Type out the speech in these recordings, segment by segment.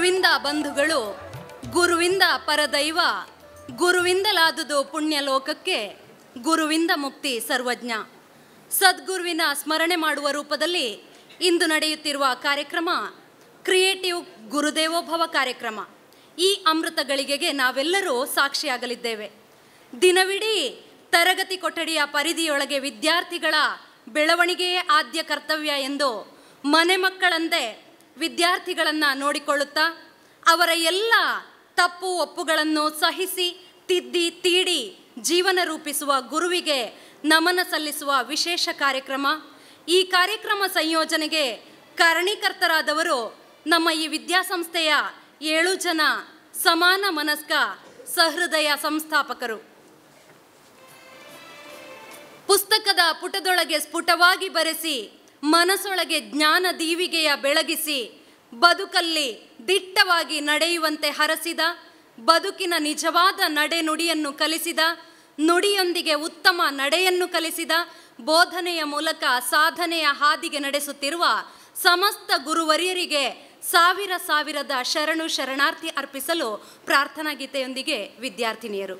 ಗುರುವಿಂದ ಬಂಧುಗಳು, ಗುರುವಿಂದ ಪರದೈವ, ಗುರುವಿಂದಲಾದುದು ಪುಣ್ಯ ಲೋಕಕ್ಕೆ, ಗುರುವಿಂದ ಮುಕ್ತಿ ಸರ್ವಜ್ಞ. ಸದ್ಗುರುವಿನ ಸ್ಮರಣೆ ಮಾಡುವ ರೂಪದಲ್ಲಿ ಇಂದು ನಡೆಯುತ್ತಿರುವ ಕಾರ್ಯಕ್ರಮ ಕ್ರಿಯೇಟಿವ್ ಗುರುದೇವೋಭವ ಕಾರ್ಯಕ್ರಮ. ಈ ಅಮೃತ ಗಳಿಗೆಗೆ ನಾವೆಲ್ಲರೂ ಸಾಕ್ಷಿಯಾಗಲಿದ್ದೇವೆ. ದಿನವಿಡೀ ತರಗತಿ ಕೊಠಡಿಯ ಪರಿಧಿಯೊಳಗೆ ವಿದ್ಯಾರ್ಥಿಗಳ ಬೆಳವಣಿಗೆಯೇ ಆದ್ಯ ಕರ್ತವ್ಯ ಎಂದು ಮನೆ ಮಕ್ಕಳಂತೆ ವಿದ್ಯಾರ್ಥಿಗಳನ್ನು ನೋಡಿಕೊಳ್ಳುತ್ತಾ ಅವರ ಎಲ್ಲ ತಪ್ಪು ಒಪ್ಪುಗಳನ್ನು ಸಹಿಸಿ ತಿದ್ದಿ ತೀಡಿ ಜೀವನ ರೂಪಿಸುವ ಗುರುವಿಗೆ ನಮನ ಸಲ್ಲಿಸುವ ವಿಶೇಷ ಕಾರ್ಯಕ್ರಮ. ಈ ಕಾರ್ಯಕ್ರಮ ಸಂಯೋಜನೆಗೆ ಕಾರಣೀಕರ್ತರಾದವರು ನಮ್ಮ ಈ ವಿದ್ಯಾಸಂಸ್ಥೆಯ 7 ಜನ ಸಮಾನ ಮನಸ್ಕ ಸಹೃದಯ ಸಂಸ್ಥಾಪಕರು. ಪುಸ್ತಕದ ಪುಟದೊಳಗೆ ಸ್ಫುಟವಾಗಿ ಬರೆಸಿ, ಮನಸ್ಸೊಳಗೆ ಜ್ಞಾನ ದೀವಿಗೆಯ ಬೆಳಗಿಸಿ, ಬದುಕಲ್ಲಿ ದಿಟ್ಟವಾಗಿ ನಡೆಯುವಂತೆ ಹರಸಿದ, ಬದುಕಿನ ನಿಜವಾದ ನಡೆನುಡಿಯನ್ನು ಕಲಿಸಿದ, ನುಡಿಯೊಂದಿಗೆ ಉತ್ತಮ ನಡೆಯನ್ನು ಕಲಿಸಿದ, ಬೋಧನೆಯ ಮೂಲಕ ಸಾಧನೆಯ ಹಾದಿಗೆ ನಡೆಸುತ್ತಿರುವ ಸಮಸ್ತ ಗುರುವರಿಯರಿಗೆ ಸಾವಿರದ ಶರಣು ಶರಣಾರ್ಥಿ ಅರ್ಪಿಸಲು ಪ್ರಾರ್ಥನಾ ಗೀತೆಯೊಂದಿಗೆ ವಿದ್ಯಾರ್ಥಿನಿಯರು.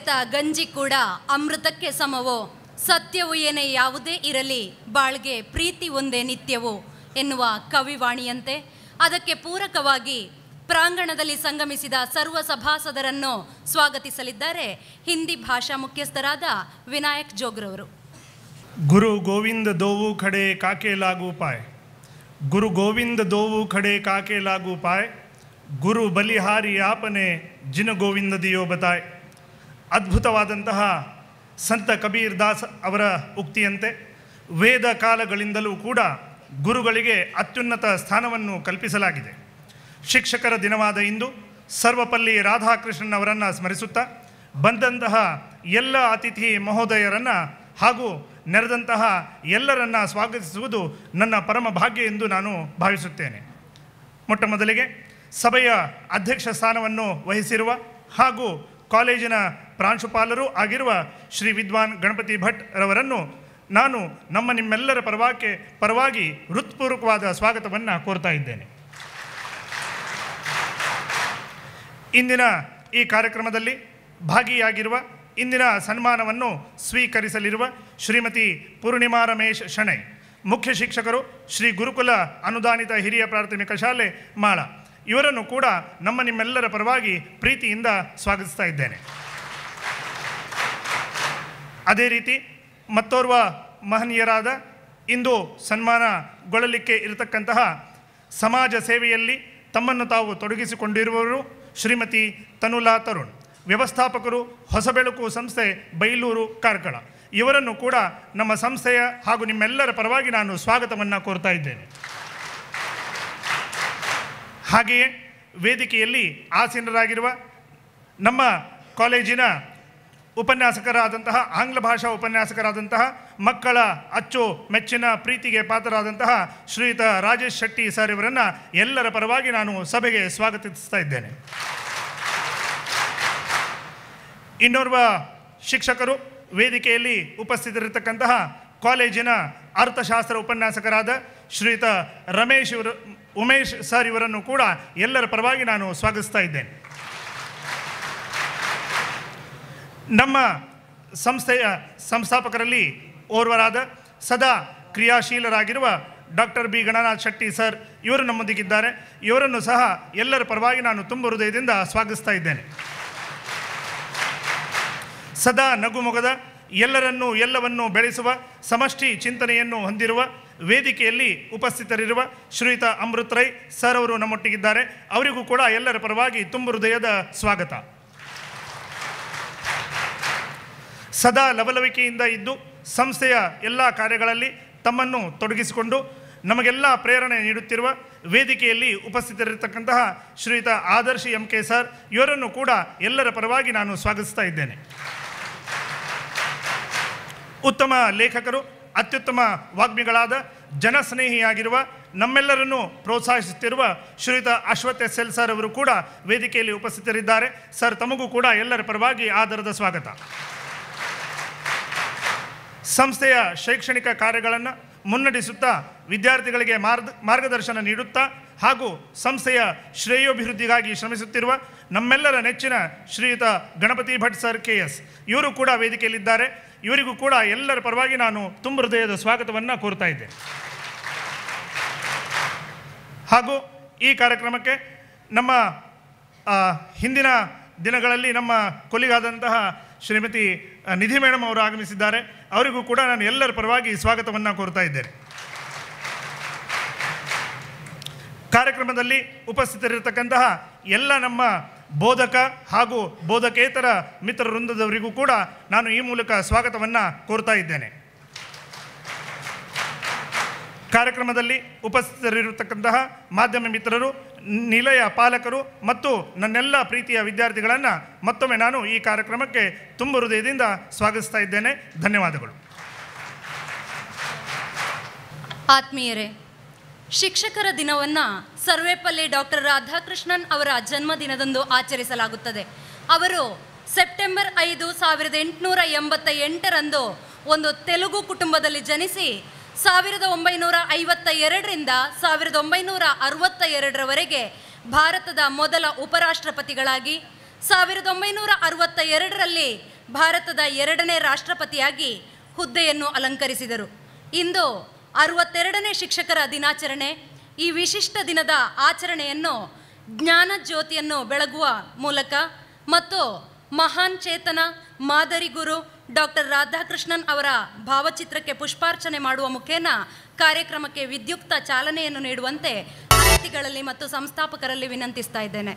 ಬೆರೆತ ಗಂಜಿ ಕೂಡ ಅಮೃತಕ್ಕೆ ಸಮವೋ, ಸತ್ಯವು ಏನೇ ಯಾವುದೇ ಇರಲಿ ಬಾಳ್ಗೆ ಪ್ರೀತಿ ಒಂದೇ ನಿತ್ಯವೋ ಎನ್ನುವ ಕವಿವಾಣಿಯಂತೆ ಅದಕ್ಕೆ ಪೂರಕವಾಗಿ ಪ್ರಾಂಗಣದಲ್ಲಿ ಸಂಗಮಿಸಿದ ಸರ್ವ ಸಭಾಸದರನ್ನು ಸ್ವಾಗತಿಸಲಿದ್ದಾರೆ ಹಿಂದಿ ಭಾಷಾ ಮುಖ್ಯಸ್ಥರಾದ ವಿನಾಯಕ್ ಜೋಗ್ರವರು. ಗುರು ಗೋವಿಂದ ದೋವು ಖಡೆ ಕಾಕೆ ಲಾಗು ಪಾಯ್, ಗುರು ಗೋವಿಂದ ದೋವು ಖಡೆ ಕಾಕೆ ಲಾಗು ಪಾಯ್, ಗುರು ಬಲಿಹಾರಿ ಆಪನೆ ಜಿನ ಗೋವಿಂದ ದಿಯೋ ಬತಾಯ್. ಅದ್ಭುತವಾದಂತಹ ಸಂತ ಕಬೀರ್ ದಾಸ್ ಅವರ ಉಕ್ತಿಯಂತೆ ವೇದ ಕಾಲಗಳಿಂದಲೂ ಕೂಡ ಗುರುಗಳಿಗೆ ಅತ್ಯುನ್ನತ ಸ್ಥಾನವನ್ನು ಕಲ್ಪಿಸಲಾಗಿದೆ. ಶಿಕ್ಷಕರ ದಿನವಾದ ಇಂದು ಸರ್ವಪಲ್ಲಿ ರಾಧಾಕೃಷ್ಣನ್ ಅವರನ್ನು ಸ್ಮರಿಸುತ್ತಾ ಬಂದಂತಹ ಎಲ್ಲ ಅತಿಥಿ ಮಹೋದಯರನ್ನು ಹಾಗೂ ನೆರೆದಂತಹ ಎಲ್ಲರನ್ನ ಸ್ವಾಗತಿಸುವುದು ನನ್ನ ಪರಮ ಭಾಗ್ಯ ಎಂದು ನಾನು ಭಾವಿಸುತ್ತೇನೆ. ಮೊಟ್ಟ ಮೊದಲಿಗೆ ಸಭೆಯ ಅಧ್ಯಕ್ಷ ಸ್ಥಾನವನ್ನು ವಹಿಸಿರುವ ಹಾಗೂ ಕಾಲೇಜಿನ ಪ್ರಾಂಶುಪಾಲರೂ ಆಗಿರುವ ಶ್ರೀ ವಿದ್ವಾನ್ ಗಣಪತಿ ಭಟ್ ರವರನ್ನು ನಾನು ನಿಮ್ಮೆಲ್ಲರ ಪರವಾಗಿ ಹೃತ್ಪೂರ್ವಕವಾದ ಸ್ವಾಗತವನ್ನು ಕೋರ್ತಾ ಇದ್ದೇನೆ. ಇಂದಿನ ಈ ಕಾರ್ಯಕ್ರಮದಲ್ಲಿ ಭಾಗಿಯಾಗಿರುವ ಇಂದಿನ ಸನ್ಮಾನವನ್ನು ಸ್ವೀಕರಿಸಲಿರುವ ಶ್ರೀಮತಿ ಪೂರ್ಣಿಮಾ ರಮೇಶ್ ಶೆಣೈ, ಮುಖ್ಯ ಶಿಕ್ಷಕರು, ಶ್ರೀ ಗುರುಕುಲ ಅನುದಾನಿತ ಹಿರಿಯ ಪ್ರಾಥಮಿಕ ಶಾಲೆ ಮಾಳ, ಇವರನ್ನು ಕೂಡ ನಿಮ್ಮೆಲ್ಲರ ಪರವಾಗಿ ಪ್ರೀತಿಯಿಂದ ಸ್ವಾಗತಿಸ್ತಾ ಇದ್ದೇನೆ. ಅದೇ ರೀತಿ ಮತ್ತೋರ್ವ ಮಹನೀಯರಾದ ಇಂದು ಸನ್ಮಾನಗೊಳ್ಳಲಿಕ್ಕೆ ಇರತಕ್ಕಂತಹ ಸಮಾಜ ಸೇವೆಯಲ್ಲಿ ತಮ್ಮನ್ನು ತಾವು ತೊಡಗಿಸಿಕೊಂಡಿರುವವರು ಶ್ರೀಮತಿ ತನುಲಾ ತರುಣ್, ವ್ಯವಸ್ಥಾಪಕರು, ಹೊಸಬೆಳಕು ಸಂಸ್ಥೆ, ಬೈಲೂರು, ಕಾರ್ಕಳ, ಇವರನ್ನು ಕೂಡ ನಮ್ಮ ಸಂಸ್ಥೆಯ ಹಾಗೂ ನಿಮ್ಮೆಲ್ಲರ ಪರವಾಗಿ ನಾನು ಸ್ವಾಗತವನ್ನು ಕೋರ್ತಾ ಇದ್ದೇನೆ. ಹಾಗೆಯೇ ವೇದಿಕೆಯಲ್ಲಿ ಆಸೀನರಾಗಿರುವ ನಮ್ಮ ಕಾಲೇಜಿನ ಉಪನ್ಯಾಸಕರಾದಂತಹ, ಆಂಗ್ಲ ಭಾಷಾ ಉಪನ್ಯಾಸಕರಾದಂತಹ, ಮಕ್ಕಳ ಅಚ್ಚು ಮೆಚ್ಚಿನ ಪ್ರೀತಿಗೆ ಪಾತ್ರರಾದಂತಹ ಶ್ರೀಯುತ ರಾಜೇಶ್ ಶೆಟ್ಟಿ ಸರ್ ಇವರನ್ನು ಎಲ್ಲರ ಪರವಾಗಿ ನಾನು ಸಭೆಗೆ ಸ್ವಾಗತಿಸ್ತಾ ಇದ್ದೇನೆ. ಇನ್ನೋರ್ವ ಶಿಕ್ಷಕರು ವೇದಿಕೆಯಲ್ಲಿ ಉಪಸ್ಥಿತರಿರತಕ್ಕಂತಹ ಕಾಲೇಜಿನ ಅರ್ಥಶಾಸ್ತ್ರ ಉಪನ್ಯಾಸಕರಾದ ಶ್ರೀಯುತ ಉಮೇಶ್ ಸರ್ ಇವರನ್ನು ಕೂಡ ಎಲ್ಲರ ಪರವಾಗಿ ನಾನು ಸ್ವಾಗತಿಸ್ತಾ ಇದ್ದೇನೆ. ನಮ್ಮ ಸಂಸ್ಥೆಯ ಸಂಸ್ಥಾಪಕರಲ್ಲಿ ಓರ್ವರಾದ ಸದಾ ಕ್ರಿಯಾಶೀಲರಾಗಿರುವ doctor B Gananath Shetty sir ಇವರು ನಮ್ಮೊಂದಿಗಿದ್ದಾರೆ. ಇವರನ್ನು ಸಹ ಎಲ್ಲರ ಪರವಾಗಿ ನಾನು ತುಂಬ ಹೃದಯದಿಂದ ಸ್ವಾಗತಿಸ್ತಾ ಇದ್ದೇನೆ. ಸದಾ ನಗುಮೊಗದ ಎಲ್ಲವನ್ನೂ ಬೆಳೆಸುವ ಸಮಷ್ಟಿ ಚಿಂತನೆಯನ್ನು ಹೊಂದಿರುವ ವೇದಿಕೆಯಲ್ಲಿ ಉಪಸ್ಥಿತರಿರುವ ಶ್ರೀಯುತ ಅಮೃತ್ ರೈ ಸರ್ ಅವರು ನಮ್ಮೊಟ್ಟಿಗಿದ್ದಾರೆ. ಅವರಿಗೂ ಕೂಡ ಎಲ್ಲರ ಪರವಾಗಿ ತುಂಬ ಹೃದಯದ ಸ್ವಾಗತ. ಸದಾ ಲವಲವಿಕೆಯಿಂದ ಇದ್ದು ಸಂಸ್ಥೆಯ ಎಲ್ಲ ಕಾರ್ಯಗಳಲ್ಲಿ ತಮ್ಮನ್ನು ತೊಡಗಿಸಿಕೊಂಡು ನಮಗೆಲ್ಲ ಪ್ರೇರಣೆ ನೀಡುತ್ತಿರುವ ವೇದಿಕೆಯಲ್ಲಿ ಉಪಸ್ಥಿತರಿರತಕ್ಕಂತಹ ಶ್ರೀಯುತ ಆದರ್ಶಿ MK ಸರ್ ಇವರನ್ನು ಕೂಡ ಎಲ್ಲರ ಪರವಾಗಿ ನಾನು ಸ್ವಾಗತಿಸ್ತಾ ಇದ್ದೇನೆ. ಉತ್ತಮ ಲೇಖಕರು, ಅತ್ಯುತ್ತಮ ವಾಗ್ಮಿಗಳಾದ, ಜನಸ್ನೇಹಿಯಾಗಿರುವ, ನಮ್ಮೆಲ್ಲರನ್ನು ಪ್ರೋತ್ಸಾಹಿಸುತ್ತಿರುವ ಶ್ರೀಯುತ ಅಶ್ವಥ್ SL ಸರ್ ಅವರು ಕೂಡ ವೇದಿಕೆಯಲ್ಲಿ ಉಪಸ್ಥಿತರಿದ್ದಾರೆ. ಸರ್, ತಮಗೂ ಕೂಡ ಎಲ್ಲರ ಪರವಾಗಿ ಆದರದ ಸ್ವಾಗತ. ಸಂಸ್ಥೆಯ ಶೈಕ್ಷಣಿಕ ಕಾರ್ಯಗಳನ್ನು ಮುನ್ನಡೆಸುತ್ತಾ ವಿದ್ಯಾರ್ಥಿಗಳಿಗೆ ಮಾರ್ಗದರ್ಶನ ನೀಡುತ್ತಾ ಹಾಗೂ ಸಂಸ್ಥೆಯ ಶ್ರೇಯೋಭಿವೃದ್ಧಿಗಾಗಿ ಶ್ರಮಿಸುತ್ತಿರುವ ನಮ್ಮೆಲ್ಲರ ನೆಚ್ಚಿನ ಶ್ರೀಯುತ ಗಣಪತಿ ಭಟ್ ಸರ್ KS ಇವರು ಕೂಡ ವೇದಿಕೆಯಲ್ಲಿದ್ದಾರೆ. ಇವರಿಗೂ ಕೂಡ ಎಲ್ಲರ ಪರವಾಗಿ ನಾನು ತುಂಬ ಹೃದಯದ ಸ್ವಾಗತವನ್ನು ಕೋರ್ತಾ ಇದ್ದೇನೆ. ಹಾಗೂ ಈ ಕಾರ್ಯಕ್ರಮಕ್ಕೆ ನಮ್ಮ ಹಿಂದಿನ ದಿನಗಳಲ್ಲಿ ನಮ್ಮ ಕೊಲಿಗಾದಂತಹ ಶ್ರೀಮತಿ ನಿಧಿ ಮೇಡಮ್ ಅವರು ಆಗಮಿಸಿದ್ದಾರೆ. ಅವರಿಗೂ ಕೂಡ ನಾನು ಎಲ್ಲರ ಪರವಾಗಿ ಸ್ವಾಗತವನ್ನು ಕೋರ್ತಾ ಇದ್ದೇನೆ. ಕಾರ್ಯಕ್ರಮದಲ್ಲಿ ಉಪಸ್ಥಿತರಿರತಕ್ಕಂತಹ ಎಲ್ಲ ನಮ್ಮ ಬೋಧಕ ಹಾಗೂ ಬೋಧಕೇತರ ಮಿತ್ರ ವೃಂದದವರಿಗೂ ಕೂಡ ನಾನು ಈ ಮೂಲಕ ಸ್ವಾಗತವನ್ನು ಕೋರ್ತಾ ಇದ್ದೇನೆ. ಕಾರ್ಯಕ್ರಮದಲ್ಲಿ ಉಪಸ್ಥಿತರಿರತಕ್ಕಂತಹ ಮಾಧ್ಯಮ ಮಿತ್ರರು, ನಿಲಯ ಪಾಲಕರು ಮತ್ತು ನನ್ನೆಲ್ಲ ಪ್ರೀತಿಯ ವಿದ್ಯಾರ್ಥಿಗಳನ್ನು ಮತ್ತೊಮ್ಮೆ ನಾನು ಈ ಕಾರ್ಯಕ್ರಮಕ್ಕೆ ತುಂಬ ಹೃದಯದಿಂದ ಸ್ವಾಗತಿಸ್ತಾ ಇದ್ದೇನೆ. ಧನ್ಯವಾದಗಳು. ಆತ್ಮೀಯರೇ, ಶಿಕ್ಷಕರ ದಿನವನ್ನು ಸರ್ವೇಪಲ್ಲಿ ಡಾಕ್ಟರ್ ರಾಧಾಕೃಷ್ಣನ್ ಅವರ ಜನ್ಮದಿನದಂದು ಆಚರಿಸಲಾಗುತ್ತದೆ. ಅವರು ಸೆಪ್ಟೆಂಬರ್ 5, 1888ರಂದು ಒಂದು ತೆಲುಗು ಕುಟುಂಬದಲ್ಲಿ ಜನಿಸಿ 1952ರಿಂದ 1962ರವರೆಗೆ ಭಾರತದ ಮೊದಲ ಉಪರಾಷ್ಟ್ರಪತಿಗಳಾಗಿ, 1962ರಲ್ಲಿ ಭಾರತದ 2ನೇ ರಾಷ್ಟ್ರಪತಿಯಾಗಿ ಹುದ್ದೆಯನ್ನು ಅಲಂಕರಿಸಿದರು. ಇಂದು 62ನೇ ಶಿಕ್ಷಕರ ದಿನಾಚರಣೆ. ಈ ವಿಶಿಷ್ಟ ದಿನದ ಆಚರಣೆಯನ್ನು ಜ್ಞಾನ ಜ್ಯೋತಿಯನ್ನು ಬೆಳಗುವ ಮೂಲಕ ಮತ್ತು ಮಹಾನ್ ಚೇತನ ಮಾದರಿ ಗುರು ಡಾಕ್ಟರ್ ರಾಧಾಕೃಷ್ಣನ್ ಅವರ ಭಾವಚಿತ್ರಕ್ಕೆ ಪುಷ್ಪಾರ್ಚನೆ ಮಾಡುವ ಮುಖೇನ ಕಾರ್ಯಕ್ರಮಕ್ಕೆ ವಿದ್ಯುಕ್ತ ಚಾಲನೆಯನ್ನು ನೀಡುವಂತೆ ಅತಿಥಿಗಳಲ್ಲಿ ಮತ್ತು ಸಂಸ್ಥಾಪಕರಲ್ಲಿ ವಿನಂತಿಸ್ತಾ ಇದ್ದೇನೆ.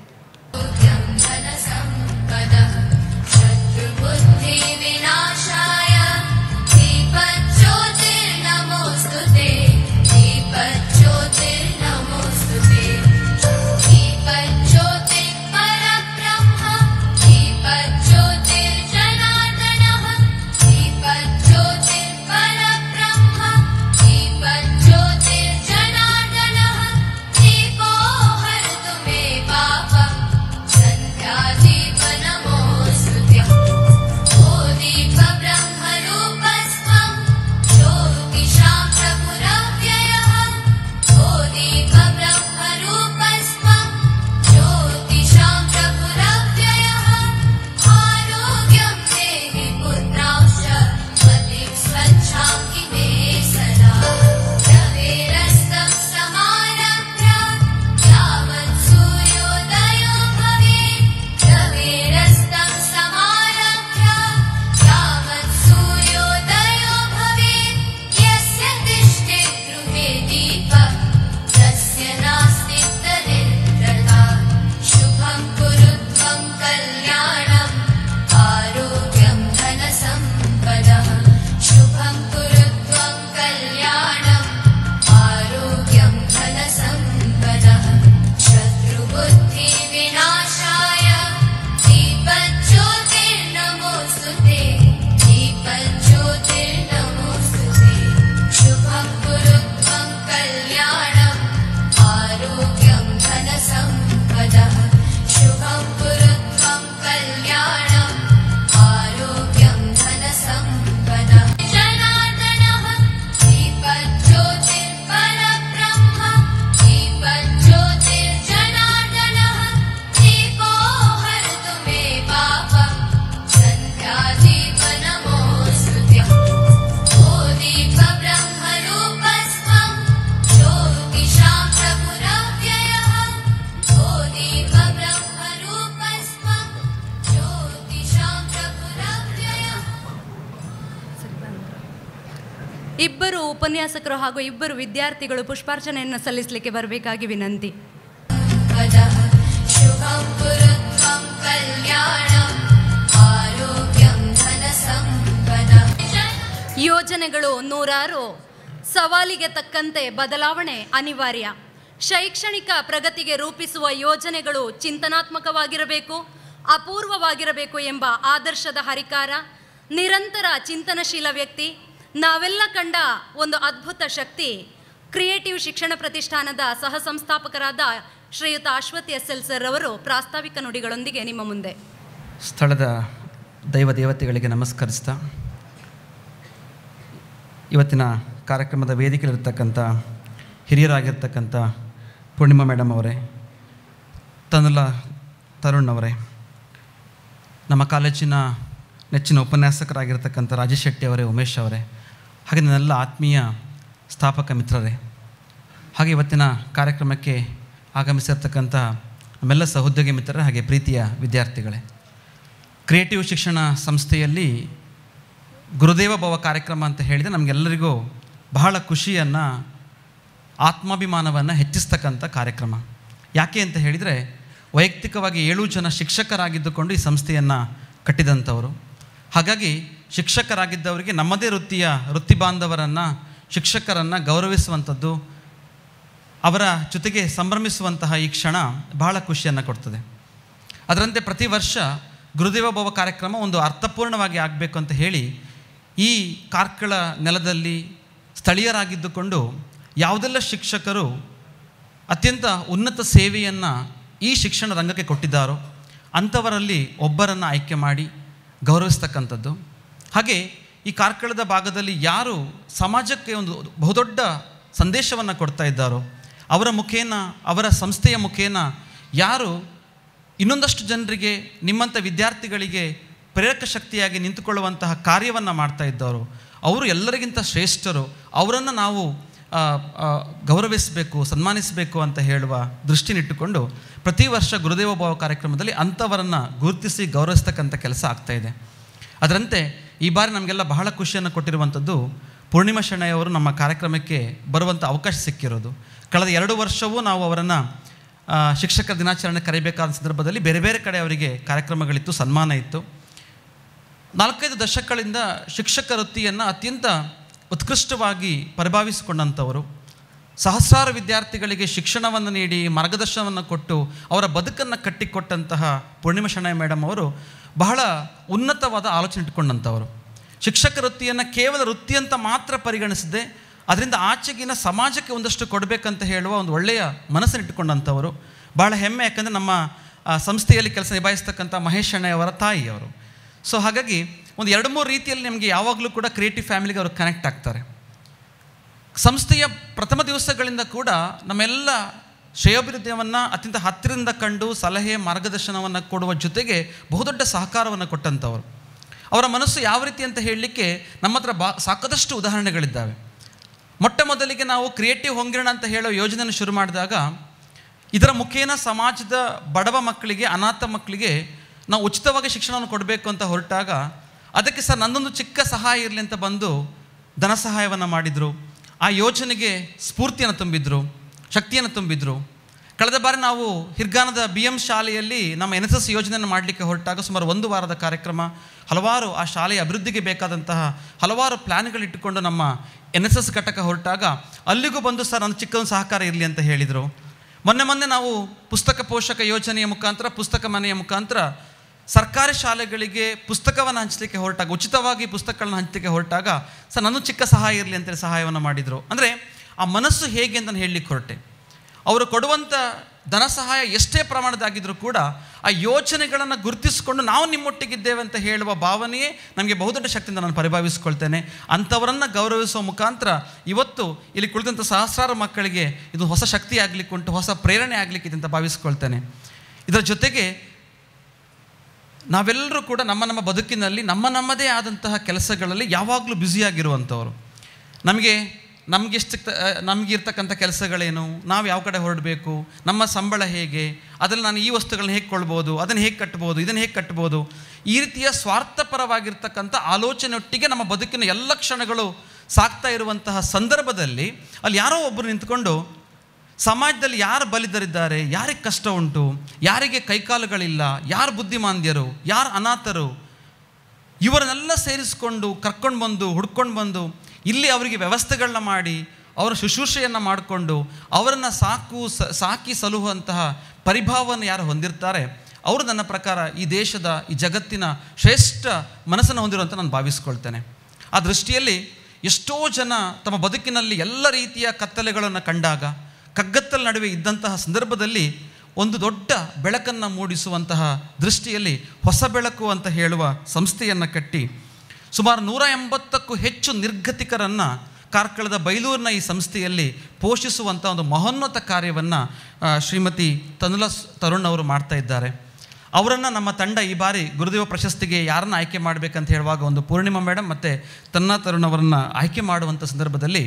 ಇಬ್ಬರು ಉಪನ್ಯಾಸಕರು ಹಾಗೂ ಇಬ್ಬರು ವಿದ್ಯಾರ್ಥಿಗಳು ಪುಷ್ಪಾರ್ಚನೆಯನ್ನು ಸಲ್ಲಿಸಲಿಕ್ಕೆ ಬರಬೇಕಾಗಿ ವಿನಂತಿ. ಯೋಜನೆಗಳು ನೂರಾರು, ಸವಾಲಿಗೆ ತಕ್ಕಂತೆ ಬದಲಾವಣೆ ಅನಿವಾರ್ಯ. ಶೈಕ್ಷಣಿಕ ಪ್ರಗತಿಗೆ ರೂಪಿಸುವ ಯೋಜನೆಗಳು ಚಿಂತನಾತ್ಮಕವಾಗಿರಬೇಕು, ಅಪೂರ್ವವಾಗಿರಬೇಕು ಎಂಬ ಆದರ್ಶದ ಹರಿಕಾರ, ನಿರಂತರ ಚಿಂತನಶೀಲ ವ್ಯಕ್ತಿ, ನಾವೆಲ್ಲ ಕಂಡ ಒಂದು ಅದ್ಭುತ ಶಕ್ತಿ, ಕ್ರಿಯೇಟಿವ್ ಶಿಕ್ಷಣ ಪ್ರತಿಷ್ಠಾನದ ಸಹ ಸಂಸ್ಥಾಪಕರಾದ ಶ್ರೀಯುತ ಅಶ್ವಥ್ SL ಸರ್ ಅವರು ಪ್ರಾಸ್ತಾವಿಕ ನುಡಿಗಳೊಂದಿಗೆ ನಿಮ್ಮ ಮುಂದೆ. ಸ್ಥಳದ ದೈವ ದೇವತೆಗಳಿಗೆ ನಮಸ್ಕರಿಸ್ತಾ, ಇವತ್ತಿನ ಕಾರ್ಯಕ್ರಮದ ವೇದಿಕೆಯಲ್ಲಿರ್ತಕ್ಕಂಥ ಹಿರಿಯರಾಗಿರ್ತಕ್ಕಂಥ ಪೂರ್ಣಿಮಾ ಮೇಡಮ್ ಅವರೇ, ತರುಣ್ ಅವರೇ, ನಮ್ಮ ಕಾಲೇಜಿನ ನೆಚ್ಚಿನ ಉಪನ್ಯಾಸಕರಾಗಿರ್ತಕ್ಕಂಥ ರಾಜೇಶ್ ಶೆಟ್ಟಿ ಅವರೇ, ಉಮೇಶ್ ಅವರೇ, ಹಾಗೆ ನನ್ನೆಲ್ಲ ಆತ್ಮೀಯ ಸ್ಥಾಪಕ ಮಿತ್ರರೇ, ಹಾಗೆ ಇವತ್ತಿನ ಕಾರ್ಯಕ್ರಮಕ್ಕೆ ಆಗಮಿಸಿರ್ತಕ್ಕಂಥ ನಮ್ಮೆಲ್ಲ ಸಹೋದ್ಯೋಗಿ ಮಿತ್ರರೇ, ಹಾಗೆ ಪ್ರೀತಿಯ ವಿದ್ಯಾರ್ಥಿಗಳೇ, ಕ್ರಿಯೇಟಿವ್ ಶಿಕ್ಷಣ ಸಂಸ್ಥೆಯಲ್ಲಿ ಗುರುದೇವ ಭವ ಕಾರ್ಯಕ್ರಮ ಅಂತ ಹೇಳಿದರೆ ನಮಗೆಲ್ಲರಿಗೂ ಬಹಳ ಖುಷಿಯನ್ನು, ಆತ್ಮಾಭಿಮಾನವನ್ನು ಹೆಚ್ಚಿಸ್ತಕ್ಕಂಥ ಕಾರ್ಯಕ್ರಮ. ಯಾಕೆ ಅಂತ ಹೇಳಿದರೆ, ವೈಯಕ್ತಿಕವಾಗಿ 7 ಜನ ಶಿಕ್ಷಕರಾಗಿದ್ದುಕೊಂಡು ಈ ಸಂಸ್ಥೆಯನ್ನು ಕಟ್ಟಿದಂಥವರು. ಹಾಗಾಗಿ ಶಿಕ್ಷಕರಾಗಿದ್ದವರಿಗೆ ನಮ್ಮದೇ ವೃತ್ತಿ ಬಾಂಧವರನ್ನು, ಶಿಕ್ಷಕರನ್ನು ಗೌರವಿಸುವಂಥದ್ದು, ಅವರ ಜೊತೆಗೆ ಸಂಭ್ರಮಿಸುವಂತಹ ಈ ಕ್ಷಣ ಬಹಳ ಖುಷಿಯನ್ನು ಕೊಡ್ತದೆ. ಅದರಂತೆ ಪ್ರತಿ ವರ್ಷ ಗುರುದೇವ ಭವ ಕಾರ್ಯಕ್ರಮ ಒಂದು ಅರ್ಥಪೂರ್ಣವಾಗಿ ಆಗಬೇಕು ಅಂತ ಹೇಳಿ ಈ ಕಾರ್ಕಳ ನೆಲದಲ್ಲಿ ಸ್ಥಳೀಯರಾಗಿದ್ದುಕೊಂಡು ಯಾವುದೆಲ್ಲ ಶಿಕ್ಷಕರು ಅತ್ಯಂತ ಉನ್ನತ ಸೇವೆಯನ್ನು ಈ ಶಿಕ್ಷಣ ರಂಗಕ್ಕೆ ಕೊಟ್ಟಿದ್ದಾರೋ ಅಂಥವರಲ್ಲಿ ಒಬ್ಬರನ್ನು ಆಯ್ಕೆ ಮಾಡಿ ಗೌರವಿಸ್ತಕ್ಕಂಥದ್ದು. ಹಾಗೆ ಈ ಕಾರ್ಕಳದ ಭಾಗದಲ್ಲಿ ಯಾರು ಸಮಾಜಕ್ಕೆ ಒಂದು ಬಹುದೊಡ್ಡ ಸಂದೇಶವನ್ನು ಕೊಡ್ತಾ ಇದ್ದಾರೋ ಅವರ ಮುಖೇನ, ಅವರ ಸಂಸ್ಥೆಯ ಮುಖೇನ ಯಾರು ಇನ್ನೊಂದಷ್ಟು ಜನರಿಗೆ, ನಿಮ್ಮಂಥ ವಿದ್ಯಾರ್ಥಿಗಳಿಗೆ ಪ್ರೇರಕ ಶಕ್ತಿಯಾಗಿ ನಿಂತುಕೊಳ್ಳುವಂತಹ ಕಾರ್ಯವನ್ನು ಮಾಡ್ತಾ ಇದ್ದವರು. ಅವರು ಎಲ್ಲರಿಗಿಂತ ಶ್ರೇಷ್ಠರು, ಅವರನ್ನು ನಾವು ಗೌರವಿಸಬೇಕು, ಸನ್ಮಾನಿಸಬೇಕು ಅಂತ ಹೇಳುವ ದೃಷ್ಟಿನಿಟ್ಟುಕೊಂಡು ಪ್ರತಿ ವರ್ಷ ಗುರುದೇವ ಭಾವ ಕಾರ್ಯಕ್ರಮದಲ್ಲಿ ಅಂಥವರನ್ನು ಗುರುತಿಸಿ ಗೌರವಿಸ್ತಕ್ಕಂಥ ಕೆಲಸ ಆಗ್ತಾಯಿದೆ. ಅದರಂತೆ ಈ ಬಾರಿ ನಮಗೆಲ್ಲ ಬಹಳ ಖುಷಿಯನ್ನು ಕೊಟ್ಟಿರುವಂಥದ್ದು ಪೂರ್ಣಿಮಾ ಶೆಣೈಯವರು ನಮ್ಮ ಕಾರ್ಯಕ್ರಮಕ್ಕೆ ಬರುವಂಥ ಅವಕಾಶ ಸಿಕ್ಕಿರೋದು. ಕಳೆದ 2 ವರ್ಷವೂ ನಾವು ಅವರನ್ನು ಶಿಕ್ಷಕರ ದಿನಾಚರಣೆ ಕರೆಯಬೇಕಾದ ಸಂದರ್ಭದಲ್ಲಿ ಬೇರೆ ಬೇರೆ ಕಡೆ ಅವರಿಗೆ ಕಾರ್ಯಕ್ರಮಗಳಿತ್ತು, ಸನ್ಮಾನ ಇತ್ತು. 4-5 ದಶಕಗಳಿಂದ ಶಿಕ್ಷಕ ವೃತ್ತಿಯನ್ನು ಅತ್ಯಂತ ಉತ್ಕೃಷ್ಟವಾಗಿ ಪರಿಭಾವಿಸಿಕೊಂಡಂಥವರು, ಸಹಸ್ರಾರು ವಿದ್ಯಾರ್ಥಿಗಳಿಗೆ ಶಿಕ್ಷಣವನ್ನು ನೀಡಿ ಮಾರ್ಗದರ್ಶನವನ್ನು ಕೊಟ್ಟು ಅವರ ಬದುಕನ್ನು ಕಟ್ಟಿಕೊಟ್ಟಂತಹ ಪೂರ್ಣಿಮಾ ಶೆಣೈ ಮೇಡಮ್ ಅವರು ಬಹಳ ಉನ್ನತವಾದ ಆಲೋಚನೆ ಇಟ್ಕೊಂಡಂಥವರು. ಶಿಕ್ಷಕ ವೃತ್ತಿಯನ್ನು ಕೇವಲ ವೃತ್ತಿ ಅಂತ ಮಾತ್ರ ಪರಿಗಣಿಸದೆ ಅದರಿಂದ ಆಚೆಗಿನ ಸಮಾಜಕ್ಕೆ ಒಂದಷ್ಟು ಕೊಡಬೇಕಂತ ಹೇಳುವ ಒಂದು ಒಳ್ಳೆಯ ಮನಸ್ಸನ್ನು ಇಟ್ಟುಕೊಂಡಂಥವರು. ಭಾಳ ಹೆಮ್ಮೆ, ಯಾಕಂದರೆ ನಮ್ಮ ಸಂಸ್ಥೆಯಲ್ಲಿ ಕೆಲಸ ನಿಭಾಯಿಸ್ತಕ್ಕಂಥ ಮಹೇಶ್ ಶೆಣೈ ಅವರ ತಾಯಿಯವರು. ಸೊ ಹಾಗಾಗಿ ಒಂದು 2-3 ರೀತಿಯಲ್ಲಿ ನಿಮಗೆ ಯಾವಾಗಲೂ ಕೂಡ ಕ್ರಿಯೇಟಿವ್ ಫ್ಯಾಮಿಲಿಗೆ ಅವರು ಕನೆಕ್ಟ್ ಆಗ್ತಾರೆ. ಸಂಸ್ಥೆಯ ಪ್ರಥಮ ದಿವಸಗಳಿಂದ ಕೂಡ ನಮ್ಮೆಲ್ಲ ಶ್ರೇಯೋಭಿವೃದ್ಧಿಯನ್ನು ಅತ್ಯಂತ ಹತ್ತಿರದಿಂದ ಕಂಡು ಸಲಹೆ ಮಾರ್ಗದರ್ಶನವನ್ನು ಕೊಡುವ ಜೊತೆಗೆ ಬಹುದೊಡ್ಡ ಸಹಕಾರವನ್ನು ಕೊಟ್ಟಂಥವರು. ಅವರ ಮನಸ್ಸು ಯಾವ ರೀತಿ ಅಂತ ಹೇಳಲಿಕ್ಕೆ ನಮ್ಮ ಹತ್ರ ಸಾಕಷ್ಟು ಉದಾಹರಣೆಗಳಿದ್ದಾವೆ. ಮೊಟ್ಟ ಮೊದಲಿಗೆ ನಾವು ಕ್ರಿಯೇಟಿವ್ ಹೊಂಗಿರಣ ಅಂತ ಹೇಳೋ ಯೋಜನೆಯನ್ನು ಶುರು ಮಾಡಿದಾಗ ಇದರ ಮುಖೇನ ಸಮಾಜದ ಬಡವ ಮಕ್ಕಳಿಗೆ, ಅನಾಥ ಮಕ್ಕಳಿಗೆ ನಾವು ಉಚಿತವಾಗಿ ಶಿಕ್ಷಣವನ್ನು ಕೊಡಬೇಕು ಅಂತ ಹೊರಟಾಗ ಅದಕ್ಕೆ ಸರ್ ನನ್ನೊಂದು ಚಿಕ್ಕ ಸಹಾಯ ಇರಲಿ ಅಂತ ಬಂದು ಧನ ಸಹಾಯವನ್ನು ಮಾಡಿದರು. ಆ ಯೋಜನೆಗೆ ಸ್ಫೂರ್ತಿಯನ್ನು ತುಂಬಿದ್ರು, ಶಕ್ತಿಯನ್ನು ತುಂಬಿದ್ರು. ಕಳೆದ ಬಾರಿ ನಾವು ಹಿರ್ಗಾನದ BM ಶಾಲೆಯಲ್ಲಿ ನಮ್ಮ NSS ಯೋಜನೆಯನ್ನು ಮಾಡಲಿಕ್ಕೆ ಹೊರಟಾಗ ಸುಮಾರು 1 ವಾರದ ಕಾರ್ಯಕ್ರಮ, ಹಲವಾರು ಆ ಶಾಲೆಯ ಅಭಿವೃದ್ಧಿಗೆ ಬೇಕಾದಂತಹ ಹಲವಾರು ಪ್ಲ್ಯಾನ್ಗಳಿಟ್ಟುಕೊಂಡು ನಮ್ಮ NSS ಘಟಕ ಹೊರಟಾಗ ಅಲ್ಲಿಗೂ ಬಂದು ಸರ್ ನನ್ನ ಚಿಕ್ಕದೊಂದು ಸಹಕಾರ ಇರಲಿ ಅಂತ ಹೇಳಿದರು. ಮೊನ್ನೆ ನಾವು ಪುಸ್ತಕ ಪೋಷಕ ಯೋಜನೆಯ ಮುಖಾಂತರ, ಪುಸ್ತಕ ಮನೆಯ ಮುಖಾಂತರ ಸರ್ಕಾರಿ ಶಾಲೆಗಳಿಗೆ ಪುಸ್ತಕವನ್ನು ಹಂಚಲಿಕ್ಕೆ ಹೊರಟಾಗ, ಉಚಿತವಾಗಿ ಪುಸ್ತಕಗಳನ್ನು ಹಂಚಲಿಕ್ಕೆ ಹೊರಟಾಗ ಸರ್ ನನ್ನ ಚಿಕ್ಕ ಸಹಾಯ ಇರಲಿ ಅಂತೇಳಿ ಸಹಾಯವನ್ನು ಮಾಡಿದರು. ಅಂದರೆ ಆ ಮನಸ್ಸು ಹೇಗೆ ಅಂತ ನಾನು ಹೇಳಲಿಕ್ಕೆ ಹೊರಟೆ. ಅವರು ಕೊಡುವಂಥ ಧನ ಸಹಾಯ ಎಷ್ಟೇ ಪ್ರಮಾಣದಾಗಿದ್ದರೂ ಕೂಡ ಆ ಯೋಜನೆಗಳನ್ನು ಗುರುತಿಸಿಕೊಂಡು ನಾವು ನಿಮ್ಮೊಟ್ಟಿಗಿದ್ದೇವೆ ಅಂತ ಹೇಳುವ ಭಾವನೆಯೇ ನಮಗೆ ಬಹುದೊಡ್ಡ ಶಕ್ತಿಯಿಂದ ನಾನು ಪರಿಭಾವಿಸ್ಕೊಳ್ತೇನೆ. ಅಂಥವರನ್ನು ಗೌರವಿಸುವ ಮುಖಾಂತರ ಇವತ್ತು ಇಲ್ಲಿ ಕುಳಿತಂಥ ಸಹಸ್ರಾರು ಮಕ್ಕಳಿಗೆ ಇದು ಹೊಸ ಶಕ್ತಿ ಆಗಲಿಕ್ಕೆ ಉಂಟು, ಹೊಸ ಪ್ರೇರಣೆ ಆಗಲಿಕ್ಕಿದೆ ಅಂತ ಭಾವಿಸ್ಕೊಳ್ತೇನೆ. ಇದರ ಜೊತೆಗೆ ನಾವೆಲ್ಲರೂ ಕೂಡ ನಮ್ಮ ಬದುಕಿನಲ್ಲಿ ನಮ್ಮದೇ ಆದಂತಹ ಕೆಲಸಗಳಲ್ಲಿ ಯಾವಾಗಲೂ ಬ್ಯುಸಿಯಾಗಿರುವಂಥವ್ರು. ನಮಗಿರ್ತಕ್ಕಂಥ ಕೆಲಸಗಳೇನು, ನಾವು ಯಾವ ಕಡೆ ಹೊರಡಬೇಕು, ನಮ್ಮ ಸಂಬಳ ಹೇಗೆ, ಅದರಲ್ಲಿ ನಾನು ಈ ವಸ್ತುಗಳನ್ನ ಹೇಗೆ ಕೊಳ್ಬೋದು, ಅದನ್ನು ಹೇಗೆ ಕಟ್ಬೋದು, ಇದನ್ನು ಹೇಗೆ ಕಟ್ಬೋದು, ಈ ರೀತಿಯ ಸ್ವಾರ್ಥಪರವಾಗಿರ್ತಕ್ಕಂಥ ಆಲೋಚನೆಯೊಟ್ಟಿಗೆ ನಮ್ಮ ಬದುಕಿನ ಎಲ್ಲ ಕ್ಷಣಗಳು ಸಾಗ್ತಾ ಇರುವಂತಹ ಸಂದರ್ಭದಲ್ಲಿ ಅಲ್ಲಿ ಯಾರೋ ಒಬ್ಬರು ನಿಂತ್ಕೊಂಡು ಸಮಾಜದಲ್ಲಿ ಯಾರು ಬಲಿದರಿದ್ದಾರೆ, ಯಾರಿಗೆ ಕಷ್ಟ ಉಂಟು, ಯಾರಿಗೆ ಕೈಕಾಲುಗಳಿಲ್ಲ, ಯಾರು ಬುದ್ಧಿಮಾಂದ್ಯರು, ಯಾರು ಅನಾಥರು, ಇವರನ್ನೆಲ್ಲ ಸೇರಿಸ್ಕೊಂಡು ಕರ್ಕೊಂಡು ಬಂದು ಹುಡ್ಕೊಂಡು ಬಂದು ಇಲ್ಲಿ ಅವರಿಗೆ ವ್ಯವಸ್ಥೆಗಳನ್ನ ಮಾಡಿ ಅವರ ಶುಶ್ರೂಷೆಯನ್ನು ಮಾಡಿಕೊಂಡು ಅವರನ್ನು ಸಾಕಿ ಸಲುಹುವಂತಹ ಪರಿಭಾವವನ್ನು ಯಾರು ಹೊಂದಿರ್ತಾರೆ ಅವರು ನನ್ನ ಪ್ರಕಾರ ಈ ದೇಶದ, ಈ ಜಗತ್ತಿನ ಶ್ರೇಷ್ಠ ಮನಸ್ಸನ್ನು ಹೊಂದಿರುವಂತ ನಾನು ಭಾವಿಸ್ಕೊಳ್ತೇನೆ. ಆ ದೃಷ್ಟಿಯಲ್ಲಿ ಎಷ್ಟೋ ಜನ ತಮ್ಮ ಬದುಕಿನಲ್ಲಿ ಎಲ್ಲ ರೀತಿಯ ಕತ್ತಲೆಗಳನ್ನು ಕಂಡಾಗ, ಕಗ್ಗತ್ತಲ ನಡುವೆ ಇದ್ದಂತಹ ಸಂದರ್ಭದಲ್ಲಿ ಒಂದು ದೊಡ್ಡ ಬೆಳಕನ್ನು ಮೂಡಿಸುವಂತಹ ದೃಷ್ಟಿಯಲ್ಲಿ ಹೊಸ ಬೆಳಕು ಅಂತ ಹೇಳುವ ಸಂಸ್ಥೆಯನ್ನು ಕಟ್ಟಿ ಸುಮಾರು 180ಕ್ಕೂ ಹೆಚ್ಚು ನಿರ್ಗತಿಕರನ್ನು ಕಾರ್ಕಳದ ಬೈಲೂರಿನ ಈ ಸಂಸ್ಥೆಯಲ್ಲಿ ಪೋಷಿಸುವಂಥ ಒಂದು ಮಹೋನ್ನತ ಕಾರ್ಯವನ್ನು ಶ್ರೀಮತಿ ತನುಲಾ ತರುಣ್ ಅವರು ಮಾಡ್ತಾ ಇದ್ದಾರೆ. ಅವರನ್ನು ನಮ್ಮ ತಂಡ ಈ ಬಾರಿ ಗುರುದೇವ ಪ್ರಶಸ್ತಿಗೆ ಯಾರನ್ನು ಆಯ್ಕೆ ಮಾಡಬೇಕಂತ ಹೇಳುವಾಗ ಒಂದು ಪೂರ್ಣಿಮಾ ಮೇಡಮ್ ಮತ್ತು ತನ್ನಾ ತರುಣ್ ಅವರನ್ನು ಆಯ್ಕೆ ಮಾಡುವಂಥ ಸಂದರ್ಭದಲ್ಲಿ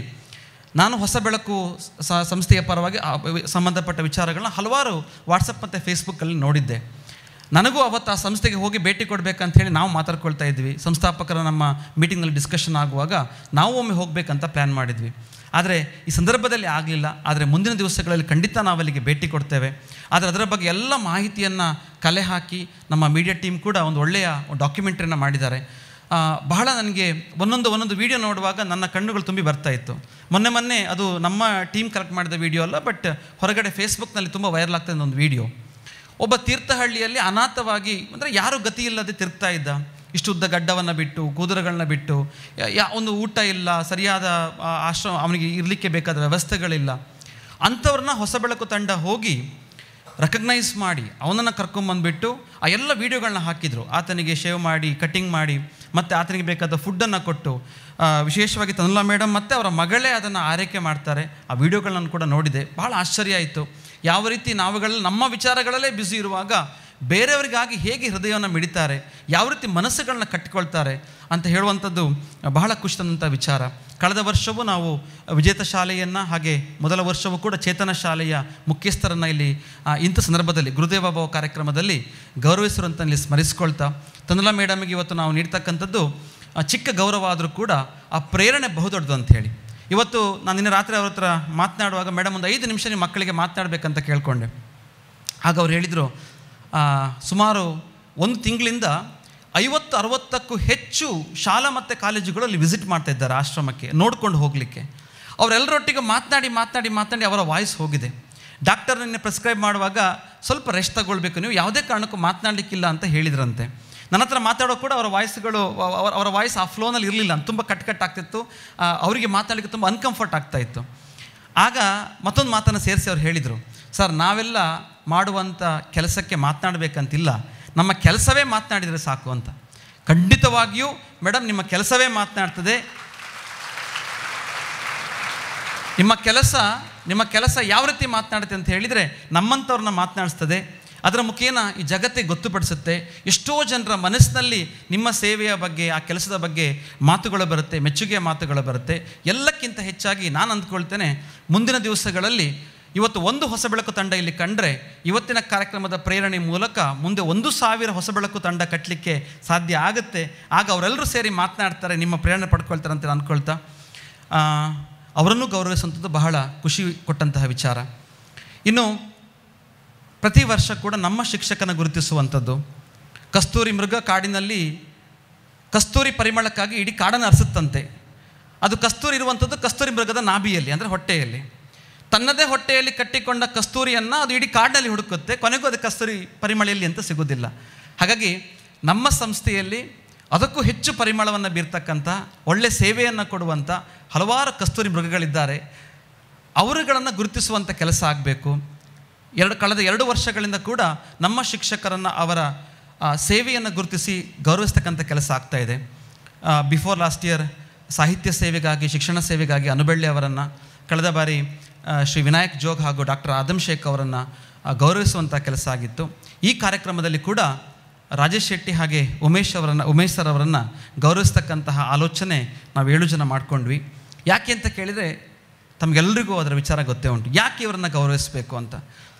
ನಾನು ಹೊಸ ಬೆಳಕು ಸಂಸ್ಥೆಯ ಪರವಾಗಿ ಸಂಬಂಧಪಟ್ಟ ವಿಚಾರಗಳನ್ನ ಹಲವಾರು ವಾಟ್ಸಪ್ ಮತ್ತು ಫೇಸ್ಬುಕ್ಕಲ್ಲಿ ನೋಡಿದ್ದೆ. ನನಗೂ ಅವತ್ತು ಆ ಸಂಸ್ಥೆಗೆ ಹೋಗಿ ಭೇಟಿ ಕೊಡಬೇಕಂತ ಹೇಳಿ ನಾವು ಮಾತಾಡ್ಕೊಳ್ತಾ ಇದ್ವಿ. ಸಂಸ್ಥಾಪಕರ ನಮ್ಮ ಮೀಟಿಂಗ್ನಲ್ಲಿ ಡಿಸ್ಕಷನ್ ಆಗುವಾಗ ನಾವು ಒಮ್ಮೆ ಹೋಗಬೇಕಂತ ಪ್ಲ್ಯಾನ್ ಮಾಡಿದ್ವಿ. ಆದರೆ ಈ ಸಂದರ್ಭದಲ್ಲಿ ಆಗಲಿಲ್ಲ. ಆದರೆ ಮುಂದಿನ ದಿವಸಗಳಲ್ಲಿ ಖಂಡಿತ ನಾವು ಅಲ್ಲಿಗೆ ಭೇಟಿ ಕೊಡ್ತೇವೆ. ಆದರೆ ಅದರ ಬಗ್ಗೆ ಎಲ್ಲ ಮಾಹಿತಿಯನ್ನು ಕಲೆ ಹಾಕಿ ನಮ್ಮ ಮೀಡಿಯಾ ಟೀಮ್ ಕೂಡ ಒಂದು ಒಳ್ಳೆಯ ಡಾಕ್ಯುಮೆಂಟ್ರಿಯನ್ನು ಮಾಡಿದ್ದಾರೆ. ಬಹಳ ನನಗೆ ಒಂದೊಂದು ವೀಡಿಯೋ ನೋಡುವಾಗ ನನ್ನ ಕಣ್ಣುಗಳು ತುಂಬಿ ಬರ್ತಾಯಿತ್ತು. ಮೊನ್ನೆ ಅದು ನಮ್ಮ ಟೀಮ್ ಕಲೆಕ್ಟ್ ಮಾಡಿದ ವೀಡಿಯೋ ಅಲ್ಲ, ಬಟ್ ಹೊರಗಡೆ ಫೇಸ್ಬುಕ್ನಲ್ಲಿ ತುಂಬ ವೈರಲ್ ಆಗ್ತಾಯಿದ್ದ ಒಂದು ವೀಡಿಯೋ. ಒಬ್ಬ ತೀರ್ಥಹಳ್ಳಿಯಲ್ಲಿ ಅನಾಥವಾಗಿ, ಅಂದರೆ ಯಾರೂ ಗತಿ ಇಲ್ಲದೆ ತಿರುಗ್ತಾ ಇದ್ದ. ಇಷ್ಟು ಉದ್ದ ಗಡ್ಡವನ್ನು ಬಿಟ್ಟು, ಕೂದಲುಗಳನ್ನ ಬಿಟ್ಟು, ಒಂದು ಊಟ ಇಲ್ಲ, ಸರಿಯಾದ ಆಶ್ರಮ, ಅವನಿಗೆ ಇರಲಿಕ್ಕೆ ಬೇಕಾದ ವ್ಯವಸ್ಥೆಗಳಿಲ್ಲ. ಅಂಥವ್ರನ್ನ ಹೊಸ ಬೆಳಕು ತಂಡ ಹೋಗಿ ರೆಕಗ್ನೈಸ್ ಮಾಡಿ ಅವನನ್ನು ಕರ್ಕೊಂಬಂದುಬಿಟ್ಟು ಆ ಎಲ್ಲ ವೀಡಿಯೋಗಳನ್ನ ಹಾಕಿದರು. ಆತನಿಗೆ ಶೇವ್ ಮಾಡಿ, ಕಟ್ಟಿಂಗ್ ಮಾಡಿ, ಮತ್ತು ಆತನಿಗೆ ಬೇಕಾದ ಫುಡ್ಡನ್ನು ಕೊಟ್ಟು, ವಿಶೇಷವಾಗಿ ತನುಲಾ ಮೇಡಮ್ ಮತ್ತು ಅವರ ಮಗಳೇ ಅದನ್ನು ಆರೈಕೆ ಮಾಡ್ತಾರೆ. ಆ ವೀಡಿಯೋಗಳನ್ನ ಕೂಡ ನೋಡಿದೆ, ಭಾಳ ಆಶ್ಚರ್ಯ ಆಯಿತು. ಯಾವ ರೀತಿ ನಾವುಗಳಲ್ಲಿ ನಮ್ಮ ವಿಚಾರಗಳಲ್ಲೇ ಬ್ಯುಸಿ ಇರುವಾಗ ಬೇರೆಯವರಿಗಾಗಿ ಹೇಗೆ ಹೃದಯವನ್ನು ಮಿಡಿತಾರೆ, ಯಾವ ರೀತಿ ಮನಸ್ಸುಗಳನ್ನ ಕಟ್ಟಿಕೊಳ್ತಾರೆ ಅಂತ ಹೇಳುವಂಥದ್ದು ಬಹಳ ಖುಷಿ ತಂದಂಥ ವಿಚಾರ. ಕಳೆದ ವರ್ಷವೂ ನಾವು ವಿಜೇತ ಶಾಲೆಯನ್ನು ಹಾಗೆ ಮೊದಲ ವರ್ಷವೂ ಕೂಡ ಚೇತನ ಶಾಲೆಯ ಮುಖ್ಯಸ್ಥರನ್ನು ಇಲ್ಲಿ ಇಂಥ ಸಂದರ್ಭದಲ್ಲಿ ಗುರುದೇವ ಭವ ಕಾರ್ಯಕ್ರಮದಲ್ಲಿ ಗೌರವಿಸಿರುವಂಥ ಇಲ್ಲಿ ಸ್ಮರಿಸ್ಕೊಳ್ತಾ, ತನುಲಾ ಮೇಡಮ್ಗೆ ಇವತ್ತು ನಾವು ನೀಡ್ತಕ್ಕಂಥದ್ದು ಚಿಕ್ಕ ಗೌರವ ಆದರೂ ಕೂಡ ಆ ಪ್ರೇರಣೆ ಬಹುದೊಡ್ಡದು ಅಂಥೇಳಿ. ಇವತ್ತು ನಾನು ನಿನ್ನೆ ರಾತ್ರಿ ಅವ್ರ ಹತ್ರ ಮಾತನಾಡುವಾಗ, ಮೇಡಮ್ ಒಂದು 5 ನಿಮಿಷ ನೀವು ಮಕ್ಕಳಿಗೆ ಮಾತನಾಡಬೇಕಂತ ಕೇಳಿಕೊಂಡೆ. ಆಗ ಅವ್ರು ಹೇಳಿದರು, ಸುಮಾರು 1 ತಿಂಗಳಿಂದ 50-60ಕ್ಕೂ ಹೆಚ್ಚು ಶಾಲಾ ಮತ್ತು ಕಾಲೇಜುಗಳಲ್ಲಿ ವಿಸಿಟ್ ಮಾಡ್ತಾ ಇದ್ದಾರೆ ಆಶ್ರಮಕ್ಕೆ ನೋಡ್ಕೊಂಡು ಹೋಗಲಿಕ್ಕೆ. ಅವರೆಲ್ಲರೊಟ್ಟಿಗೆ ಮಾತನಾಡಿ ಅವರ ವಾಯ್ಸ್ ಹೋಗಿದೆ. ಡಾಕ್ಟರ್ ನಿನ್ನೆ ಪ್ರಿಸ್ಕ್ರೈಬ್ ಮಾಡುವಾಗ ಸ್ವಲ್ಪ ರೆಸ್ಟ್ ತಗೊಳ್ಬೇಕು, ನೀವು ಯಾವುದೇ ಕಾರಣಕ್ಕೂ ಮಾತನಾಡಲಿಕ್ಕಿಲ್ಲ ಅಂತ ಹೇಳಿದ್ರಂತೆ. ನನ್ನ ಹತ್ರ ಮಾತಾಡೋ ಕೂಡ ಅವರ ವಾಯ್ಸ್ ಆ ಫ್ಲೋನಲ್ಲಿ ಇರಲಿಲ್ಲ, ತುಂಬ ಕಟ್ಟಾಗ್ತಿತ್ತು, ಅವರಿಗೆ ಮಾತಾಡಲಿಕ್ಕೆ ತುಂಬ ಅನ್ಕಂಫರ್ಟ್ ಆಗ್ತಾಯಿತ್ತು. ಆಗ ಮತ್ತೊಂದು ಮಾತನ್ನು ಸೇರಿಸಿ ಅವ್ರು ಹೇಳಿದರು, ಸರ್ ನಾವೆಲ್ಲ ಮಾಡುವಂಥ ಕೆಲಸಕ್ಕೆ ಮಾತನಾಡಬೇಕಂತಿಲ್ಲ, ನಮ್ಮ ಕೆಲಸವೇ ಮಾತನಾಡಿದರೆ ಸಾಕು ಅಂತ. ಖಂಡಿತವಾಗಿಯೂ ಮೇಡಮ್ ನಿಮ್ಮ ಕೆಲಸವೇ ಮಾತನಾಡ್ತದೆ. ನಿಮ್ಮ ಕೆಲಸ ಯಾವ ರೀತಿ ಮಾತನಾಡುತ್ತೆ ಅಂತ ಹೇಳಿದರೆ ನಮ್ಮಂಥವ್ರನ್ನ ಮಾತನಾಡಿಸ್ತದೆ. ಅದರ ಮುಖೇನ ಈ ಜಗತ್ತಿಗೆ ಗೊತ್ತುಪಡಿಸುತ್ತೆ. ಎಷ್ಟೋ ಜನರ ಮನಸ್ಸಿನಲ್ಲಿ ನಿಮ್ಮ ಸೇವೆಯ ಬಗ್ಗೆ, ಆ ಕೆಲಸದ ಬಗ್ಗೆ ಮಾತುಗಳು ಬರುತ್ತೆ, ಮೆಚ್ಚುಗೆಯ ಮಾತುಗಳು ಬರುತ್ತೆ. ಎಲ್ಲಕ್ಕಿಂತ ಹೆಚ್ಚಾಗಿ ನಾನು ಅಂದ್ಕೊಳ್ತೇನೆ, ಮುಂದಿನ ದಿವಸಗಳಲ್ಲಿ ಇವತ್ತು 1 ಹೊಸ ಬೆಳಕು ತಂಡ ಇಲ್ಲಿ ಕಂಡ್ರೆ, ಇವತ್ತಿನ ಕಾರ್ಯಕ್ರಮದ ಪ್ರೇರಣೆ ಮೂಲಕ ಮುಂದೆ 1,000 ಹೊಸ ಬೆಳಕು ತಂಡ ಕಟ್ಟಲಿಕ್ಕೆ ಸಾಧ್ಯ ಆಗುತ್ತೆ. ಆಗ ಅವರೆಲ್ಲರೂ ಸೇರಿ ಮಾತನಾಡ್ತಾರೆ, ನಿಮ್ಮ ಪ್ರೇರಣೆ ಪಡ್ಕೊಳ್ತಾರೆ ಅಂತ ಅಂದ್ಕೊಳ್ತಾ, ಅವರನ್ನು ಗೌರವಿಸುವಂಥದ್ದು ಬಹಳ ಖುಷಿ ಕೊಟ್ಟಂತಹ ವಿಚಾರ. ಇನ್ನು ಪ್ರತಿ ವರ್ಷ ಕೂಡ ನಮ್ಮ ಶಿಕ್ಷಕನ ಗುರುತಿಸುವಂಥದ್ದು. ಕಸ್ತೂರಿ ಮೃಗ ಕಾಡಿನಲ್ಲಿ ಕಸ್ತೂರಿ ಪರಿಮಳಕ್ಕಾಗಿ ಇಡೀ ಕಾಡನ್ನು ಅರಸುತ್ತಂತೆ. ಅದು ಕಸ್ತೂರಿ ಇರುವಂಥದ್ದು ಕಸ್ತೂರಿ ಮೃಗದ ನಾಭಿಯಲ್ಲಿ, ಅಂದರೆ ಹೊಟ್ಟೆಯಲ್ಲಿ. ತನ್ನದೇ ಹೊಟ್ಟೆಯಲ್ಲಿ ಕಟ್ಟಿಕೊಂಡ ಕಸ್ತೂರಿಯನ್ನು ಅದು ಇಡೀ ಕಾಡಿನಲ್ಲಿ ಹುಡುಕುತ್ತೆ, ಕೊನೆಗೂ ಅದು ಕಸ್ತೂರಿ ಪರಿಮಳೆಯಲ್ಲಿ ಅಂತ ಸಿಗೋದಿಲ್ಲ. ಹಾಗಾಗಿ ನಮ್ಮ ಸಂಸ್ಥೆಯಲ್ಲಿ ಅದಕ್ಕೂ ಹೆಚ್ಚು ಪರಿಮಳವನ್ನು ಬೀರ್ತಕ್ಕಂಥ, ಒಳ್ಳೆಯ ಸೇವೆಯನ್ನು ಕೊಡುವಂಥ ಹಲವಾರು ಕಸ್ತೂರಿ ಮೃಗಗಳಿದ್ದಾರೆ. ಅವರುಗಳನ್ನು ಗುರುತಿಸುವಂಥ ಕೆಲಸ ಆಗಬೇಕು. ಕಳೆದ 2 ವರ್ಷಗಳಿಂದ ಕೂಡ ನಮ್ಮ ಶಿಕ್ಷಕರನ್ನು, ಅವರ ಸೇವೆಯನ್ನು ಗುರುತಿಸಿ ಗೌರವಿಸ್ತಕ್ಕಂಥ ಕೆಲಸ ಆಗ್ತಾಯಿದೆ. ಬಿಫೋರ್ ಲಾಸ್ಟ್ ಇಯರ್ ಸಾಹಿತ್ಯ ಸೇವೆಗಾಗಿ, ಶಿಕ್ಷಣ ಸೇವೆಗಾಗಿ ಅನುಬೆಳ್ಳಿ ಅವರನ್ನು, ಕಳೆದ ಬಾರಿ ಶ್ರೀ ವಿನಾಯಕ್ ಜೋಗ್ ಹಾಗೂ ಡಾಕ್ಟರ್ ಆದಮ್ ಶೇಖ್ ಅವರನ್ನು ಗೌರವಿಸುವಂಥ ಕೆಲಸ ಆಗಿತ್ತು. ಈ ಕಾರ್ಯಕ್ರಮದಲ್ಲಿ ಕೂಡ ರಾಜೇಶ್ ಶೆಟ್ಟಿ ಹಾಗೆ ಉಮೇಶ್ ಸರ್ ಅವರನ್ನು ಗೌರವಿಸ್ತಕ್ಕಂತಹ ಆಲೋಚನೆ ನಾವು 7 ಜನ ಮಾಡಿಕೊಂಡ್ವಿ. ಯಾಕೆ ಅಂತ ಕೇಳಿದರೆ ತಮಗೆಲ್ಲರಿಗೂ ಅದರ ವಿಚಾರ ಗೊತ್ತೇ ಉಂಟು, ಯಾಕೆ ಇವರನ್ನು ಗೌರವಿಸಬೇಕು ಅಂತ.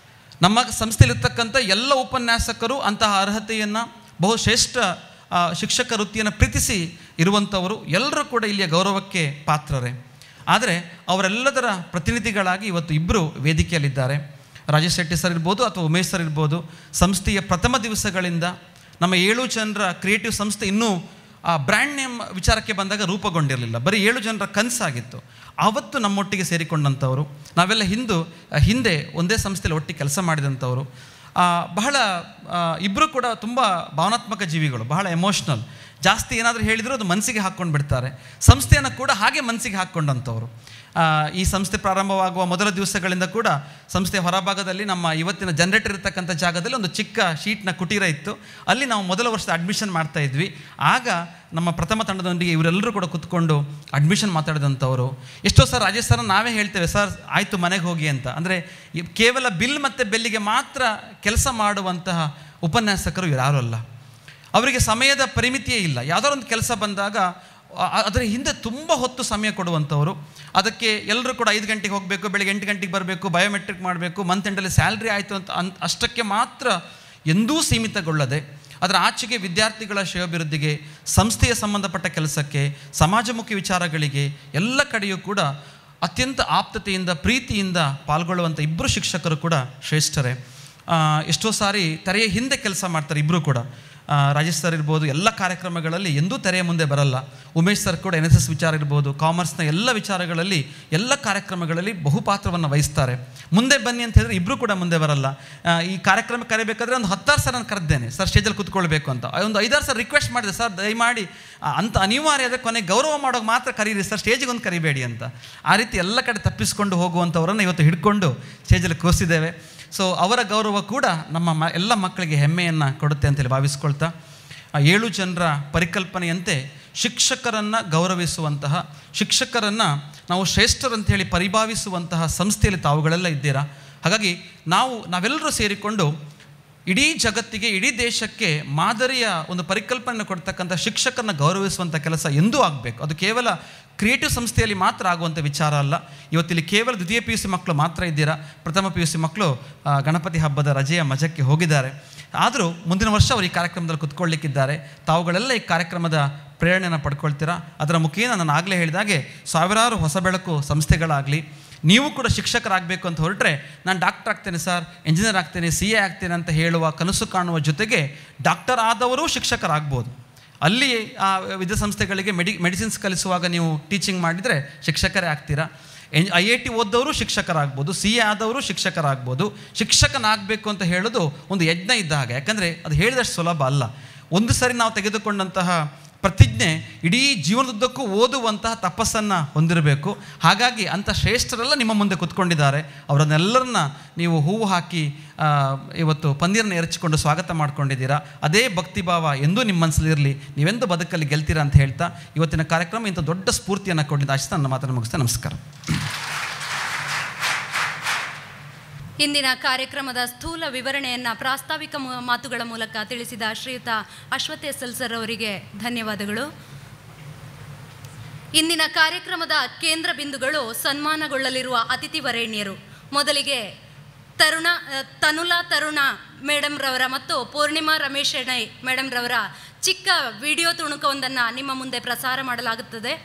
ನಮ್ಮ ಸಂಸ್ಥೆಯಲ್ಲಿರ್ತಕ್ಕಂಥ ಎಲ್ಲ ಉಪನ್ಯಾಸಕರು ಅಂತಹ ಅರ್ಹತೆಯನ್ನು, ಬಹುಶ್ರೇಷ್ಠ ಶಿಕ್ಷಕ ವೃತ್ತಿಯನ್ನು ಪ್ರೀತಿಸಿ ಇರುವಂಥವರು ಎಲ್ಲರೂ ಕೂಡ ಇಲ್ಲಿಯ ಗೌರವಕ್ಕೆ ಪಾತ್ರರೇ. ಆದರೆ ಅವರೆಲ್ಲದರ ಪ್ರತಿನಿಧಿಗಳಾಗಿ ಇವತ್ತು 2 ವೇದಿಕೆಯಲ್ಲಿದ್ದಾರೆ. ರಾಜೇಶ್ ಶೆಟ್ಟಿ ಸರ್ ಇರ್ಬೋದು ಅಥವಾ ಉಮೇಶ್ ಸರ್ ಇರ್ಬೋದು. ಸಂಸ್ಥೆಯ ಪ್ರಥಮ ದಿವಸಗಳಿಂದ ನಮ್ಮ 7 ಜನರ ಕ್ರಿಯೇಟಿವ್ ಸಂಸ್ಥೆ ಇನ್ನೂ ಬ್ರ್ಯಾಂಡ್ ನೇಮ್ ವಿಚಾರಕ್ಕೆ ಬಂದಾಗ ರೂಪುಗೊಂಡಿರಲಿಲ್ಲ, ಬರೀ 7 ಜನರ ಕನಸಾಗಿತ್ತು. ಆವತ್ತು ನಮ್ಮೊಟ್ಟಿಗೆ ಸೇರಿಕೊಂಡಂಥವರು, ನಾವೆಲ್ಲ ಹಿಂದೆ ಒಂದೇ ಸಂಸ್ಥೆಯಲ್ಲಿ ಒಟ್ಟಿಗೆ ಕೆಲಸ ಮಾಡಿದಂಥವರು. ಬಹಳ ಇಬ್ಬರು ಕೂಡ ತುಂಬ ಭಾವನಾತ್ಮಕ ಜೀವಿಗಳು, ಬಹಳ ಎಮೋಷ್ನಲ್. ಜಾಸ್ತಿ ಏನಾದರೂ ಹೇಳಿದರೂ ಅದು ಮನಸ್ಸಿಗೆ ಹಾಕ್ಕೊಂಡು ಬಿಡ್ತಾರೆ. ಸಂಸ್ಥೆಯನ್ನು ಕೂಡ ಹಾಗೆ ಮನಸ್ಸಿಗೆ ಹಾಕ್ಕೊಂಡಂಥವ್ರು. ಈ ಸಂಸ್ಥೆ ಪ್ರಾರಂಭವಾಗುವ ಮೊದಲ ದಿವಸಗಳಿಂದ ಕೂಡ ಸಂಸ್ಥೆಯ ಹೊರಭಾಗದಲ್ಲಿ ನಮ್ಮ ಇವತ್ತಿನ ಜನರೇಟರ್ ಇರ್ತಕ್ಕಂಥ ಜಾಗದಲ್ಲಿ ಒಂದು ಚಿಕ್ಕ ಶೀಟ್ನ ಕುಟೀರ ಇತ್ತು. ಅಲ್ಲಿ ನಾವು ಮೊದಲ ವರ್ಷದ ಅಡ್ಮಿಷನ್ ಮಾಡ್ತಾಯಿದ್ವಿ. ಆಗ ನಮ್ಮ ಪ್ರಥಮ ತಂಡದೊಂದಿಗೆ ಇವರೆಲ್ಲರೂ ಕೂಡ ಕೂತ್ಕೊಂಡು ಅಡ್ಮಿಷನ್ ಮಾತಾಡಿದಂಥವರು. ಎಷ್ಟೋ ಸರ್ ರಾಜೇಶ್ ಸರ್ ನಾವೇ ಹೇಳ್ತೇವೆ, ಸರ್ ಆಯಿತು ಮನೆಗೆ ಹೋಗಿ ಅಂತ. ಅಂದರೆ ಕೇವಲ ಬಿಲ್ ಮತ್ತು ಬೆಲ್ಲಿಗೆ ಮಾತ್ರ ಕೆಲಸ ಮಾಡುವಂತಹ ಉಪನ್ಯಾಸಕರು ಯಾರೂ ಅಲ್ಲ. ಅವರಿಗೆ ಸಮಯದ ಪರಿಮಿತಿಯೇ ಇಲ್ಲ. ಯಾವುದಾದ್ರು ಒಂದು ಕೆಲಸ ಬಂದಾಗ ಅದರ ಹಿಂದೆ ತುಂಬ ಹೊತ್ತು ಸಮಯ ಕೊಡುವಂಥವರು. ಅದಕ್ಕೆ ಎಲ್ಲರೂ ಕೂಡ 5 ಗಂಟೆಗೆ ಹೋಗಬೇಕು, ಬೆಳಗ್ಗೆ 8 ಗಂಟೆಗೆ ಬರಬೇಕು, ಬಯೋಮೆಟ್ರಿಕ್ ಮಾಡಬೇಕು, ಮಂತ್ ಎಂಡಲ್ಲಿ ಸ್ಯಾಲ್ರಿ ಆಯಿತು ಅಂತ ಅಷ್ಟಕ್ಕೆ ಮಾತ್ರ ಎಂದೂ ಸೀಮಿತಗೊಳ್ಳದೆ, ಅದರ ಆಚೆಗೆ ವಿದ್ಯಾರ್ಥಿಗಳ ಶ್ರೇಯೋಭಿವೃದ್ಧಿಗೆ, ಸಂಸ್ಥೆಯ ಸಂಬಂಧಪಟ್ಟ ಕೆಲಸಕ್ಕೆ, ಸಮಾಜಮುಖಿ ವಿಚಾರಗಳಿಗೆ ಎಲ್ಲ ಕಡೆಯೂ ಕೂಡ ಅತ್ಯಂತ ಆಪ್ತತೆಯಿಂದ, ಪ್ರೀತಿಯಿಂದ ಪಾಲ್ಗೊಳ್ಳುವಂಥ 2 ಶಿಕ್ಷಕರು ಕೂಡ ಶ್ರೇಷ್ಠರೇ. ಎಷ್ಟೋ ಸಾರಿ ತೆರೆಯ ಹಿಂದೆ ಕೆಲಸ ಮಾಡ್ತಾರೆ ಇಬ್ಬರು ಕೂಡ. ರಾಜೇಶ್ ಸರ್ ಇರ್ಬೋದು, ಎಲ್ಲ ಕಾರ್ಯಕ್ರಮಗಳಲ್ಲಿ ಎಂದೂ ತೆರೆಯ ಮುಂದೆ ಬರಲ್ಲ. ಉಮೇಶ್ ಸರ್ ಕೂಡ NSS ವಿಚಾರ ಇರ್ಬೋದು, ಕಾಮರ್ಸ್ನ ಎಲ್ಲ ವಿಚಾರಗಳಲ್ಲಿ, ಎಲ್ಲ ಕಾರ್ಯಕ್ರಮಗಳಲ್ಲಿ ಬಹುಪಾತ್ರವನ್ನು ವಹಿಸ್ತಾರೆ. ಮುಂದೆ ಬನ್ನಿ ಅಂತ ಹೇಳಿದ್ರೆ ಇಬ್ಬರು ಕೂಡ ಮುಂದೆ ಬರಲ್ಲ. ಈ ಕಾರ್ಯಕ್ರಮ ಕರಿಬೇಕಾದ್ರೆ ಒಂದು 10 ಸರ್ ನಾನು ಕರೆದ್ದೇನೆ, ಸರ್ ಸ್ಟೇಜಲ್ಲಿ ಕೂತ್ಕೊಳ್ಬೇಕು ಅಂತ. ಒಂದು 5-6 ಸರ್ ರಿಕ್ವೆಸ್ಟ್ ಮಾಡಿದೆ, ಸರ್ ದಯಮಾಡಿ ಅಂತ ಅನಿವಾರ್ಯ ಆದರೆ ಕೊನೆಗೆ ಗೌರವ ಮಾಡೋಕೆ ಮಾತ್ರ ಕರೀರಿ ಸರ್, ಸ್ಟೇಜಿಗೆ ಒಂದು ಕರಿಬೇಡಿ ಅಂತ. ಆ ರೀತಿ ಎಲ್ಲ ಕಡೆ ತಪ್ಪಿಸ್ಕೊಂಡು ಹೋಗುವಂಥವರನ್ನು ಇವತ್ತು ಹಿಡ್ಕೊಂಡು ಸ್ಟೇಜಲ್ಲಿ ಕೂರಿಸಿದ್ದೇವೆ. ಸೊ ಅವರ ಗೌರವ ಕೂಡ ನಮ್ಮ ಎಲ್ಲ ಮಕ್ಕಳಿಗೆ ಹೆಮ್ಮೆಯನ್ನು ಕೊಡುತ್ತೆ ಅಂತೇಳಿ ಭಾವಿಸ್ಕೊಳ್ತಾ, 7 ಜನರ ಪರಿಕಲ್ಪನೆಯಂತೆ ಶಿಕ್ಷಕರನ್ನು ಗೌರವಿಸುವಂತಹ, ಶಿಕ್ಷಕರನ್ನು ನಾವು ಶ್ರೇಷ್ಠರಂಥೇಳಿ ಪರಿಭಾವಿಸುವಂತಹ ಸಂಸ್ಥೆಯಲ್ಲಿ ತಾವುಗಳೆಲ್ಲ ಇದ್ದೀರಾ. ಹಾಗಾಗಿ ನಾವೆಲ್ಲರೂ ಸೇರಿಕೊಂಡು ಇಡೀ ಜಗತ್ತಿಗೆ, ಇಡೀ ದೇಶಕ್ಕೆ ಮಾದರಿಯ ಒಂದು ಪರಿಕಲ್ಪನೆ ಕೊಡ್ತಕ್ಕಂಥ ಶಿಕ್ಷಕರನ್ನ ಗೌರವಿಸುವಂಥ ಕೆಲಸ ಎಂದೂ ಆಗಬೇಕು. ಅದು ಕೇವಲ ಕ್ರಿಯೇಟಿವ್ ಸಂಸ್ಥೆಯಲ್ಲಿ ಮಾತ್ರ ಆಗುವಂಥ ವಿಚಾರ ಅಲ್ಲ. ಇವತ್ತಿಲ್ಲಿ ಕೇವಲ ದ್ವಿತೀಯ PUC ಮಕ್ಕಳು ಮಾತ್ರ ಇದ್ದೀರಾ. ಪ್ರಥಮ PUC ಮಕ್ಕಳು ಗಣಪತಿ ಹಬ್ಬದ ರಜೆಯ ಮಜಕ್ಕೆ ಹೋಗಿದ್ದಾರೆ. ಆದರೂ ಮುಂದಿನ ವರ್ಷ ಅವರು ಈ ಕಾರ್ಯಕ್ರಮದಲ್ಲಿ ಕುತ್ಕೊಳ್ಳಿಕ್ಕಿದ್ದಾರೆ. ತಾವುಗಳೆಲ್ಲ ಈ ಕಾರ್ಯಕ್ರಮದ ಪ್ರೇರಣೆಯನ್ನು ಪಡ್ಕೊಳ್ತೀರಾ. ಅದರ ಮುಖೇನ ನಾನು ಆಗಲೇ ಹೇಳಿದಾಗೆ ಸಾವಿರಾರು ಹೊಸ ಬೆಳಕು ಸಂಸ್ಥೆಗಳಾಗಲಿ, ನೀವು ಕೂಡ ಶಿಕ್ಷಕರಾಗಬೇಕು ಅಂತ ಹೊರಟ್ರೆ ನಾನು ಡಾಕ್ಟರ್ ಆಗ್ತೇನೆ ಸರ್, ಇಂಜಿನಿಯರ್ ಆಗ್ತೇನೆ, CA ಆಗ್ತೇನೆ ಅಂತ ಹೇಳುವ ಕನಸು ಕಾಣುವ ಜೊತೆಗೆ ಡಾಕ್ಟರ್ ಆದವರು ಶಿಕ್ಷಕರಾಗ್ಬೋದು. ಅಲ್ಲಿ ಆ ವಿದ್ಯಾಸಂಸ್ಥೆಗಳಿಗೆ ಮೆಡಿಸಿನ್ಸ್ ಕಲಿಸುವಾಗ ನೀವು ಟೀಚಿಂಗ್ ಮಾಡಿದರೆ ಶಿಕ್ಷಕರೇ ಆಗ್ತೀರಾ. IIT ಓದೋರು ಶಿಕ್ಷಕರಾಗ್ಬೋದು, CA ಆದವರು ಶಿಕ್ಷಕರಾಗ್ಬೋದು. ಶಿಕ್ಷಕನಾಗಬೇಕು ಅಂತ ಹೇಳೋದು ಒಂದು ಯಜ್ಞ ಇದ್ದ ಹಾಗೆ. ಯಾಕಂದರೆ ಅದು ಹೇಳಿದಷ್ಟು ಸುಲಭ ಅಲ್ಲ. ಒಂದು ಸರಿ ನಾವು ತೆಗೆದುಕೊಂಡಂತಹ ಪ್ರತಿಜ್ಞೆ ಇಡೀ ಜೀವನದುದ್ದಕ್ಕೂ ಓದುವಂತಹ ತಪಸ್ಸನ್ನು ಹೊಂದಿರಬೇಕು. ಹಾಗಾಗಿ ಅಂಥ ಶ್ರೇಷ್ಠರೆಲ್ಲ ನಿಮ್ಮ ಮುಂದೆ ಕೂತ್ಕೊಂಡಿದ್ದಾರೆ. ಅವರನ್ನೆಲ್ಲರನ್ನ ನೀವು ಹೂವು ಹಾಕಿ ಇವತ್ತು ಪಂದಿರನ್ನು ಎರಚಿಕೊಂಡು ಸ್ವಾಗತ ಮಾಡ್ಕೊಂಡಿದ್ದೀರಾ. ಅದೇ ಭಕ್ತಿಭಾವ ಎಂದೂ ನಿಮ್ಮ ಮನಸ್ಸಲ್ಲಿರಲಿ. ನೀವೆಂದು ಬದುಕಲ್ಲಿ ಗೆಲ್ತೀರಾ ಅಂತ ಹೇಳ್ತಾ ಇವತ್ತಿನ ಕಾರ್ಯಕ್ರಮ ಇಂಥ ದೊಡ್ಡ ಸ್ಫೂರ್ತಿಯನ್ನು ಕೊಟ್ಟಿದ್ದ ಆಶಿಸ್ತಾ ನನ್ನ ಮಾತನ್ನು ಮುಗಿಸ್ತಾ ನಮಸ್ಕಾರ. ಇಂದಿನ ಕಾರ್ಯಕ್ರಮದ ಸ್ಥೂಲ ವಿವರಣೆಯನ್ನು ಪ್ರಾಸ್ತಾವಿಕ ಮಾತುಗಳ ಮೂಲಕ ತಿಳಿಸಿದ ಶ್ರೀಯುತ ಅಶ್ವಥ್ SL ಸರ್ ಅವರಿಗೆ ಧನ್ಯವಾದಗಳು. ಇಂದಿನ ಕಾರ್ಯಕ್ರಮದ ಕೇಂದ್ರ ಬಿಂದುಗಳು ಸನ್ಮಾನಗೊಳ್ಳಲಿರುವ ಅತಿಥಿ ವರೇಣ್ಯರು. ಮೊದಲಿಗೆ ತನುಲಾ ಮೇಡಮ್ ರವರ ಮತ್ತು ಪೂರ್ಣಿಮಾ ರಮೇಶ್ ಮೇಡಮ್ ರವರ ಚಿಕ್ಕ ವಿಡಿಯೋ ತುಣುಕವೊಂದನ್ನು ನಿಮ್ಮ ಮುಂದೆ ಪ್ರಸಾರ ಮಾಡಲಾಗುತ್ತದೆ.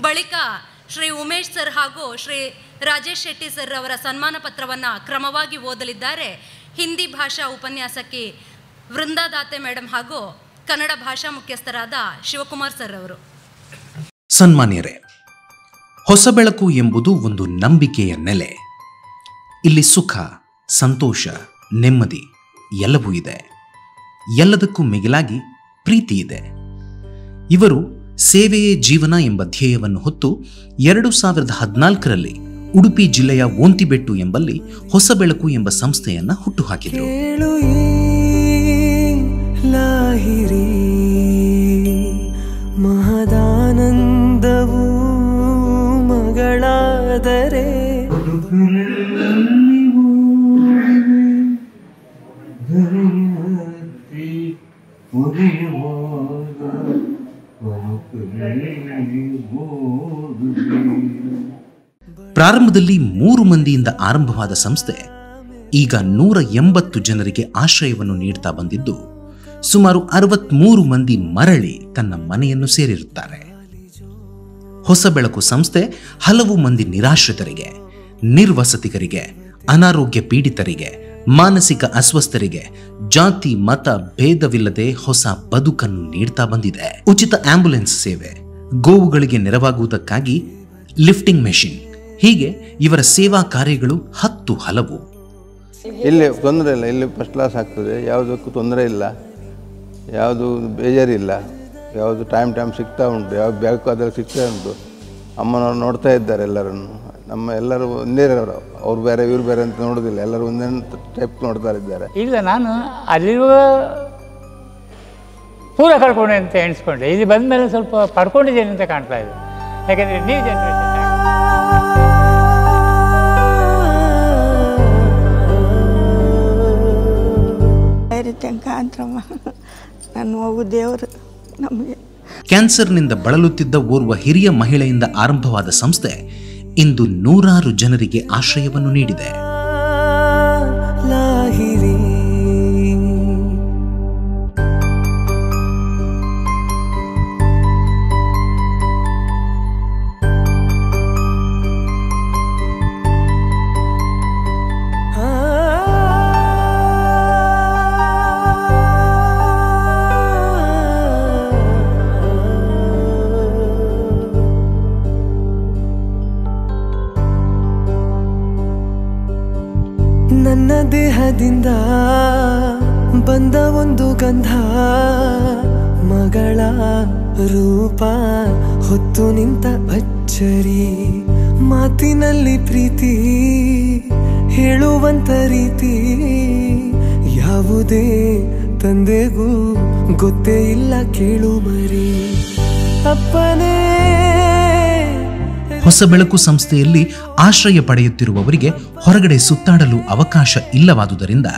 ಬಳಿಕ ಶ್ರೀ ಉಮೇಶ್ ಸರ್ ಹಾಗೂ ಶ್ರೀ ರಾಜೇಶ್ ಶೆಟ್ಟಿ ಸರ್ ಅವರ ಸನ್ಮಾನ ಪತ್ರವನ್ನು ಕ್ರಮವಾಗಿ ಓದಲಿದ್ದಾರೆ ಹಿಂದಿ ಭಾಷಾ ಉಪನ್ಯಾಸಕಿ ವೃಂದಾದಾತೆ ಮೇಡಮ್ ಹಾಗೂ ಕನ್ನಡ ಭಾಷಾ ಮುಖ್ಯಸ್ಥರಾದ ಶಿವಕುಮಾರ್ ಸರ್ ಅವರು. ಸನ್ಮಾನ್ಯರೇ, ಹೊಸ ಬೆಳಕು ಎಂಬುದು ಒಂದು ನಂಬಿಕೆಯ ನೆಲೆ. ಇಲ್ಲಿ ಸುಖ, ಸಂತೋಷ, ನೆಮ್ಮದಿ ಎಲ್ಲವೂ ಇದೆ. ಎಲ್ಲದಕ್ಕೂ ಮಿಗಿಲಾಗಿ ಪ್ರೀತಿ ಇದೆ. ಇವರು ಸೇವೆಯೇ ಜೀವನ ಎಂಬ ಧ್ಯೇಯವನ್ನು ಹೊತ್ತು 2014ರಲ್ಲಿ ಉಡುಪಿ ಜಿಲ್ಲೆಯ ಓಂತಿಬೆಟ್ಟು ಎಂಬಲ್ಲಿ ಹೊಸ ಬೆಳಕು ಎಂಬ ಸಂಸ್ಥೆಯನ್ನ ಹುಟ್ಟುಹಾಕಿದರು. ಮಹದಾನಂದವು ಮಗಳಾದರೆ ಪ್ರಾರಂಭದಲ್ಲಿ 3 ಮಂದಿಯಿಂದ ಆರಂಭವಾದ ಸಂಸ್ಥೆ ಈಗ 180 ಜನರಿಗೆ ಆಶ್ರಯವನ್ನು ನೀಡ್ತಾ ಬಂದಿದ್ದು, ಸುಮಾರು 63 ಮಂದಿ ಮರಳಿ ತನ್ನ ಮನೆಯನ್ನು ಸೇರಿರುತ್ತಾರೆ. ಹೊಸ ಬೆಳಕು ಸಂಸ್ಥೆ ಹಲವು ಮಂದಿ ನಿರಾಶ್ರಿತರಿಗೆ, ನಿರ್ವಸತಿಗರಿಗೆ, ಅನಾರೋಗ್ಯ ಪೀಡಿತರಿಗೆ, ಮಾನಸಿಕ ಅಸ್ವಸ್ಥರಿಗೆ ಜಾತಿ ಮತ ಭೇದವಿಲ್ಲದೆ ಹೊಸ ಬದುಕನ್ನು ನೀಡ್ತಾ ಬಂದಿದೆ. ಉಚಿತ ಆಂಬ್ಯುಲೆನ್ಸ್ ಸೇವೆ, ಗೋವುಗಳಿಗೆ ನೆರವಾಗುವುದಕ್ಕಾಗಿ ಲಿಫ್ಟಿಂಗ್ ಮೆಷಿನ್, ಹೀಗೆ ಇವರ ಸೇವಾ ಕಾರ್ಯಗಳು 10 ಹಲವು. ಇಲ್ಲಿ ತೊಂದರೆ ಇಲ್ಲ, ಇಲ್ಲಿ ಫಸ್ಟ್ ಕ್ಲಾಸ್ ಆಗ್ತದೆ, ಯಾವುದಕ್ಕೂ ತೊಂದರೆ ಇಲ್ಲ, ಯಾವುದು ಬೇಜಾರಿಲ್ಲ, ಯಾವುದು ಟೈಮ್ ಸಿಗ್ತಾ ಉಂಟು, ಯಾವ್ದು ಬೇಕು ಅದರಲ್ಲಿ ಸಿಗ್ತಾ ಉಂಟು. ಅಮ್ಮನವ್ರು ನೋಡ್ತಾ ಇದ್ದಾರೆ ಎಲ್ಲರನ್ನು. ನಮ್ಮ ಎಲ್ಲರೂ ಒಂದೇ, ಅವ್ರು ಬೇರೆ ಇವ್ರು ಬೇರೆ ಅಂತ ನೋಡೋದಿಲ್ಲ, ಎಲ್ಲರೂ ಒಂದೇ ಟೈಪ್ ನೋಡ್ತಾ ಇದ್ದಾರೆ. ಇಲ್ಲ, ನಾನು ಅಲ್ಲಿರುವ ಪೂರ ಕಳ್ಕೊಂಡೆ ಅಂತ ಎಣಿಸ್ಕೊಂಡೆ. ಇಲ್ಲಿ ಬಂದ ಮೇಲೆ ಸ್ವಲ್ಪ ಪಡ್ಕೊಂಡಿದ್ದೇನೆ ಅಂತ ಕಾಣ್ತಾ ಇದೆ. ಯಾಕಂದರೆ ನ್ಯೂ ಜನರೇಷನ್ ನಾನು ಹೋಗು ದೇವರು ನಮಗೆ. ಕ್ಯಾನ್ಸರ್ನಿಂದ ಬಳಲುತ್ತಿದ್ದ ಓರ್ವ ಹಿರಿಯ ಮಹಿಳೆಯಿಂದ ಆರಂಭವಾದ ಸಂಸ್ಥೆ ಇಂದು 100 ಜನರಿಗೆ ಆಶ್ರಯವನ್ನು ನೀಡಿದೆ. ನನ್ನ ದೇಹದಿಂದ ಬಂದ ಒಂದು ಗಂಧ, ಮಗಳ ರೂಪ ಹೊತ್ತು ನಿಂತ ಅಚ್ಚರಿ, ಮಾತಿನಲ್ಲಿ ಪ್ರೀತಿ ಹೇಳುವಂತ ರೀತಿ ಯಾವುದೇ ತಂದೆಗೂ ಗೊತ್ತೇ ಇಲ್ಲ, ಕೇಳು ಮರಿ ಅಪ್ಪನೇ. ಹೊಸ ಬೆಳಕು ಸಂಸ್ಥೆಯಲ್ಲಿ ಆಶ್ರಯ ಪಡೆಯುತ್ತಿರುವವರಿಗೆ ಹೊರಗಡೆ ಸುತ್ತಾಡಲು ಅವಕಾಶ ಇಲ್ಲವಾದುದರಿಂದ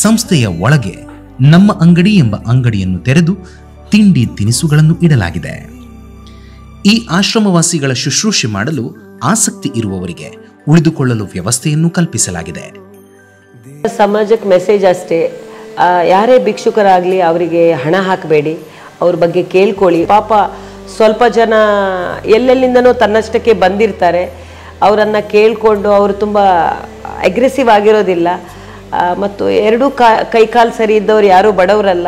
ಸಂಸ್ಥೆಯ ಒಳಗೆ ನಮ್ಮ ಅಂಗಡಿ ಎಂಬ ಅಂಗಡಿಯನ್ನು ತೆರೆದು ತಿಂಡಿ ತಿನಿಸುಗಳನ್ನು ಇಡಲಾಗಿದೆ. ಈ ಆಶ್ರಮವಾಸಿಗಳ ಶುಶ್ರೂಷೆ ಮಾಡಲು ಆಸಕ್ತಿ ಇರುವವರಿಗೆ ಉಳಿದುಕೊಳ್ಳಲು ವ್ಯವಸ್ಥೆಯನ್ನು ಕಲ್ಪಿಸಲಾಗಿದೆ. ಸಮಾಜಕ್ಕೆ ಮೆಸೇಜ್ ಅಷ್ಟೇ, ಯಾರೇ ಭಿಕ್ಷುಕರಾಗಲಿ ಅವರಿಗೆ ಹಣ ಹಾಕಬೇಡಿ, ಅವ್ರ ಬಗ್ಗೆ ಕೇಳ್ಕೊಳ್ಳಿ. ಪಾಪ ಸ್ವಲ್ಪ ಜನ ಎಲ್ಲೆಲ್ಲಿಂದನೋ ತನ್ನಷ್ಟಕ್ಕೆ ಬಂದಿರ್ತಾರೆ, ಅವರನ್ನು ಕೇಳಿಕೊಂಡು ಅವರು ತುಂಬ ಅಗ್ರೆಸಿವ್ ಆಗಿರೋದಿಲ್ಲ. ಮತ್ತು ಎರಡೂ ಕೈಕಾಲು ಸರಿ ಇದ್ದವ್ರು ಯಾರೂ ಬಡವರಲ್ಲ,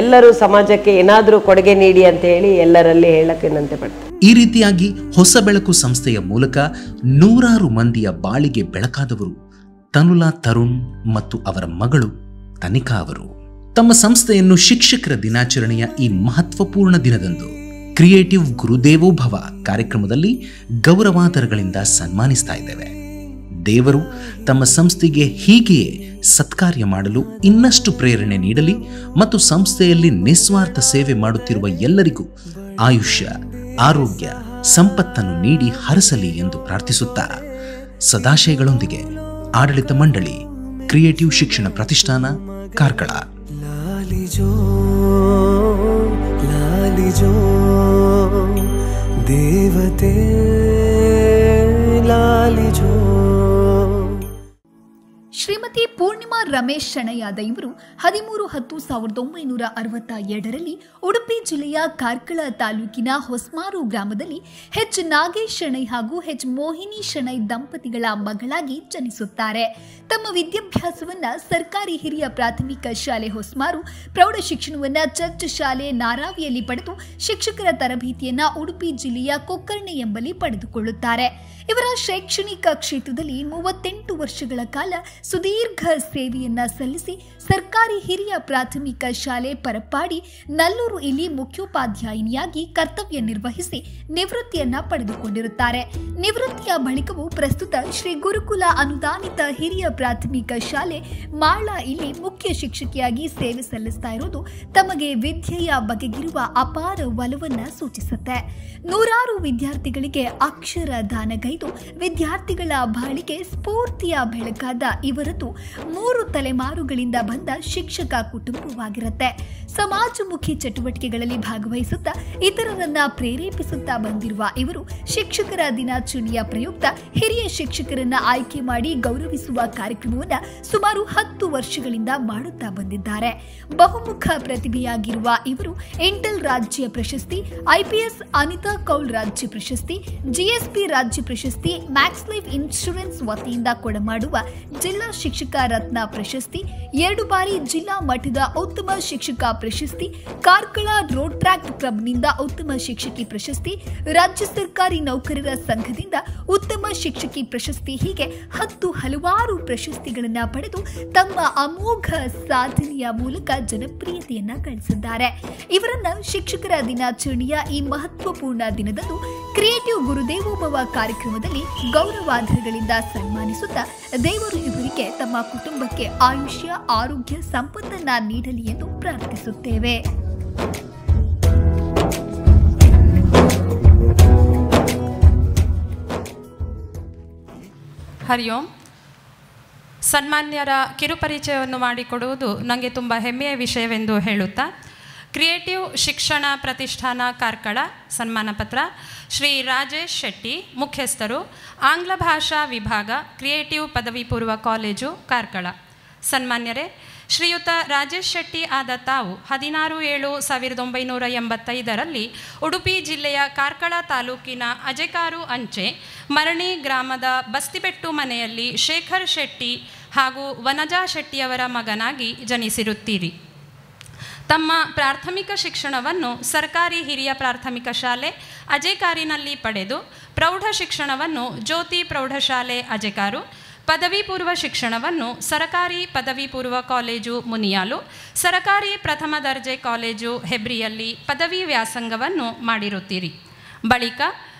ಎಲ್ಲರೂ ಸಮಾಜಕ್ಕೆ ಏನಾದರೂ ಕೊಡುಗೆ ನೀಡಿ ಅಂತ ಹೇಳಿ ಎಲ್ಲರಲ್ಲಿ ಹೇಳಕ್ಕೆ ನಂತೆ ಪಡ್ತಾರೆ. ಈ ರೀತಿಯಾಗಿ ಹೊಸ ಬೆಳಕು ಸಂಸ್ಥೆಯ ಮೂಲಕ ನೂರಾರು ಮಂದಿಯ ಬಾಳಿಗೆ ಬೆಳಕಾದವರು ತನುಲಾ ತರುಣ್ ಮತ್ತು ಅವರ ಮಗಳು ತನಿಕಾ ಅವರು. ತಮ್ಮ ಸಂಸ್ಥೆಯನ್ನು ಶಿಕ್ಷಕರ ದಿನಾಚರಣೆಯ ಈ ಮಹತ್ವಪೂರ್ಣ ದಿನದಂದು ಕ್ರಿಯೇಟಿವ್ ಗುರುದೇವೋಭವ ಕಾರ್ಯಕ್ರಮದಲ್ಲಿ ಗೌರವಾದರಗಳಿಂದ ಸನ್ಮಾನಿಸ್ತಾ ಇದ್ದೇವೆ. ದೇವರು ತಮ್ಮ ಸಂಸ್ಥೆಗೆ ಹೀಗೆಯೇ ಸತ್ಕಾರ್ಯ ಮಾಡಲು ಇನ್ನಷ್ಟು ಪ್ರೇರಣೆ ನೀಡಲಿ ಮತ್ತು ಸಂಸ್ಥೆಯಲ್ಲಿ ನಿಸ್ವಾರ್ಥ ಸೇವೆ ಮಾಡುತ್ತಿರುವ ಎಲ್ಲರಿಗೂ ಆಯುಷ್ಯ, ಆರೋಗ್ಯ, ಸಂಪತ್ತನ್ನು ನೀಡಿ ಹರಸಲಿ ಎಂದು ಪ್ರಾರ್ಥಿಸುತ್ತಾ ಸದಾಶಯಗಳೊಂದಿಗೆ ಆಡಳಿತ ಮಂಡಳಿ, ಕ್ರಿಯೇಟಿವ್ ಶಿಕ್ಷಣ ಪ್ರತಿಷ್ಠಾನ, ಕಾರ್ಕಳ. ಲಾಲಿಜೋ ಲಾಲಿಜೋ ದೇವತೆ ಲಾಲಿಜೋ. ಶ್ರೀಮತಿ ಪೂರ್ಣಿಮಾ ರಮೇಶ್ ಶೆಣಯಾದ ಇವರು 13/10/1962ರಲ್ಲಿ ಉಡುಪಿ ಜಿಲ್ಲೆಯ ಕಾರ್ಕಳ ತಾಲೂಕಿನ ಹೊಸ್ಮಾರು ಗ್ರಾಮದಲ್ಲಿ ಎಚ್ ನಾಗೇಶ್ ಶೆಣೈ ಹಾಗೂ ಎಚ್ ಮೋಹಿನಿ ಶೆಣೈ ದಂಪತಿಗಳ ಮಗಳಾಗಿ ಜನಿಸುತ್ತಾರೆ. ತಮ್ಮ ವಿದ್ಯಾಭ್ಯಾಸವನ್ನ ಸರ್ಕಾರಿ ಹಿರಿಯ ಪ್ರಾಥಮಿಕ ಶಾಲೆ ಹೊಸ್ಮಾರು, ಪ್ರೌಢ ಶಿಕ್ಷಣವನ್ನ ಚರ್ಚ್ ಶಾಲೆ ನಾರಾವಿಯಲ್ಲಿ ಪಡೆದು ಶಿಕ್ಷಕರ ತರಬೇತಿಯನ್ನ ಉಡುಪಿ ಜಿಲ್ಲೆಯ ಕೊಕ್ಕರ್ಣೆ ಎಂಬಲ್ಲಿ ಪಡೆದುಕೊಳ್ಳುತ್ತಾರೆ. ಇವರ ಶೈಕ್ಷಣಿಕ ಕ್ಷೇತ್ರದಲ್ಲಿ 38 ವರ್ಷಗಳ ಕಾಲ ಸುದೀರ್ಘ ಸೇವೆಯನ್ನ ಸಲ್ಲಿಸಿ ಸರ್ಕಾರಿ ಹಿರಿಯ ಪ್ರಾಥಮಿಕ ಶಾಲೆ ಪರಪ್ಪಾಡಿ, ನಲ್ಲೂರು ಇಲ್ಲಿ ಮುಖ್ಯೋಪಾಧ್ಯಾಯಿನಿಯಾಗಿ ಕರ್ತವ್ಯ ನಿರ್ವಹಿಸಿ ನಿವೃತ್ತಿಯನ್ನ ಪಡೆದುಕೊಂಡಿರುತ್ತಾರೆ. ನಿವೃತ್ತಿಯ ಬಳಿಕವೂ ಪ್ರಸ್ತುತ ಶ್ರೀ ಗುರುಕುಲ ಅನುದಾನಿತ ಹಿರಿಯ ಪ್ರಾಥಮಿಕ ಶಾಲೆ ಮಾಳ ಇಲ್ಲಿ ಮುಖ್ಯ ಶಿಕ್ಷಕಿಯಾಗಿ ಸೇವೆ ಸಲ್ಲಿಸ್ತಾ ಇರೋದು ತಮಗೆ ವಿದ್ಯೆಯ ಬಗೆಗಿರುವ ಅಪಾರ ಒಲವನ್ನ ಸೂಚಿಸುತ್ತೆ. ನೂರಾರು ವಿದ್ಯಾರ್ಥಿಗಳಿಗೆ ಅಕ್ಷರ ದಾನಗೈದು ವಿದ್ಯಾರ್ಥಿಗಳ ಬಾಳಿಗೆ ಸ್ಫೂರ್ತಿಯ ಬೆಳಕಾದ ಇವರದ್ದು 3 ತಲೆಮಾರುಗಳಿಂದ ಬಂದ ಶಿಕ್ಷಕ ಕುಟುಂಬವಾಗಿರುತ್ತೆ. ಸಮಾಜಮುಖಿ ಚಟುವಟಿಕೆಗಳಲ್ಲಿ ಭಾಗವಹಿಸುತ್ತಾ ಇತರರನ್ನ ಪ್ರೇರೇಪಿಸುತ್ತಾ ಬಂದಿರುವ ಇವರು ಶಿಕ್ಷಕರ ದಿನಾಚರಣೆಯ ಪ್ರಯುಕ್ತ ಹಿರಿಯ ಶಿಕ್ಷಕರನ್ನ ಆಯ್ಕೆ ಮಾಡಿ ಗೌರವಿಸುವ ಕಾರ್ಯಕ್ರಮವನ್ನು ಸುಮಾರು 10 ವರ್ಷಗಳಿಂದ ಮಾಡುತ್ತಾ ಬಂದಿದ್ದಾರೆ. ಬಹುಮುಖ ಪ್ರತಿಭೆಯಾಗಿರುವ ಇವರು ಇಂಟೆಲ್ ರಾಜ್ಯ ಪ್ರಶಸ್ತಿ, ಐಪಿಎಸ್ ಅನಿತಾ ಕೌಲ್ ರಾಜ್ಯ ಪ್ರಶಸ್ತಿ, ಜಿಎಸ್ಪಿ ರಾಜ್ಯ ಪ್ರಶಸ್ತಿ, ಮ್ಯಾಕ್ಸ್ ಲೈಫ್ ಇನ್ಶೂರೆನ್ಸ್ ವತಿಯಿಂದ ಕೊಡಮಾಡುವ ಜಿಲ್ಲಾ ಶಿಕ್ಷಕ ರತ್ನ ಪ್ರಶಸ್ತಿ, 2 ಬಾರಿ ಜಿಲ್ಲಾ ಮಟ್ಟದ ಉತ್ತಮ ಶಿಕ್ಷಕ ಪ್ರಶಸ್ತಿ, ಕಾರ್ಕಳ ರೋಡ್ ಟ್ರ್ಯಾಕ್ ಕ್ಲಬ್ನಿಂದ ಉತ್ತಮ ಶಿಕ್ಷಕಿ ಪ್ರಶಸ್ತಿ, ರಾಜ್ಯ ಸರ್ಕಾರಿ ನೌಕರರ ಸಂಘದಿಂದ ಉತ್ತಮ ಶಿಕ್ಷಕಿ ಪ್ರಶಸ್ತಿ, ಹೀಗೆ 10 ಹಲವಾರು ಪ್ರಶಸ್ತಿಗಳನ್ನು ಪಡೆದು ತಮ್ಮ ಅಮೋಘ ಸಾಧನೆಯ ಮೂಲಕ ಜನಪ್ರಿಯತೆಯನ್ನ ಗಳಿಸಿದ್ದಾರೆ. ಇವರನ್ನ ಶಿಕ್ಷಕರ ದಿನಾಚರಣೆಯ ಈ ಮಹತ್ವಪೂರ್ಣ ದಿನದಂದು ಕ್ರಿಯೇಟಿವ್ ಗುರುದೇವೋಭವ ಕಾರ್ಯಕ್ರಮದಲ್ಲಿ ಗೌರವಾಧರಗಳಿಂದ ಸನ್ಮಾನಿಸುತ್ತಾ ದೇವರು ಇವರಿಗೆ ತಮ್ಮ ಕುಟುಂಬಕ್ಕೆ ಆಯುಷ್ಯ, ಆರೋಗ್ಯ, ಸಂಪತ್ತನ್ನ ನೀಡಲಿ ಎಂದು ಪ್ರಾರ್ಥಿಸುತ್ತೇವೆ. ಹರಿ ಓಂ. ಸನ್ಮಾನ್ಯರ ಕಿರುಪರಿಚಯವನ್ನು ಮಾಡಿಕೊಡುವುದು ನನಗೆ ತುಂಬ ಹೆಮ್ಮೆಯ ವಿಷಯವೆಂದು ಹೇಳುತ್ತಾ, ಕ್ರಿಯೇಟಿವ್ ಶಿಕ್ಷಣ ಪ್ರತಿಷ್ಠಾನ ಕಾರ್ಕಳ ಸನ್ಮಾನ ಪತ್ರ ಶ್ರೀ ರಾಜೇಶ್ ಶೆಟ್ಟಿ, ಮುಖ್ಯಸ್ಥರು, ಆಂಗ್ಲ ಭಾಷಾ ವಿಭಾಗ, ಕ್ರಿಯೇಟಿವ್ ಪದವಿ ಪೂರ್ವ ಕಾಲೇಜು ಕಾರ್ಕಳ. ಸನ್ಮಾನ್ಯರೇ, ಶ್ರೀಯುತ ರಾಜೇಶ್ ಶೆಟ್ಟಿ ಆದ ತಾವು 16/7/1985ರಲ್ಲಿ ಉಡುಪಿ ಜಿಲ್ಲೆಯ ಕಾರ್ಕಳ ತಾಲೂಕಿನ ಅಜೆಕಾರು ಅಂಚೆ ಮರಣಿ ಗ್ರಾಮದ ಬಸ್ತಿಬೆಟ್ಟು ಮನೆಯಲ್ಲಿ ಶೇಖರ್ ಶೆಟ್ಟಿ ಹಾಗೂ ವನಜಾ ಶೆಟ್ಟಿಯವರ ಮಗನಾಗಿ ಜನಿಸಿರುತ್ತೀರಿ. ತಮ್ಮ ಪ್ರಾಥಮಿಕ ಶಿಕ್ಷಣವನ್ನು ಸರ್ಕಾರಿ ಹಿರಿಯ ಪ್ರಾಥಮಿಕ ಶಾಲೆ ಅಜೆಕಾರಿನಲ್ಲಿ ಪಡೆದು ಪ್ರೌಢ ಶಿಕ್ಷಣವನ್ನು ಜ್ಯೋತಿ ಪ್ರೌಢಶಾಲೆ ಅಜೆಕಾರು, ಪದವಿ ಪೂರ್ವ ಶಿಕ್ಷಣವನ್ನು ಸರಕಾರಿ ಪದವಿ ಪೂರ್ವ ಕಾಲೇಜು ಮುನಿಯಾಲು, ಸರಕಾರಿ ಪ್ರಥಮ ದರ್ಜೆ ಕಾಲೇಜು ಹೆಬ್ರಿಯಲ್ಲಿ ಪದವಿ ವ್ಯಾಸಂಗವನ್ನು ಮಾಡಿರುತ್ತೀರಿ. ಬಳಿಕ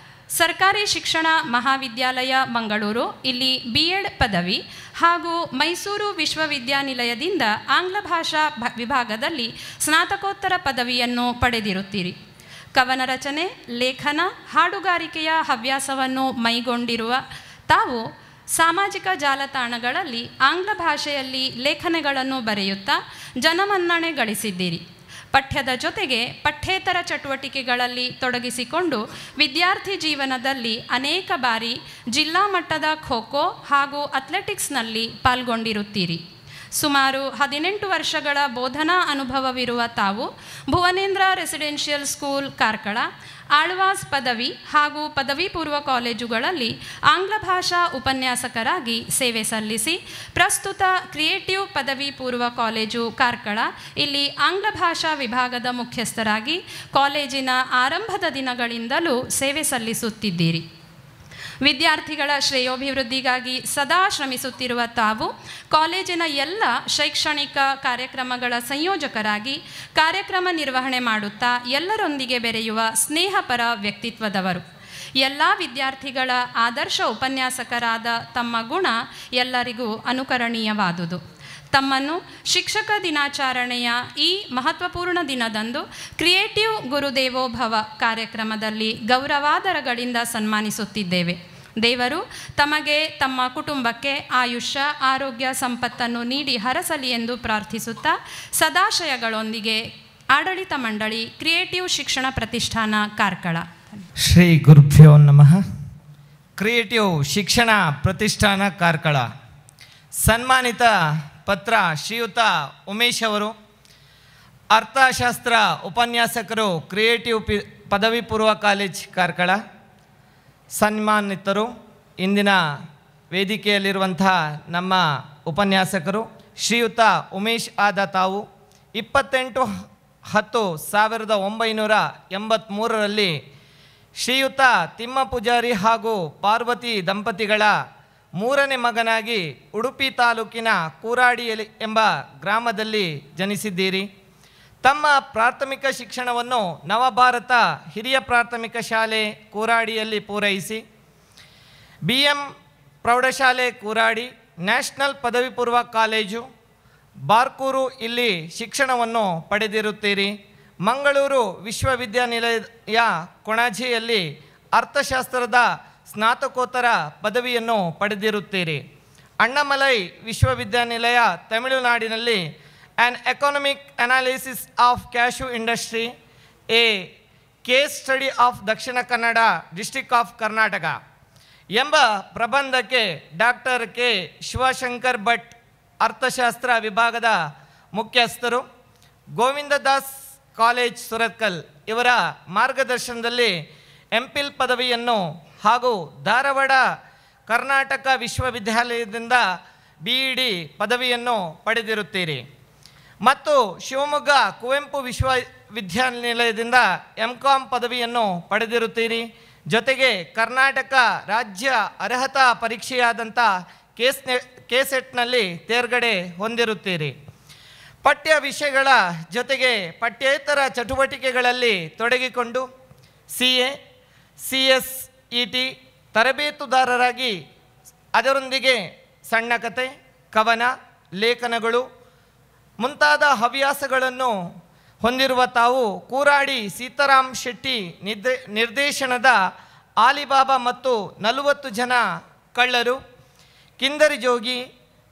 ಸರ್ಕಾರಿ ಶಿಕ್ಷಣ ಮಹಾವಿದ್ಯಾಲಯ ಮಂಗಳೂರು ಇಲ್ಲಿ BEd ಪದವಿ ಹಾಗೂ ಮೈಸೂರು ವಿಶ್ವವಿದ್ಯಾನಿಲಯದಿಂದ ಆಂಗ್ಲ ಭಾಷಾ ವಿಭಾಗದಲ್ಲಿ ಸ್ನಾತಕೋತ್ತರ ಪದವಿಯನ್ನು ಪಡೆದಿರುತ್ತೀರಿ. ಕವನ ರಚನೆ, ಲೇಖನ, ಹಾಡುಗಾರಿಕೆಯ ಹವ್ಯಾಸವನ್ನು ಮೈಗೊಂಡಿರುವ ತಾವು ಸಾಮಾಜಿಕ ಜಾಲತಾಣಗಳಲ್ಲಿ ಆಂಗ್ಲ ಭಾಷೆಯಲ್ಲಿ ಲೇಖನಗಳನ್ನು ಬರೆಯುತ್ತಾ ಜನಮನ್ನಣೆ ಗಳಿಸಿದ್ದೀರಿ. ಪಠ್ಯದ ಜೊತೆಗೆ ಪಠ್ಯೇತರ ಚಟುವಟಿಕೆಗಳಲ್ಲಿ ತೊಡಗಿಸಿಕೊಂಡು ವಿದ್ಯಾರ್ಥಿ ಜೀವನದಲ್ಲಿ ಅನೇಕ ಬಾರಿ ಜಿಲ್ಲಾ ಮಟ್ಟದ ಖೋ ಖೋ ಹಾಗೂ ಅಥ್ಲೆಟಿಕ್ಸ್ನಲ್ಲಿ ಪಾಲ್ಗೊಂಡಿರುತ್ತೀರಿ. ಸುಮಾರು 18 ವರ್ಷಗಳ ಬೋಧನಾ ಅನುಭವವಿರುವ ತಾವು ಭುವನೇಂದ್ರ ರೆಸಿಡೆನ್ಷಿಯಲ್ ಸ್ಕೂಲ್ ಕಾರ್ಕಳ, ಆಳ್ವಾಸ್ ಪದವಿ ಹಾಗೂ ಪದವಿ ಪೂರ್ವ ಕಾಲೇಜುಗಳಲ್ಲಿ ಆಂಗ್ಲ ಭಾಷಾ ಉಪನ್ಯಾಸಕರಾಗಿ ಸೇವೆ ಸಲ್ಲಿಸಿ ಪ್ರಸ್ತುತ ಕ್ರಿಯೇಟಿವ್ ಪದವಿ ಪೂರ್ವ ಕಾಲೇಜು ಕಾರ್ಕಳ ಇಲ್ಲಿ ಆಂಗ್ಲ ಭಾಷಾ ವಿಭಾಗದ ಮುಖ್ಯಸ್ಥರಾಗಿ ಕಾಲೇಜಿನ ಆರಂಭದ ದಿನಗಳಿಂದಲೂ ಸೇವೆ ಸಲ್ಲಿಸುತ್ತಿದ್ದೀರಿ. ವಿದ್ಯಾರ್ಥಿಗಳ ಶ್ರೇಯೋಭಿವೃದ್ಧಿಗಾಗಿ ಸದಾ ಶ್ರಮಿಸುತ್ತಿರುವ ತಾವು ಕಾಲೇಜಿನ ಎಲ್ಲ ಶೈಕ್ಷಣಿಕ ಕಾರ್ಯಕ್ರಮಗಳ ಸಂಯೋಜಕರಾಗಿ ಕಾರ್ಯಕ್ರಮ ನಿರ್ವಹಣೆ ಮಾಡುತ್ತಾ ಎಲ್ಲರೊಂದಿಗೆ ಬೆರೆಯುವ ಸ್ನೇಹಪರ ವ್ಯಕ್ತಿತ್ವದವರು. ಎಲ್ಲ ವಿದ್ಯಾರ್ಥಿಗಳ ಆದರ್ಶ ಉಪನ್ಯಾಸಕರಾದ ತಮ್ಮ ಗುಣ ಎಲ್ಲರಿಗೂ ಅನುಕರಣೀಯವಾದುದು. ತಮ್ಮನ್ನು ಶಿಕ್ಷಕ ದಿನಾಚರಣೆಯ ಈ ಮಹತ್ವಪೂರ್ಣ ದಿನದಂದು ಕ್ರಿಯೇಟಿವ್ ಗುರುದೇವೋಭವ ಕಾರ್ಯಕ್ರಮದಲ್ಲಿ ಗೌರವಾದರಗಳಿಂದ ಸನ್ಮಾನಿಸುತ್ತಿದ್ದೇವೆ. ದೇವರು ತಮಗೆ, ತಮ್ಮ ಕುಟುಂಬಕ್ಕೆ ಆಯುಷ್ಯ, ಆರೋಗ್ಯ, ಸಂಪತ್ತನ್ನು ನೀಡಿ ಹರಸಲಿ ಎಂದು ಪ್ರಾರ್ಥಿಸುತ್ತಾ ಸದಾಶಯಗಳೊಂದಿಗೆ ಆಡಳಿತ ಮಂಡಳಿ ಕ್ರಿಯೇಟಿವ್ ಶಿಕ್ಷಣ ಪ್ರತಿಷ್ಠಾನ ಕಾರ್ಕಳ. ಶ್ರೀ ಗುರುಭ್ಯೋ ನಮಃ. ಕ್ರಿಯೇಟಿವ್ ಶಿಕ್ಷಣ ಪ್ರತಿಷ್ಠಾನ ಕಾರ್ಕಳ ಸನ್ಮಾನಿತ ಪತ್ರ ಶ್ರೀಯುತ ಉಮೇಶ್ ಅವರು, ಅರ್ಥಶಾಸ್ತ್ರ ಉಪನ್ಯಾಸಕರು, ಕ್ರಿಯೇಟಿವ್ ಪದವಿ ಪೂರ್ವ ಕಾಲೇಜ್ ಕಾರ್ಕಳ. ಸನ್ಮಾನಿತರು, ಇಂದಿನ ವೇದಿಕೆಯಲ್ಲಿರುವಂತಹ ನಮ್ಮ ಉಪನ್ಯಾಸಕರು ಶ್ರೀಯುತ ಉಮೇಶ್ ಆದ ತಾವು 28/10/1983 ಶ್ರೀಯುತ ತಿಮ್ಮ ಪೂಜಾರಿ ಹಾಗೂ ಪಾರ್ವತಿ ದಂಪತಿಗಳ 3ನೇ ಮಗನಾಗಿ ಉಡುಪಿ ತಾಲೂಕಿನ ಕೂರಾಡಿಯಲ್ಲಿ ಎಂಬ ಗ್ರಾಮದಲ್ಲಿ ಜನಿಸಿದ್ದೀರಿ. ತಮ್ಮ ಪ್ರಾಥಮಿಕ ಶಿಕ್ಷಣವನ್ನು ನವಭಾರತ ಹಿರಿಯ ಪ್ರಾಥಮಿಕ ಶಾಲೆ ಕೂರಾಡಿಯಲ್ಲಿ ಪೂರೈಸಿ BM ಪ್ರೌಢಶಾಲೆ ಕೂರಾಡಿ, ನ್ಯಾಷನಲ್ ಪದವಿ ಪೂರ್ವ ಕಾಲೇಜು ಬಾರ್ಕೂರು ಇಲ್ಲಿ ಶಿಕ್ಷಣವನ್ನು ಪಡೆದಿರುತ್ತೀರಿ. ಮಂಗಳೂರು ವಿಶ್ವವಿದ್ಯಾನಿಲಯ ಕೊಣಾಜಿಯಲ್ಲಿ ಅರ್ಥಶಾಸ್ತ್ರದ ಸ್ನಾತಕೋತ್ತರ ಪದವಿಯನ್ನು ಪಡೆದಿರುತ್ತೀರಿ. ಅಣ್ಣಾಮಲೈ ವಿಶ್ವವಿದ್ಯಾನಿಲಯ ತಮಿಳುನಾಡಿನಲ್ಲಿ on economic analysis of cashew industry, A case study of Dakshina Kannada district of Karnataka ಎಂಬ ಪ್ರಬಂಧಕ್ಕೆ ಡಾಕ್ಟರ್ ಕೆ ಶಿವಶಂಕರ್ ಭಟ್ ಅರ್ಥಶಾಸ್ತ್ರ ವಿಭಾಗದ ಮುಖ್ಯಸ್ಥರು, ಗೋವಿಂದದಾಸ್ ಕಾಲೇಜ್ ಸುರತ್ಕಲ್ ಇವರ ಮಾರ್ಗದರ್ಶನದಲ್ಲಿ MPhil ಪದವಿಯನ್ನು ಹಾಗೂ ಧಾರವಾಡ ಕರ್ನಾಟಕ ವಿಶ್ವವಿದ್ಯಾಲಯದಿಂದ BEd ಪದವಿಯನ್ನು ಪಡೆದಿರುತ್ತೀರಿ ಮತ್ತು ಶಿವಮೊಗ್ಗ ಕುವೆಂಪು ವಿಶ್ವವಿದ್ಯಾನಿಲಯದಿಂದ MCom ಪದವಿಯನ್ನು ಪಡೆದಿರುತ್ತೀರಿ. ಜೊತೆಗೆ ಕರ್ನಾಟಕ ರಾಜ್ಯ ಅರ್ಹತಾ ಪರೀಕ್ಷೆಯಾದಂಥ KSETನಲ್ಲಿ ತೇರ್ಗಡೆ ಹೊಂದಿರುತ್ತೀರಿ. ಪಠ್ಯ ವಿಷಯಗಳ ಜೊತೆಗೆ ಪಠ್ಯೇತರ ಚಟುವಟಿಕೆಗಳಲ್ಲಿ ತೊಡಗಿಕೊಂಡು CA, CSET ತರಬೇತುದಾರರಾಗಿ ಅದರೊಂದಿಗೆ ಸಣ್ಣ ಕತೆ, ಕವನ, ಲೇಖನಗಳು ಮುಂತಾದ ಹವ್ಯಾಸಗಳನ್ನು ಹೊಂದಿರುವ ತಾವು ಕೂರಾಡಿ ಸೀತಾರಾಮ್ ಶೆಟ್ಟಿ ನಿರ್ದೇಶನದ ಆಲಿಬಾಬಾ ಮತ್ತು 40 ಜನ ಕಳ್ಳರು, ಕಿಂದರಿ ಜೋಗಿ,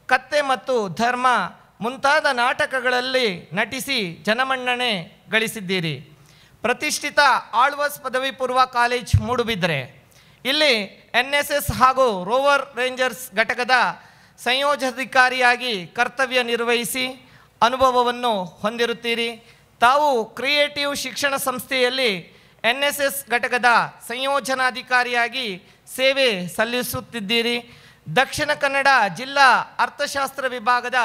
ಕತ್ತೆ ಮತ್ತು ಧರ್ಮ ಮುಂತಾದ ನಾಟಕಗಳಲ್ಲಿ ನಟಿಸಿ ಜನಮನ್ನಣೆ ಗಳಿಸಿದ್ದೀರಿ. ಪ್ರತಿಷ್ಠಿತ ಆಳ್ವಾಸ್ ಪದವಿ ಪೂರ್ವ ಕಾಲೇಜ್ ಮೂಡುಬಿದ್ರೆ ಇಲ್ಲಿ NSS ಹಾಗೂ ರೋವರ್ ರೇಂಜರ್ಸ್ ಘಟಕದ ಸಂಯೋಜನಾಧಿಕಾರಿಯಾಗಿ ಕರ್ತವ್ಯ ನಿರ್ವಹಿಸಿ ಅನುಭವವನ್ನು ಹೊಂದಿರುತ್ತೀರಿ. ತಾವು ಕ್ರಿಯೇಟಿವ್ ಶಿಕ್ಷಣ ಸಂಸ್ಥೆಯಲ್ಲಿ NSS ಘಟಕದ ಸಂಯೋಜನಾಧಿಕಾರಿಯಾಗಿ ಸೇವೆ ಸಲ್ಲಿಸುತ್ತಿದ್ದೀರಿ. ದಕ್ಷಿಣ ಕನ್ನಡ ಜಿಲ್ಲಾ ಅರ್ಥಶಾಸ್ತ್ರ ವಿಭಾಗದ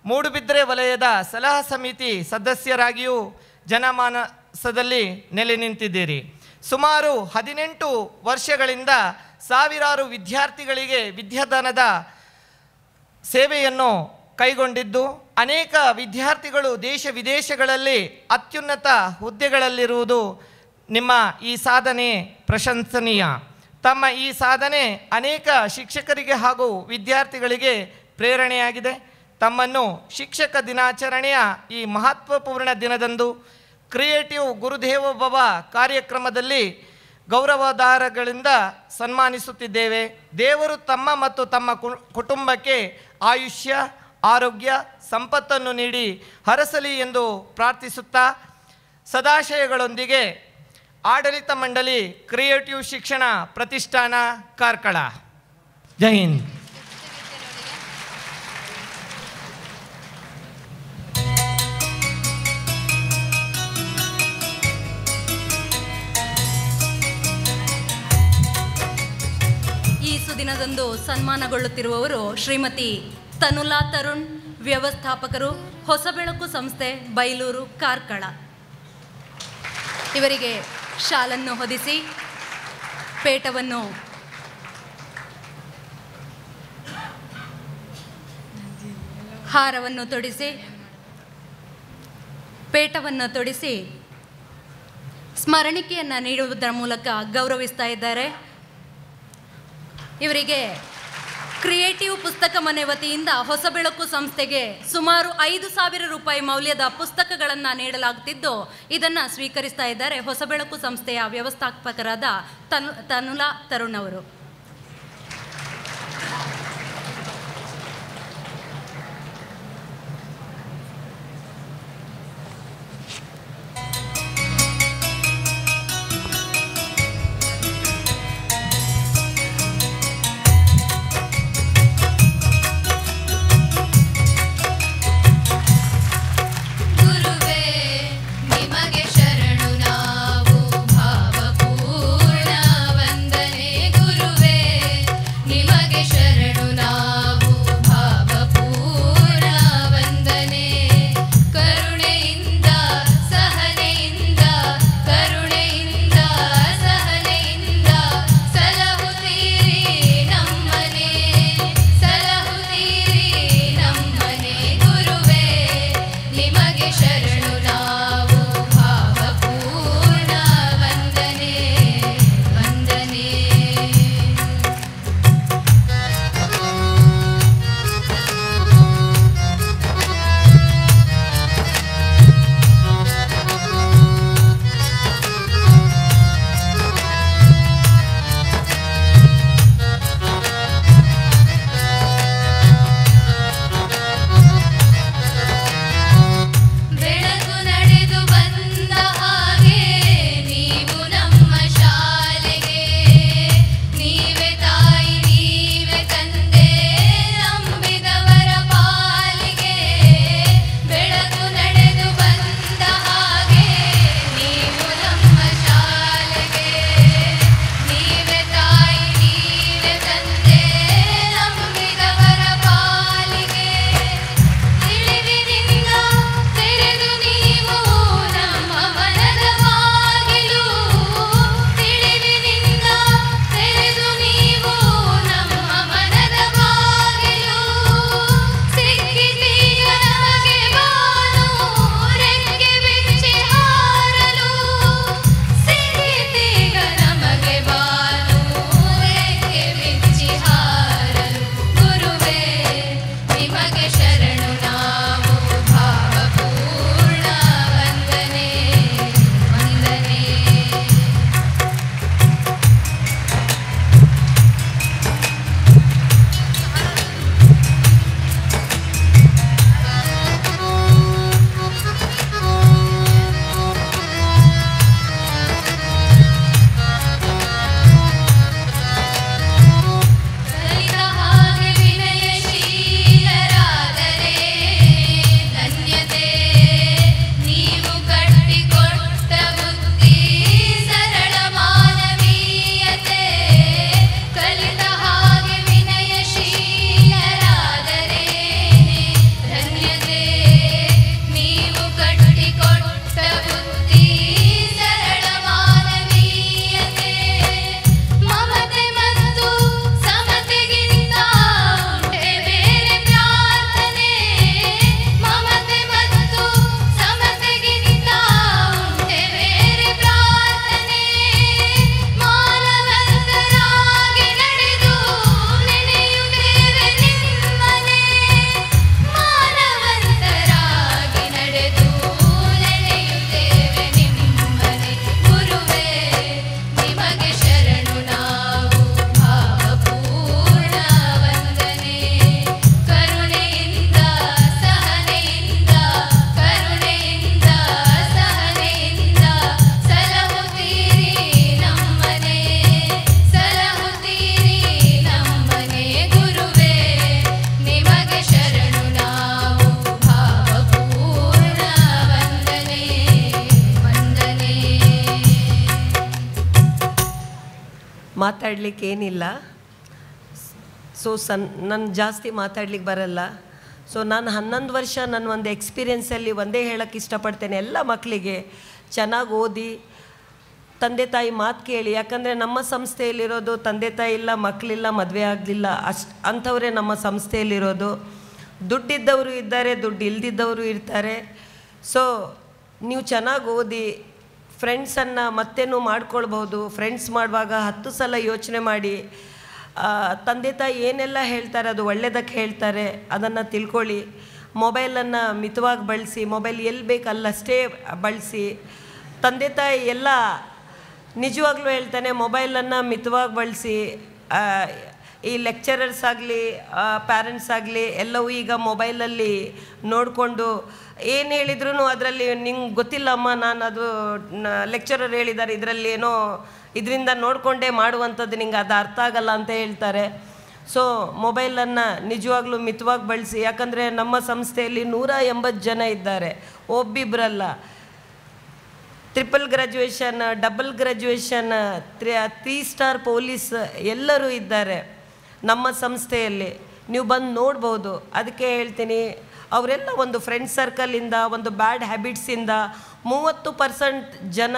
ಮೂಡುಬಿದ್ರೆ ವಲಯದ ಸಲಹಾ ಸಮಿತಿ ಸದಸ್ಯರಾಗಿಯೂ ಜನಮಾನಸದಲ್ಲಿ ನೆಲೆ ನಿಂತಿದ್ದೀರಿ. ಸುಮಾರು 18 ವರ್ಷಗಳಿಂದ ಸಾವಿರಾರು ವಿದ್ಯಾರ್ಥಿಗಳಿಗೆ ವಿದ್ಯಾದಾನದ ಸೇವೆಯನ್ನು ಕೈಗೊಂಡಿದ್ದು ಅನೇಕ ವಿದ್ಯಾರ್ಥಿಗಳು ದೇಶ ವಿದೇಶಗಳಲ್ಲಿ ಅತ್ಯುನ್ನತ ಹುದ್ದೆಗಳಲ್ಲಿರುವುದು ನಿಮ್ಮ ಈ ಸಾಧನೆ ಪ್ರಶಂಸನೀಯ. ತಮ್ಮ ಈ ಸಾಧನೆ ಅನೇಕ ಶಿಕ್ಷಕರಿಗೆ ಹಾಗೂ ವಿದ್ಯಾರ್ಥಿಗಳಿಗೆ ಪ್ರೇರಣೆಯಾಗಿದೆ. ತಮ್ಮನ್ನು ಶಿಕ್ಷಕ ದಿನಾಚರಣೆಯ ಈ ಮಹತ್ವಪೂರ್ಣ ದಿನದಂದು ಕ್ರಿಯೇಟಿವ್ ಗುರುದೇವೋಭವ ಕಾರ್ಯಕ್ರಮದಲ್ಲಿ ಗೌರವಧಾರಗಳಿಂದ ಸನ್ಮಾನಿಸುತ್ತಿದ್ದೇವೆ. ದೇವರು ತಮ್ಮ ಮತ್ತು ತಮ್ಮ ಕುಟುಂಬಕ್ಕೆ ಆಯುಷ್ಯ, ಆರೋಗ್ಯ, ಸಂಪತ್ತನ್ನು ನೀಡಿ ಹರಸಲಿ ಎಂದು ಪ್ರಾರ್ಥಿಸುತ್ತಾ ಸದಾಶಯಗಳೊಂದಿಗೆ ಆಡಳಿತ ಮಂಡಳಿ ಕ್ರಿಯೇಟಿವ್ ಶಿಕ್ಷಣ ಪ್ರತಿಷ್ಠಾನ ಕಾರ್ಕಳ. ಜೈ ಹಿಂದ್. ಈ ಸುದಿನದಂದು ಸನ್ಮಾನಗೊಳ್ಳುತ್ತಿರುವವರು ಶ್ರೀಮತಿ ತನುಲಾ ತರುಣ್, ವ್ಯವಸ್ಥಾಪಕರು, ಹೊಸಬೆಳಕು ಸಂಸ್ಥೆ, ಬೈಲೂರು, ಕಾರ್ಕಳ. ಇವರಿಗೆ ಶಾಲನ್ನು ಹೊದಿಸಿ ಪೇಟವನ್ನು ಹಾರವನ್ನು ತೊಡಿಸಿ ಪೇಟವನ್ನು ತೊಡಿಸಿ ಸ್ಮರಣಿಕೆಯನ್ನು ನೀಡುವುದರ ಮೂಲಕ ಗೌರವಿಸ್ತಾ ಇದ್ದಾರೆ. ಇವರಿಗೆ ಕ್ರಿಯೇಟಿವ್ ಪುಸ್ತಕ ಮನೆ ವತಿಯಿಂದ ಹೊಸಬೆಳಕು ಸಂಸ್ಥೆಗೆ ಸುಮಾರು 5,000 ರೂಪಾಯಿ ಮೌಲ್ಯದ ಪುಸ್ತಕಗಳನ್ನು ನೀಡಲಾಗುತ್ತಿದ್ದು, ಇದನ್ನು ಸ್ವೀಕರಿಸ್ತಾ ಇದ್ದಾರೆ ಹೊಸಬೆಳಕು ಸಂಸ್ಥೆಯ ವ್ಯವಸ್ಥಾಪಕರಾದ ತನುಲಾ ತರುಣ್ ಅವರು. ಶರಣು ನಾವು ಭಾವಪೂರ್ಣ ವಂದನೆ ಗುರುವೇ. ಮಾತಾಡಲಿಕ್ಕೆ ಏನಿಲ್ಲ. ಸೊ ನಾನು ಜಾಸ್ತಿ ಮಾತಾಡ್ಲಿಕ್ಕೆ ಬರಲ್ಲ. ಸೊ ನಾನು 11 ವರ್ಷ ನನ್ನ ಒಂದು ಎಕ್ಸ್ಪೀರಿಯೆನ್ಸಲ್ಲಿ ಒಂದೇ ಹೇಳೋಕ್ಕೆ ಇಷ್ಟಪಡ್ತೇನೆ, ಎಲ್ಲ ಮಕ್ಕಳಿಗೆ ಚೆನ್ನಾಗಿ ಓದಿ ತಂದೆ ತಾಯಿ ಮಾತು ಕೇಳಿ. ಯಾಕಂದರೆ ನಮ್ಮ ಸಂಸ್ಥೆಯಲ್ಲಿರೋದು ತಂದೆ ತಾಯಿ ಇಲ್ಲ, ಮಕ್ಕಳಿಲ್ಲ, ಮದುವೆ ಆಗಲಿಲ್ಲ, ಅಂಥವರೇ ನಮ್ಮ ಸಂಸ್ಥೆಯಲ್ಲಿರೋದು. ದುಡ್ಡಿದ್ದವರು ಇದ್ದಾರೆ, ದುಡ್ಡು ಇಲ್ದಿದ್ದವರು ಇರ್ತಾರೆ. ಸೊ ನೀವು ಚೆನ್ನಾಗಿ ಓದಿ ಫ್ರೆಂಡ್ಸನ್ನು ಮತ್ತೇನು ಮಾಡ್ಕೊಳ್ಬೋದು. ಫ್ರೆಂಡ್ಸ್ ಮಾಡುವಾಗ 10 ಸಲ ಯೋಚನೆ ಮಾಡಿ. ತಂದೆ ತಾಯಿ ಏನೆಲ್ಲ ಹೇಳ್ತಾರೆ ಅದು ಒಳ್ಳೆಯದಕ್ಕೆ ಹೇಳ್ತಾರೆ, ಅದನ್ನು ತಿಳ್ಕೊಳ್ಳಿ. ಮೊಬೈಲನ್ನು ಮಿತವಾಗಿ ಬಳಸಿ, ಮೊಬೈಲ್ ಎಲ್ಲಿ ಬೇಕು ಅಲ್ಲಷ್ಟೇ ಬಳಸಿ. ತಂದೆ ತಾಯಿ ಎಲ್ಲ ನಿಜವಾಗ್ಲೂ ಹೇಳ್ತಾನೆ, ಮೊಬೈಲನ್ನು ಮಿತವಾಗಿ ಬಳಸಿ. ಈ ಲೆಕ್ಚರರ್ಸ್ ಆಗಲಿ ಪ್ಯಾರೆಂಟ್ಸ್ ಆಗಲಿ ಎಲ್ಲವೂ ಈಗ ಮೊಬೈಲಲ್ಲಿ ನೋಡಿಕೊಂಡು ಏನು ಹೇಳಿದ್ರು ಅದರಲ್ಲಿ ನಿಂಗೆ ಗೊತ್ತಿಲ್ಲಮ್ಮ, ನಾನು ಅದು ಲೆಕ್ಚರರ್ ಹೇಳಿದ್ದಾರೆ, ಇದರಲ್ಲಿ ಏನೋ ಇದರಿಂದ ನೋಡಿಕೊಂಡೇ ಮಾಡುವಂಥದ್ದು, ನಿಂಗೆ ಅದು ಅರ್ಥ ಆಗಲ್ಲ ಅಂತ ಹೇಳ್ತಾರೆ. ಸೊ ಮೊಬೈಲನ್ನು ನಿಜವಾಗ್ಲೂ ಮಿತವಾಗಿ ಬಳಸಿ. ಯಾಕಂದರೆ ನಮ್ಮ ಸಂಸ್ಥೆಯಲ್ಲಿ 180 ಜನ ಇದ್ದಾರೆ, ಒಬ್ಬಿಬ್ಬರಲ್ಲ. 3 graduation, double graduation, 3 star police ಎಲ್ಲರೂ ಇದ್ದಾರೆ ನಮ್ಮ ಸಂಸ್ಥೆಯಲ್ಲಿ. ನೀವು ಬಂದು ನೋಡ್ಬೋದು. ಅದಕ್ಕೆ ಹೇಳ್ತೀನಿ, ಅವರೆಲ್ಲ ಒಂದು ಫ್ರೆಂಡ್ ಸರ್ಕಲಿಂದ, ಒಂದು ಬ್ಯಾಡ್ ಹ್ಯಾಬಿಟ್ಸಿಂದ 30% ಜನ.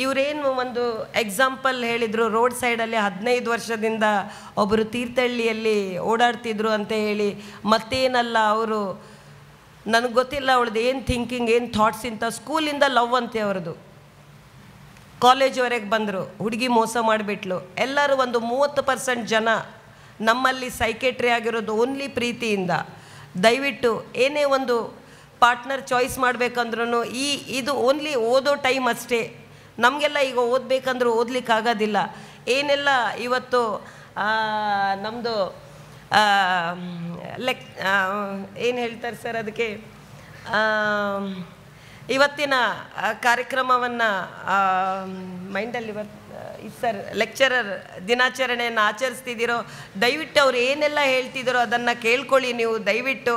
ಇವರೇನು ಒಂದು ಎಕ್ಸಾಂಪಲ್ ಹೇಳಿದರು, ರೋಡ್ ಸೈಡಲ್ಲಿ 15 ವರ್ಷದಿಂದ ಒಬ್ಬರು ತೀರ್ಥಹಳ್ಳಿಯಲ್ಲಿ ಓಡಾಡ್ತಿದ್ರು ಅಂತ ಹೇಳಿ. ಮತ್ತೇನಲ್ಲ, ಅವರು ನನಗೆ ಗೊತ್ತಿಲ್ಲ ಅವಳದು ಏನು ಥಿಂಕಿಂಗ್, ಏನು ಥಾಟ್ಸ್ ಇಂಥ. ಸ್ಕೂಲಿಂದ ಲವ್ ಅಂತೆ ಅವ್ರದ್ದು. ಕಾಲೇಜ್ವರೆಗೆ ಬಂದರು, ಹುಡುಗಿ ಮೋಸ ಮಾಡಿಬಿಟ್ಲು. ಎಲ್ಲರೂ ಒಂದು 30% ಜನ ನಮ್ಮಲ್ಲಿ ಸೈಕೇಟ್ರಿ ಆಗಿರೋದು ಓನ್ಲಿ ಪ್ರೀತಿಯಿಂದ. ದಯವಿಟ್ಟು ಏನೇ ಒಂದು ಪಾರ್ಟ್ನರ್ ಚಾಯ್ಸ್ ಮಾಡಬೇಕಂದ್ರೂ ಇದು ಓನ್ಲಿ ಓದೋ ಟೈಮ್ ಅಷ್ಟೇ. ನಮಗೆಲ್ಲ ಈಗ ಓದಬೇಕಂದ್ರೂ ಓದಲಿಕ್ಕಾಗೋದಿಲ್ಲ. ಏನೆಲ್ಲ ಇವತ್ತು ನಮ್ಮದು ಏನು ಹೇಳ್ತಾರೆ ಸರ್ ಅದಕ್ಕೆ, ಇವತ್ತಿನ ಕಾರ್ಯಕ್ರಮವನ್ನು ಮೈಂಡಲ್ಲಿ ಸರ್ ಲೆಕ್ಚರರ್ ದಿನಾಚರಣೆಯನ್ನು ಆಚರಿಸ್ತಿದ್ದೀರೋ, ದಯವಿಟ್ಟು ಅವ್ರು ಏನೆಲ್ಲ ಹೇಳ್ತಿದ್ದೀರೋ ಅದನ್ನು ಕೇಳ್ಕೊಳ್ಳಿ ನೀವು. ದಯವಿಟ್ಟು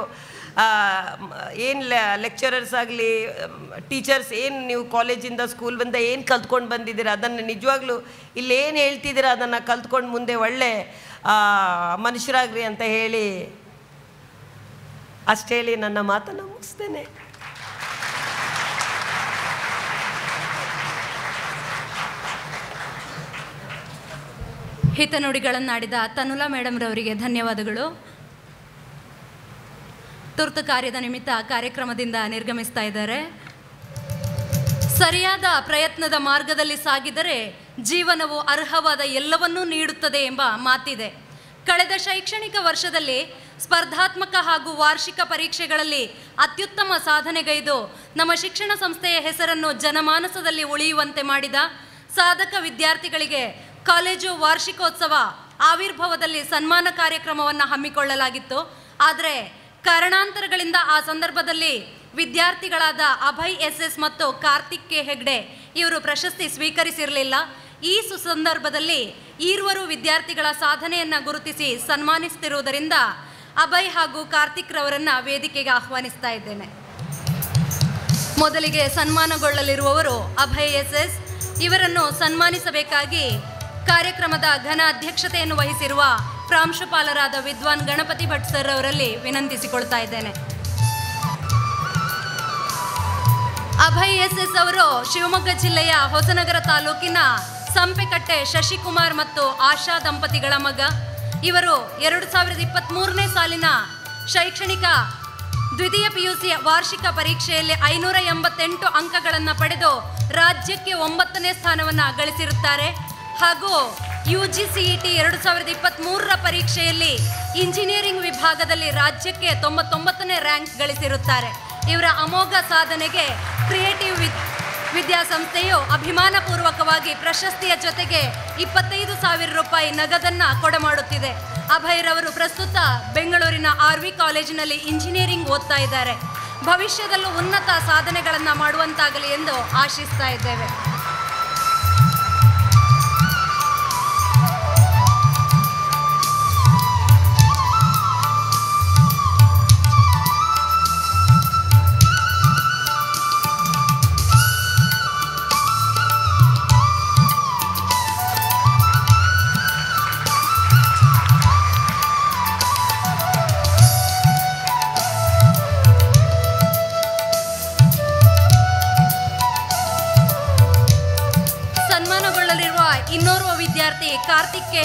ಏನು ಲೆಕ್ಚರರ್ಸ್ ಆಗಲಿ ಟೀಚರ್ಸ್ ಏನು ನೀವು ಕಾಲೇಜಿಂದ ಸ್ಕೂಲಿಂದ ಏನು ಕಲ್ತ್ಕೊಂಡು ಬಂದಿದ್ದೀರ ಅದನ್ನು ನಿಜವಾಗ್ಲೂ ಇಲ್ಲೇನು ಹೇಳ್ತಿದ್ದೀರ ಅದನ್ನು ಕಲ್ತ್ಕೊಂಡು ಮುಂದೆ ಒಳ್ಳೆ ಮನುಷ್ಯರಾಗ್ರಿ ಅಂತ ಹೇಳಿ ಅಷ್ಟು ಹೇಳಿ ನನ್ನ ಮಾತನ್ನು ಮುಗಿಸ್ತೇನೆ. ಹಿತನುಡಿಗಳನ್ನಾಡಿದ ತನುಲಾ ಮೇಡಮ್ ರವರಿಗೆ ಧನ್ಯವಾದಗಳು. ತುರ್ತು ಕಾರ್ಯದ ನಿಮಿತ್ತ ಕಾರ್ಯಕ್ರಮದಿಂದ ನಿರ್ಗಮಿಸ್ತಾ ಇದ್ದಾರೆ. ಸರಿಯಾದ ಪ್ರಯತ್ನದ ಮಾರ್ಗದಲ್ಲಿ ಸಾಗಿದರೆ ಜೀವನವು ಅರ್ಹವಾದ ಎಲ್ಲವನ್ನೂ ನೀಡುತ್ತದೆ ಎಂಬ ಮಾತಿದೆ. ಕಳೆದ ಶೈಕ್ಷಣಿಕ ವರ್ಷದಲ್ಲಿ ಸ್ಪರ್ಧಾತ್ಮಕ ಹಾಗೂ ವಾರ್ಷಿಕ ಪರೀಕ್ಷೆಗಳಲ್ಲಿ ಅತ್ಯುತ್ತಮ ಸಾಧನೆಗೈದು ನಮ್ಮ ಶಿಕ್ಷಣ ಸಂಸ್ಥೆಯ ಹೆಸರನ್ನು ಜನಮಾನಸದಲ್ಲಿ ಉಳಿಯುವಂತೆ ಮಾಡಿದ ಸಾಧಕ ವಿದ್ಯಾರ್ಥಿಗಳಿಗೆ ಕಾಲೇಜು ವಾರ್ಷಿಕೋತ್ಸವ ಆವಿರ್ಭಾವದಲ್ಲಿ ಸನ್ಮಾನ ಕಾರ್ಯಕ್ರಮವನ್ನು ಹಮ್ಮಿಕೊಳ್ಳಲಾಗಿತ್ತು. ಆದರೆ ಕಾರಣಾಂತರಗಳಿಂದ ಆ ಸಂದರ್ಭದಲ್ಲಿ ವಿದ್ಯಾರ್ಥಿಗಳಾದ ಅಭಯ್ SS ಮತ್ತು ಕಾರ್ತಿಕ್ ಕೆ ಹೆಗ್ಡೆ ಇವರು ಪ್ರಶಸ್ತಿ ಸ್ವೀಕರಿಸಿರಲಿಲ್ಲ. ಈ ಸುಸಂದರ್ಭದಲ್ಲಿ ಈರ್ವರು ವಿದ್ಯಾರ್ಥಿಗಳ ಸಾಧನೆಯನ್ನು ಗುರುತಿಸಿ ಸನ್ಮಾನಿಸುತ್ತಿರುವುದರಿಂದ ಅಭಯ್ ಹಾಗೂ ಕಾರ್ತಿಕ್ ರವರನ್ನು ವೇದಿಕೆಗೆ ಆಹ್ವಾನಿಸ್ತಾ ಇದ್ದೇನೆ. ಮೊದಲಿಗೆ ಸನ್ಮಾನಗೊಳ್ಳಲಿರುವವರು ಅಭಯ್ SS. ಇವರನ್ನು ಸನ್ಮಾನಿಸಬೇಕಾಗಿ ಕಾರ್ಯಕ್ರಮದ ಘನ ಅಧ್ಯಕ್ಷತೆಯನ್ನು ವಹಿಸಿರುವ ಪ್ರಾಂಶುಪಾಲರಾದ ವಿದ್ವಾನ್ ಗಣಪತಿ ಭಟ್ ಸರ್ ಅವರಲ್ಲಿ ವಿನಂತಿಸಿಕೊಳ್ತಾ ಇದ್ದೇನೆ. ಅಭಯ್ SS ಅವರು ಶಿವಮೊಗ್ಗ ಜಿಲ್ಲೆಯ ಹೊಸನಗರ ತಾಲೂಕಿನ ಸಂಪೆಕಟ್ಟೆ ಶಶಿಕುಮಾರ್ ಮತ್ತು ಆಶಾ ದಂಪತಿಗಳ ಮಗ. ಇವರು 2023ನೇ ಸಾಲಿನ ಶೈಕ್ಷಣಿಕ ದ್ವಿತೀಯ PUC ವಾರ್ಷಿಕ ಪರೀಕ್ಷೆಯಲ್ಲಿ 588 ಅಂಕಗಳನ್ನು ಪಡೆದು ರಾಜ್ಯಕ್ಕೆ 9ನೇ ಸ್ಥಾನವನ್ನು ಗಳಿಸಿರುತ್ತಾರೆ. ಹಾಗೂ UGCET 2023ರ ಪರೀಕ್ಷೆಯಲ್ಲಿ ಇಂಜಿನಿಯರಿಂಗ್ ವಿಭಾಗದಲ್ಲಿ ರಾಜ್ಯಕ್ಕೆ 99ನೇ ರ್ಯಾಂಕ್ ಗಳಿಸಿರುತ್ತಾರೆ. ಇವರ ಅಮೋಘ ಸಾಧನೆಗೆ ಕ್ರಿಯೇಟಿವ್ ವಿದ್ಯಾಸಂಸ್ಥೆಯು ಅಭಿಮಾನಪೂರ್ವಕವಾಗಿ ಪ್ರಶಸ್ತಿಯ ಜೊತೆಗೆ 25,000 ರೂಪಾಯಿ ನಗದನ್ನು ಕೊಡಮಾಡುತ್ತಿದೆ. ಅಭಯ್ರವರು ಪ್ರಸ್ತುತ ಬೆಂಗಳೂರಿನ RV ಕಾಲೇಜಿನಲ್ಲಿ ಇಂಜಿನಿಯರಿಂಗ್ ಓದ್ತಾ ಇದ್ದಾರೆ. ಭವಿಷ್ಯದಲ್ಲೂ ಉನ್ನತ ಸಾಧನೆಗಳನ್ನು ಮಾಡುವಂತಾಗಲಿ ಎಂದು ಆಶಿಸ್ತಾ ಇದ್ದೇವೆ.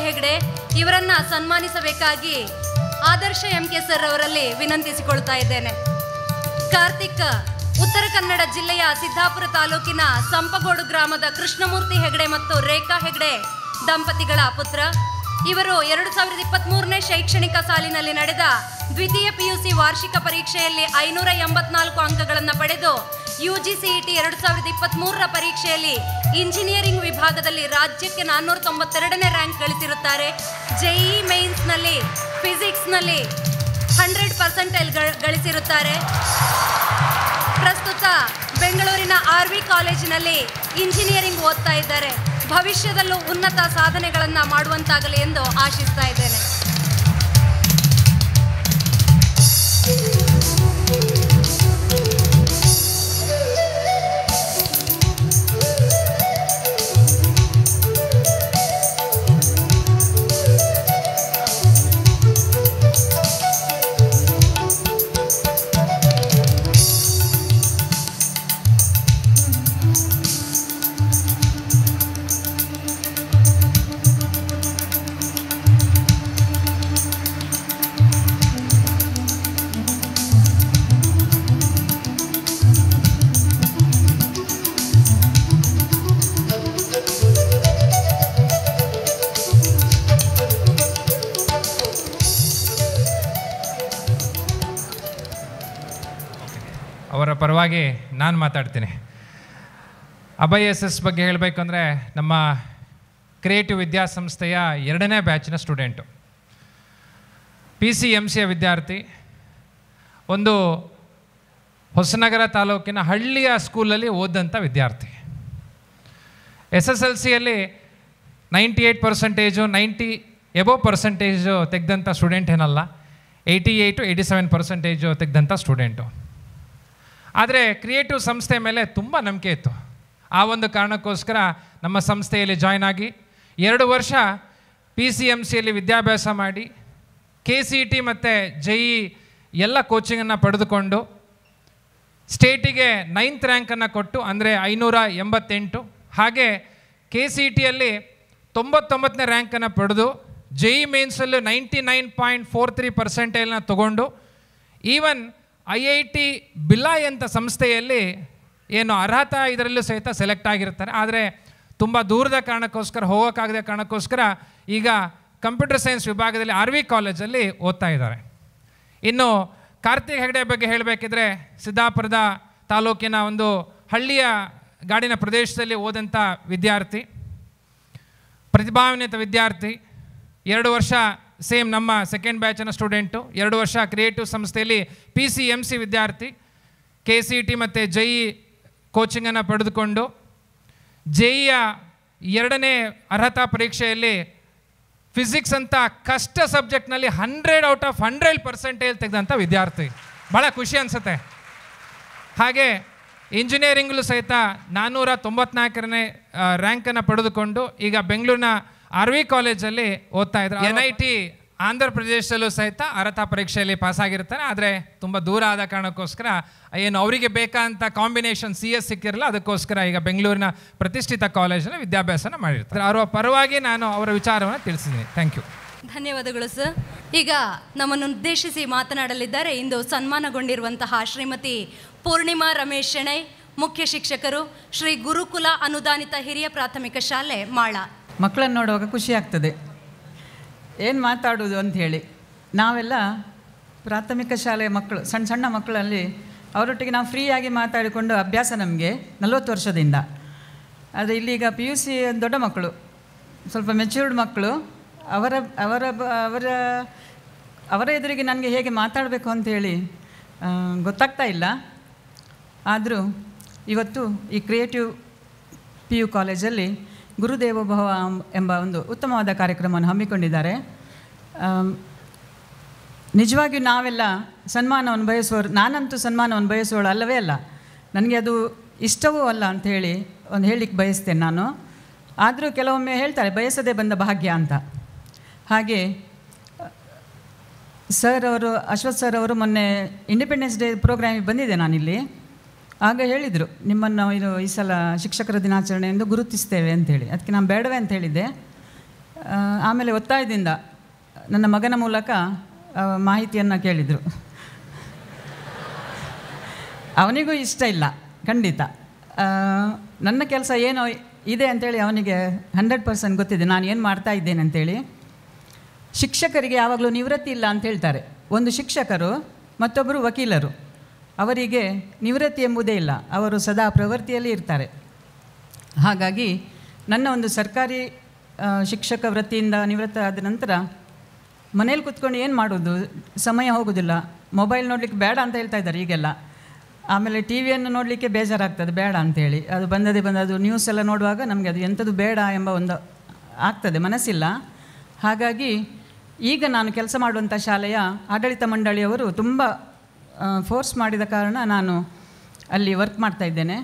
ಹೆಗ್ಡೆ ಇವರನ್ನ ಸನ್ಮಾನಿಸಬೇಕಾಗಿ ಆದರ್ಶ MK ಸರ್ ಅವರಲ್ಲಿ ವಿನಂತಿಸಿಕೊಳ್ತಾ ಇದ್ದೇನೆ. ಕಾರ್ತಿಕ್ ಉತ್ತರ ಕನ್ನಡ ಜಿಲ್ಲೆಯ ಸಿದ್ದಾಪುರ ತಾಲೂಕಿನ ಸಂಪಗೋಡು ಗ್ರಾಮದ ಕೃಷ್ಣಮೂರ್ತಿ ಹೆಗ್ಡೆ ಮತ್ತು ರೇಖಾ ಹೆಗ್ಡೆ ದಂಪತಿಗಳ ಪುತ್ರ. ಇವರು 2023ನೇ ಶೈಕ್ಷಣಿಕ ಸಾಲಿನಲ್ಲಿ ನಡೆದ ದ್ವಿತೀಯ PUC ವಾರ್ಷಿಕ ಪರೀಕ್ಷೆಯಲ್ಲಿ 584 ಅಂಕಗಳನ್ನು ಪಡೆದು UGCET 2023ರ ಪರೀಕ್ಷೆಯಲ್ಲಿ ಇಂಜಿನಿಯರಿಂಗ್ ವಿಭಾಗದಲ್ಲಿ ರಾಜ್ಯಕ್ಕೆ 492ನೇ ರ್ಯಾಂಕ್ ಗಳಿಸಿರುತ್ತಾರೆ. JEE ಮೇನ್ಸ್ನಲ್ಲಿ ಫಿಸಿಕ್ಸ್ನಲ್ಲಿ 100% ಗಳಿಸಿರುತ್ತಾರೆ. ಪ್ರಸ್ತುತ ಬೆಂಗಳೂರಿನ RV ಕಾಲೇಜಿನಲ್ಲಿ ಇಂಜಿನಿಯರಿಂಗ್ ಓದ್ತಾ ಇದ್ದಾರೆ. ಭವಿಷ್ಯದಲ್ಲೂ ಉನ್ನತ ಸಾಧನೆಗಳನ್ನು ಮಾಡುವಂತಾಗಲಿ ಎಂದು ಆಶಿಸ್ತಾ ಇದ್ದೇನೆ. ಅವರ ಪರವಾಗಿ ನಾನು ಮಾತಾಡ್ತೀನಿ. ಅಭಯ್ SS ಬಗ್ಗೆ ಹೇಳಬೇಕು ಅಂದರೆ ನಮ್ಮ ಕ್ರಿಯೇಟಿವ್ ವಿದ್ಯಾಸಂಸ್ಥೆಯ 2ನೇ ಬ್ಯಾಚಿನ ಸ್ಟೂಡೆಂಟು, PCMCಯ ವಿದ್ಯಾರ್ಥಿ. ಒಂದು ಹೊಸನಗರ ತಾಲೂಕಿನ ಹಳ್ಳಿಯ ಸ್ಕೂಲಲ್ಲಿ ಓದಂಥ ವಿದ್ಯಾರ್ಥಿ. SSLCಯಲ್ಲಿ 98%, 90 ಎಬೋವ್ ಪರ್ಸೆಂಟೇಜು ತೆಗೆದಂಥ ಸ್ಟೂಡೆಂಟ್ ಏನಲ್ಲ, 88 to 87% ತೆಗೆದಂಥ ಸ್ಟೂಡೆಂಟು. ಆದರೆ ಕ್ರಿಯೇಟಿವ್ ಸಂಸ್ಥೆ ಮೇಲೆ ತುಂಬ ನಂಬಿಕೆ ಇತ್ತು. ಆ ಒಂದು ಕಾರಣಕ್ಕೋಸ್ಕರ ನಮ್ಮ ಸಂಸ್ಥೆಯಲ್ಲಿ ಜಾಯ್ನ್ ಆಗಿ 2 ವರ್ಷ PCMCಯಲ್ಲಿ ವಿದ್ಯಾಭ್ಯಾಸ ಮಾಡಿ KCET ಮತ್ತು JEE ಎಲ್ಲ ಕೋಚಿಂಗನ್ನು ಪಡೆದುಕೊಂಡು ಸ್ಟೇಟಿಗೆ 9th ರ್ಯಾಂಕನ್ನು ಕೊಟ್ಟು, ಅಂದರೆ 588. ಹಾಗೆ KCETಯಲ್ಲಿ 99ನೇ ರ್ಯಾಂಕನ್ನು ಪಡೆದು JEE ಮೇನ್ಸಲ್ಲೂ 99.43% ತೊಗೊಂಡು ಈವನ್ IIT ಬಿಲಾಯ್ ಅಂತ ಸಂಸ್ಥೆಯಲ್ಲಿ ಏನು ಅರ್ಹತಾ ಇದರಲ್ಲೂ ಸಹಿತ ಸೆಲೆಕ್ಟ್ ಆಗಿರ್ತಾರೆ. ಆದರೆ ತುಂಬ ದೂರದ ಕಾರಣಕ್ಕೋಸ್ಕರ, ಹೋಗೋಕ್ಕಾಗದ ಕಾರಣಕ್ಕೋಸ್ಕರ ಈಗ ಕಂಪ್ಯೂಟರ್ ಸೈನ್ಸ್ ವಿಭಾಗದಲ್ಲಿ RV ಕಾಲೇಜಲ್ಲಿ ಓದ್ತಾ ಇದ್ದಾರೆ. ಇನ್ನು ಕಾರ್ತಿಕ್ ಹೆಗ್ಡೆ ಬಗ್ಗೆ ಹೇಳಬೇಕಿದ್ರೆ ಸಿದ್ದಾಪುರದ ತಾಲೂಕಿನ ಒಂದು ಹಳ್ಳಿಯ ಗಾಡಿನ ಪ್ರದೇಶದಲ್ಲಿ ಓದಂಥ ವಿದ್ಯಾರ್ಥಿ, ಪ್ರತಿಭಾನ್ವಿತ ವಿದ್ಯಾರ್ಥಿ. 2 ವರ್ಷ ಸೇಮ್ ನಮ್ಮ 2nd ಬ್ಯಾಚಿನ ಸ್ಟೂಡೆಂಟು, 2 ವರ್ಷ ಕ್ರಿಯೇಟಿವ್ ಸಂಸ್ಥೆಯಲ್ಲಿ PCMC ವಿದ್ಯಾರ್ಥಿ. KCET ಮತ್ತು JEE ಕೋಚಿಂಗನ್ನು ಪಡೆದುಕೊಂಡು JEEಯ 2ನೇ ಅರ್ಹತಾ ಪರೀಕ್ಷೆಯಲ್ಲಿ ಫಿಸಿಕ್ಸ್ ಅಂತ ಕಷ್ಟ ಸಬ್ಜೆಕ್ಟ್ನಲ್ಲಿ 100 out of 100% ತೆಗೆದಂಥ ವಿದ್ಯಾರ್ಥಿ. ಭಾಳ ಖುಷಿ ಅನಿಸುತ್ತೆ. ಹಾಗೆ ಇಂಜಿನಿಯರಿಂಗ್ಲೂ ಸಹಿತ 494ನೇ ರ್ಯಾಂಕನ್ನು ಪಡೆದುಕೊಂಡು ಈಗ ಬೆಂಗಳೂರಿನ RV ಕಾಲೇಜಲ್ಲಿ ಓದ್ತಾ ಇದ್ದಾರೆ. NIT ಆಂಧ್ರ ಪ್ರದೇಶದಲ್ಲೂ ಸಹಿತ ಅರ್ಹತಾ ಪರೀಕ್ಷೆಯಲ್ಲಿ ಪಾಸಾಗಿರ್ತಾರೆ. ಆದರೆ ತುಂಬ ದೂರ ಆದ ಕಾರಣಕ್ಕೋಸ್ಕರ ಏನು ಅವರಿಗೆ ಬೇಕಾದಂಥ ಕಾಂಬಿನೇಷನ್ CS ಸಿಕ್ಕಿರಲ್ಲ, ಅದಕ್ಕೋಸ್ಕರ ಈಗ ಬೆಂಗಳೂರಿನ ಪ್ರತಿಷ್ಠಿತ ಕಾಲೇಜಲ್ಲಿ ವಿದ್ಯಾಭ್ಯಾಸನ ಮಾಡಿರ್ತಾರೆ. ಅವರ ಪರವಾಗಿ ನಾನು ಅವರ ವಿಚಾರವನ್ನು ತಿಳಿಸಿದ್ದೀನಿ. Thank you. ಧನ್ಯವಾದಗಳು ಸರ್. ಈಗ ನಮ್ಮನ್ನು ಉದ್ದೇಶಿಸಿ ಮಾತನಾಡಲಿದ್ದಾರೆ ಇಂದು ಸನ್ಮಾನಗೊಂಡಿರುವಂತಹ ಶ್ರೀಮತಿ ಪೂರ್ಣಿಮಾ ರಮೇಶ್ ಶೆಣೈ, ಮುಖ್ಯ ಶಿಕ್ಷಕರು, ಶ್ರೀ ಗುರುಕುಲ ಅನುದಾನಿತ ಹಿರಿಯ ಪ್ರಾಥಮಿಕ ಶಾಲೆ ಮಾಳ. ಮಕ್ಕಳನ್ನು ನೋಡುವಾಗ ಖುಷಿ ಆಗ್ತದೆ, ಏನು ಮಾತಾಡೋದು ಅಂಥೇಳಿ. ನಾವೆಲ್ಲ ಪ್ರಾಥಮಿಕ ಶಾಲೆಯ ಮಕ್ಕಳು, ಸಣ್ಣ ಸಣ್ಣ ಮಕ್ಕಳಲ್ಲಿ ಅವರೊಟ್ಟಿಗೆ ನಾವು ಫ್ರೀಯಾಗಿ ಮಾತಾಡಿಕೊಂಡು ಅಭ್ಯಾಸ ನಮಗೆ 40 ವರ್ಷದಿಂದ. ಆದರೆ ಇಲ್ಲೀಗ PUC ದೊಡ್ಡ ಮಕ್ಕಳು, ಸ್ವಲ್ಪ ಮೆಚ್ಯೂರ್ಡ್ ಮಕ್ಕಳು, ಅವರ ಅವರ ಅವರ ಅವರ ಎದುರಿಗೆ ನನಗೆ ಹೇಗೆ ಮಾತಾಡಬೇಕು ಅಂಥೇಳಿ ಗೊತ್ತಾಗ್ತಾ ಇಲ್ಲ. ಆದರೂ ಇವತ್ತು ಈ ಕ್ರಿಯೇಟಿವ್ PU ಕಾಲೇಜಲ್ಲಿ ಗುರುದೇವೋಭವ ಎಂಬ ಒಂದು ಉತ್ತಮವಾದ ಕಾರ್ಯಕ್ರಮವನ್ನು ಹಮ್ಮಿಕೊಂಡಿದ್ದಾರೆ. ನಿಜವಾಗಿಯೂ ನಾವೆಲ್ಲ ಸನ್ಮಾನವನ್ನು ಬಯಸುವವರು, ನಾನಂತೂ ಸನ್ಮಾನವನ್ನು ಬಯಸುವವಳು ಅಲ್ಲವೇ ಅಲ್ಲ, ನನಗೆ ಅದು ಇಷ್ಟವೂ ಅಲ್ಲ ಅಂಥೇಳಿ ಒಂದು ಹೇಳಲಿಕ್ಕೆ ಬಯಸ್ತೇನೆ ನಾನು. ಆದರೂ ಕೆಲವೊಮ್ಮೆ ಹೇಳ್ತಾರೆ ಬಯಸದೇ ಬಂದ ಭಾಗ್ಯ ಅಂತ. ಹಾಗೆ ಸರ್ ಅವರು, ಅಶ್ವಥ್ ಸರ್ ಅವರು ಮೊನ್ನೆ ಇಂಡಿಪೆಂಡೆನ್ಸ್ ಡೇ ಪ್ರೋಗ್ರಾಮಿಗೆ ಬಂದಿದ್ದೆ ನಾನಿಲ್ಲಿ. ಆಗ ಹೇಳಿದರು, ನಿಮ್ಮನ್ನು ಇದು ಈ ಸಲ ಶಿಕ್ಷಕರ ದಿನಾಚರಣೆ ಎಂದು ಗುರುತಿಸ್ತೇವೆ ಅಂಥೇಳಿ. ಅದಕ್ಕೆ ನಾನು ಬೇಡವೇ ಅಂತ ಹೇಳಿದ್ದೆ. ಆಮೇಲೆ ಒತ್ತಾಯದಿಂದ ನನ್ನ ಮಗನ ಮೂಲಕ ಮಾಹಿತಿಯನ್ನು ಕೇಳಿದರು. ಅವನಿಗೂ ಇಷ್ಟ ಇಲ್ಲ ಖಂಡಿತ. ನನ್ನ ಕೆಲಸ ಏನೋ ಇದೆ ಅಂಥೇಳಿ ಅವನಿಗೆ 100% ಗೊತ್ತಿದೆ ನಾನು ಏನು ಮಾಡ್ತಾ ಇದ್ದೇನೆ ಅಂಥೇಳಿ. ಶಿಕ್ಷಕರಿಗೆ ಯಾವಾಗಲೂ ನಿವೃತ್ತಿ ಇಲ್ಲ ಅಂತ ಹೇಳ್ತಾರೆ. ಒಂದು ಶಿಕ್ಷಕರು ಮತ್ತೊಬ್ಬರು ವಕೀಲರು, ಅವರಿಗೆ ನಿವೃತ್ತಿ ಎಂಬುದೇ ಇಲ್ಲ, ಅವರು ಸದಾ ಪ್ರವೃತ್ತಿಯಲ್ಲಿ ಇರ್ತಾರೆ. ಹಾಗಾಗಿ ನನ್ನ ಒಂದು ಸರ್ಕಾರಿ ಶಿಕ್ಷಕ ವೃತ್ತಿಯಿಂದ ನಿವೃತ್ತ ಆದ ನಂತರ ಮನೇಲಿ ಕೂತ್ಕೊಂಡು ಏನು ಮಾಡೋದು, ಸಮಯ ಹೋಗೋದಿಲ್ಲ. ಮೊಬೈಲ್ ನೋಡಲಿಕ್ಕೆ ಬೇಡ ಅಂತ ಹೇಳ್ತಾ ಇದ್ದಾರೆ ಈಗೆಲ್ಲ. ಆಮೇಲೆ ಟಿ ವಿಯನ್ನು ನೋಡಲಿಕ್ಕೆ ಬೇಜಾರಾಗ್ತದೆ ಬೇಡ ಅಂಥೇಳಿ. ಅದು ಬಂದದು ನ್ಯೂಸ್ ಎಲ್ಲ ನೋಡುವಾಗ ನಮಗೆ ಅದು ಎಂಥದ್ದು ಬೇಡ ಎಂಬ ಒಂದು ಆಗ್ತದೆ, ಮನಸ್ಸಿಲ್ಲ. ಹಾಗಾಗಿ ಈಗ ನಾನು ಕೆಲಸ ಮಾಡುವಂಥ ಶಾಲೆಯ ಆಡಳಿತ ಮಂಡಳಿಯವರು ತುಂಬ ಫೋರ್ಸ್ ಮಾಡಿದ ಕಾರಣ ನಾನು ಅಲ್ಲಿ ವರ್ಕ್ ಮಾಡ್ತಾ ಇದ್ದೇನೆ.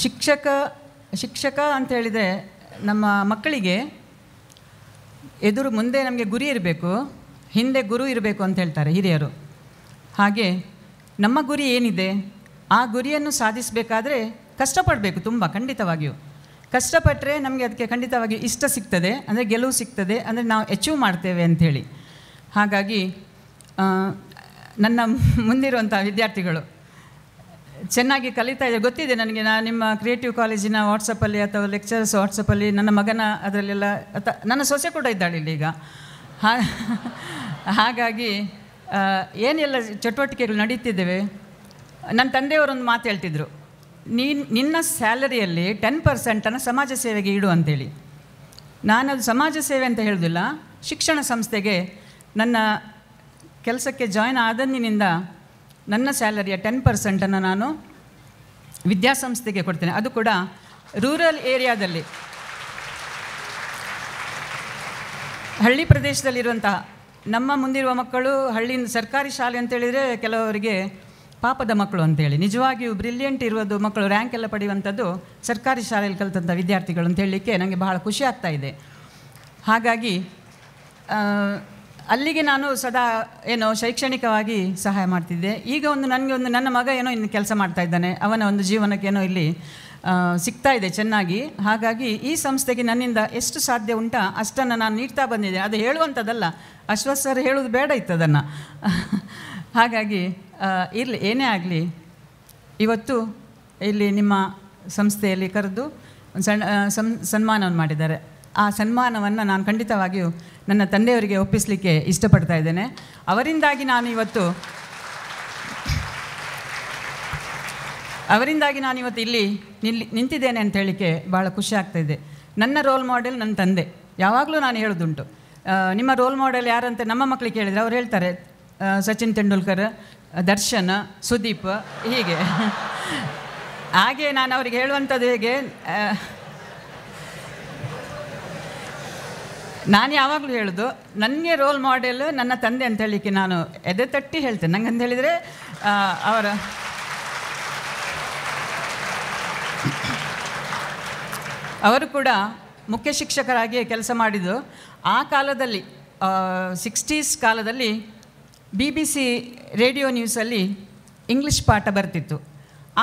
ಶಿಕ್ಷಕ ಅಂತ ಹೇಳಿದರೆ ನಮ್ಮ ಮಕ್ಕಳಿಗೆ ಮುಂದೆ ನಮಗೆ ಗುರಿ ಇರಬೇಕು, ಹಿಂದೆ ಗುರು ಇರಬೇಕು ಅಂತ ಹೇಳ್ತಾರೆ ಹಿರಿಯರು. ಹಾಗೆ ನಮ್ಮ ಗುರಿ ಏನಿದೆ ಆ ಗುರಿಯನ್ನು ಸಾಧಿಸಬೇಕಾದ್ರೆ ಕಷ್ಟಪಡಬೇಕು ತುಂಬ, ಖಂಡಿತವಾಗಿಯೂ ಕಷ್ಟಪಟ್ಟರೆ ನಮಗೆ ಅದಕ್ಕೆ ಖಂಡಿತವಾಗಿಯೂ ಇಷ್ಟ ಸಿಗ್ತದೆ, ಅಂದರೆ ಗೆಲುವು ಸಿಗ್ತದೆ, ಅಂದರೆ ನಾವು ಅಚೀವ್ ಮಾಡ್ತೇವೆ ಅಂಥೇಳಿ. ಹಾಗಾಗಿ ನನ್ನ ಮುಂದಿರುವಂಥ ವಿದ್ಯಾರ್ಥಿಗಳು ಚೆನ್ನಾಗಿ ಕಲಿತಾ ಇದ್ದಾರೆ. ಗೊತ್ತಿದೆ ನನಗೆ, ನಾನು ನಿಮ್ಮ ಕ್ರಿಯೇಟಿವ್ ಕಾಲೇಜಿನ ವಾಟ್ಸಪ್ಪಲ್ಲಿ ಅಥವಾ ಲೆಕ್ಚರ್ಸ್ ವಾಟ್ಸಪ್ಪಲ್ಲಿ ನನ್ನ ಮಗನ ಅದರಲ್ಲೆಲ್ಲ ನನ್ನ ಸೊಸೆ ಕೂಡ ಇದ್ದಾಳೆ ಇಲ್ಲಿ ಈಗ. ಹಾಗಾಗಿ ಏನೆಲ್ಲ ಚಟುವಟಿಕೆಗಳು ನಡೀತಿದ್ದೇವೆ. ನನ್ನ ತಂದೆಯವರೊಂದು ಮಾತು ಹೇಳ್ತಿದ್ರು, ನಿನ್ನ ಸ್ಯಾಲರಿಯಲ್ಲಿ 10% ಸಮಾಜ ಸೇವೆಗೆ ಇಡು ಅಂತೇಳಿ. ನಾನದು ಸಮಾಜ ಸೇವೆ ಅಂತ ಹೇಳೋದಿಲ್ಲ, ಶಿಕ್ಷಣ ಸಂಸ್ಥೆಗೆ ನನ್ನ ಕೆಲಸಕ್ಕೆ ಜಾಯ್ನ್ ಆದಂದಿನಿಂದ ನನ್ನ ಸ್ಯಾಲರಿಯ 10% ನಾನು ವಿದ್ಯಾಸಂಸ್ಥೆಗೆ ಕೊಡ್ತೇನೆ. ಅದು ಕೂಡ ರೂರಲ್ ಏರಿಯಾದಲ್ಲಿ, ಹಳ್ಳಿ ಪ್ರದೇಶದಲ್ಲಿರುವಂತಹ ನಮ್ಮ ಮುಂದಿರುವ ಮಕ್ಕಳು ಹಳ್ಳಿಯಿಂದ ಸರ್ಕಾರಿ ಶಾಲೆ ಅಂತೇಳಿದರೆ ಕೆಲವರಿಗೆ ಪಾಪದ ಮಕ್ಕಳು ಅಂತೇಳಿ, ನಿಜವಾಗಿಯೂ ಬ್ರಿಲಿಯಂಟ್ ಇರೋದು ಮಕ್ಕಳು, ರ್ಯಾಂಕ್ ಎಲ್ಲ ಪಡೆಯುವಂಥದ್ದು ಸರ್ಕಾರಿ ಶಾಲೆಯಲ್ಲಿ ಕಲಿತಂಥ ವಿದ್ಯಾರ್ಥಿಗಳು ಅಂತ ಹೇಳಲಿಕ್ಕೆ ನನಗೆ ಬಹಳ ಖುಷಿ ಆಗ್ತಾ ಇದೆ. ಹಾಗಾಗಿ ಅಲ್ಲಿಗೆ ನಾನು ಸದಾ ಏನೋ ಶೈಕ್ಷಣಿಕವಾಗಿ ಸಹಾಯ ಮಾಡ್ತಿದ್ದೆ. ಈಗ ನನ್ನ ಮಗ ಏನೋ ಇನ್ನು ಕೆಲಸ ಮಾಡ್ತಾ ಇದ್ದಾನೆ, ಅವನ ಒಂದು ಜೀವನಕ್ಕೆ ಏನೋ ಇಲ್ಲಿ ಸಿಗ್ತಾ ಇದೆ ಚೆನ್ನಾಗಿ. ಹಾಗಾಗಿ ಈ ಸಂಸ್ಥೆಗೆ ನನ್ನಿಂದ ಎಷ್ಟು ಸಾಧ್ಯ ಉಂಟ ಅಷ್ಟನ್ನು ನಾನು ನೀಡ್ತಾ ಬಂದಿದ್ದೆ. ಅದು ಹೇಳುವಂಥದ್ದಲ್ಲ, ಅಶ್ವಥ್ ಸರ್ ಹೇಳೋದು ಬೇಡ ಇತ್ತು ಅದನ್ನು. ಹಾಗಾಗಿ ಇರಲಿ, ಏನೇ ಆಗಲಿ, ಇವತ್ತು ಇಲ್ಲಿ ನಿಮ್ಮ ಸಂಸ್ಥೆಯಲ್ಲಿ ಕರೆದು ಸನ್ಮಾನವನ್ನು ಮಾಡಿದ್ದಾರೆ. ಆ ಸನ್ಮಾನವನ್ನು ನಾನು ಖಂಡಿತವಾಗಿಯೂ ನನ್ನ ತಂದೆಯವರಿಗೆ ಒಪ್ಪಿಸಲಿಕ್ಕೆ ಇಷ್ಟಪಡ್ತಾ ಇದ್ದೇನೆ. ಅವರಿಂದಾಗಿ ನಾನು ಇವತ್ತು ಇಲ್ಲಿ ನಿಂತಿದ್ದೇನೆ ಅಂತ ಹೇಳಲಿಕ್ಕೆ ಭಾಳ ಖುಷಿ ಆಗ್ತಾಯಿದೆ. ನನ್ನ ರೋಲ್ ಮಾಡೆಲ್ ನನ್ನ ತಂದೆ. ಯಾವಾಗಲೂ ನಾನು ಹೇಳೋದುಂಟು, ನಿಮ್ಮ ರೋಲ್ ಮಾಡೆಲ್ ಯಾರಂತ ನಮ್ಮ ಮಕ್ಕಳಿಗೆ ಕೇಳಿದರೆ ಅವ್ರು ಹೇಳ್ತಾರೆ ಸಚಿನ್ ತೆಂಡೂಲ್ಕರ್, ದರ್ಶನ್, ಸುದೀಪ್, ಹೀಗೆ. ಹಾಗೆ ನಾನು ಅವರಿಗೆ ಹೇಳುವಂಥದ್ದು ಹೇಗೆ, ನಾನು ಯಾವಾಗಲೂ ಹೇಳೋದು ನನಗೆ ರೋಲ್ ಮಾಡೆಲ್ ನನ್ನ ತಂದೆ ಅಂತ ಹೇಳಲಿಕ್ಕೆ ನಾನು ಎದೆ ತಟ್ಟಿ ಹೇಳ್ತೇನೆ. ನಂಗೆ ಅಂತ ಹೇಳಿದರೆ ಅವರು ಕೂಡ ಮುಖ್ಯ ಶಿಕ್ಷಕರಾಗಿ ಕೆಲಸ ಮಾಡಿದ್ದು. ಆ ಕಾಲದಲ್ಲಿ 60s ಕಾಲದಲ್ಲಿ BBC ರೇಡಿಯೋ ನ್ಯೂಸಲ್ಲಿ ಇಂಗ್ಲೀಷ್ ಪಾಠ ಬರ್ತಿತ್ತು.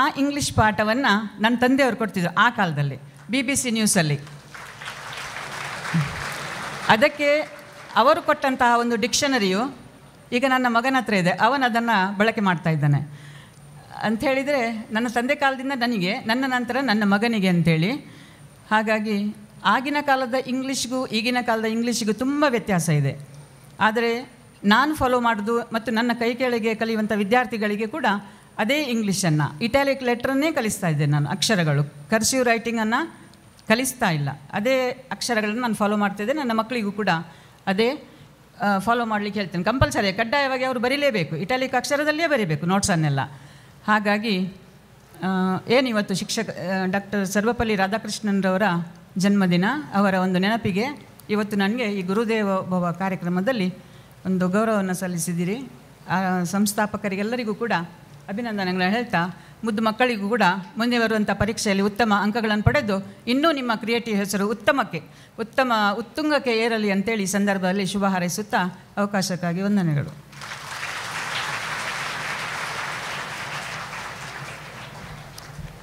ಆ ಇಂಗ್ಲೀಷ್ ಪಾಠವನ್ನು ನನ್ನ ತಂದೆಯವರು ಕೊಡ್ತಿದ್ರು ಆ ಕಾಲದಲ್ಲಿ BBC ನ್ಯೂಸಲ್ಲಿ. ಅದಕ್ಕೆ ಅವರು ಕೊಟ್ಟಂತಹ ಒಂದು ಡಿಕ್ಷನರಿಯು ಈಗ ನನ್ನ ಮಗನ ಹತ್ರ ಇದೆ, ಅವನದನ್ನು ಬಳಕೆ ಮಾಡ್ತಾ ಇದ್ದಾನೆ. ಅಂಥೇಳಿದರೆ ನನ್ನ ತಂದೆ ಕಾಲದಿಂದ ನನಗೆ, ನನ್ನ ನಂತರ ನನ್ನ ಮಗನಿಗೆ ಅಂಥೇಳಿ. ಹಾಗಾಗಿ ಆಗಿನ ಕಾಲದ ಇಂಗ್ಲೀಷ್ಗೂ ಈಗಿನ ಕಾಲದ ಇಂಗ್ಲೀಷಿಗೂ ತುಂಬ ವ್ಯತ್ಯಾಸ ಇದೆ. ಆದರೆ ನಾನು ಫಾಲೋ ಮಾಡೋದು ಮತ್ತು ನನ್ನ ಕೈ ಕೆಳಗೆ ಕಲಿಯುವಂಥ ವಿದ್ಯಾರ್ಥಿಗಳಿಗೆ ಕೂಡ ಅದೇ ಇಂಗ್ಲೀಷನ್ನು, ಇಟಾಲಿಕ್ ಲೆಟ್ರನ್ನೇ ಕಲಿಸ್ತಾ ಇದ್ದೇನೆ ನಾನು. ಅಕ್ಷರಗಳು, ಕರ್ಸಿವ್ ರೈಟಿಂಗನ್ನು ಕಲಿಸ್ತಾ ಇಲ್ಲ, ಅದೇ ಅಕ್ಷರಗಳನ್ನು ನಾನು ಫಾಲೋ ಮಾಡ್ತಿದ್ದೆ. ನನ್ನ ಮಕ್ಕಳಿಗೂ ಕೂಡ ಅದೇ ಫಾಲೋ ಮಾಡಲಿಕ್ಕೆ ಹೇಳ್ತೇನೆ. ಕಂಪಲ್ಸರಿ, ಕಡ್ಡಾಯವಾಗಿ ಅವರು ಬರೀಲೇಬೇಕು, ಇಟಾಲಿಕ್ ಅಕ್ಷರದಲ್ಲೇ ಬರೀಬೇಕು ನೋಟ್ಸನ್ನೆಲ್ಲ. ಹಾಗಾಗಿ ಏನಿವತ್ತು ಡಾಕ್ಟರ್ ಸರ್ವಪಲ್ಲಿ ರಾಧಾಕೃಷ್ಣನ್ರವರ ಜನ್ಮದಿನ, ಅವರ ಒಂದು ನೆನಪಿಗೆ ಇವತ್ತು ನನಗೆ ಈ ಗುರುದೇವ ಭವ ಕಾರ್ಯಕ್ರಮದಲ್ಲಿ ಒಂದು ಗೌರವವನ್ನು ಸಲ್ಲಿಸಿದ್ದೀರಿ. ಸಂಸ್ಥಾಪಕರಿಗೆಲ್ಲರಿಗೂ ಕೂಡ ಅಭಿನಂದನೆಗಳನ್ನು ಹೇಳ್ತಾ, ಮುದ್ದು ಮಕ್ಕಳಿಗೂ ಕೂಡ ಮುಂದೆ ಬರುವಂಥ ಪರೀಕ್ಷೆಯಲ್ಲಿ ಉತ್ತಮ ಅಂಕಗಳನ್ನು ಪಡೆದು ಇನ್ನೂ ನಿಮ್ಮ ಕ್ರಿಯೇಟಿವ್ ಹೆಸರು ಉತ್ತುಂಗಕ್ಕೆ ಏರಲಿ ಅಂತೇಳಿ ಈ ಸಂದರ್ಭದಲ್ಲಿ ಶುಭ ಹಾರೈಸುತ್ತಾ ಅವಕಾಶಕ್ಕಾಗಿ ವಂದನೆಗಳು.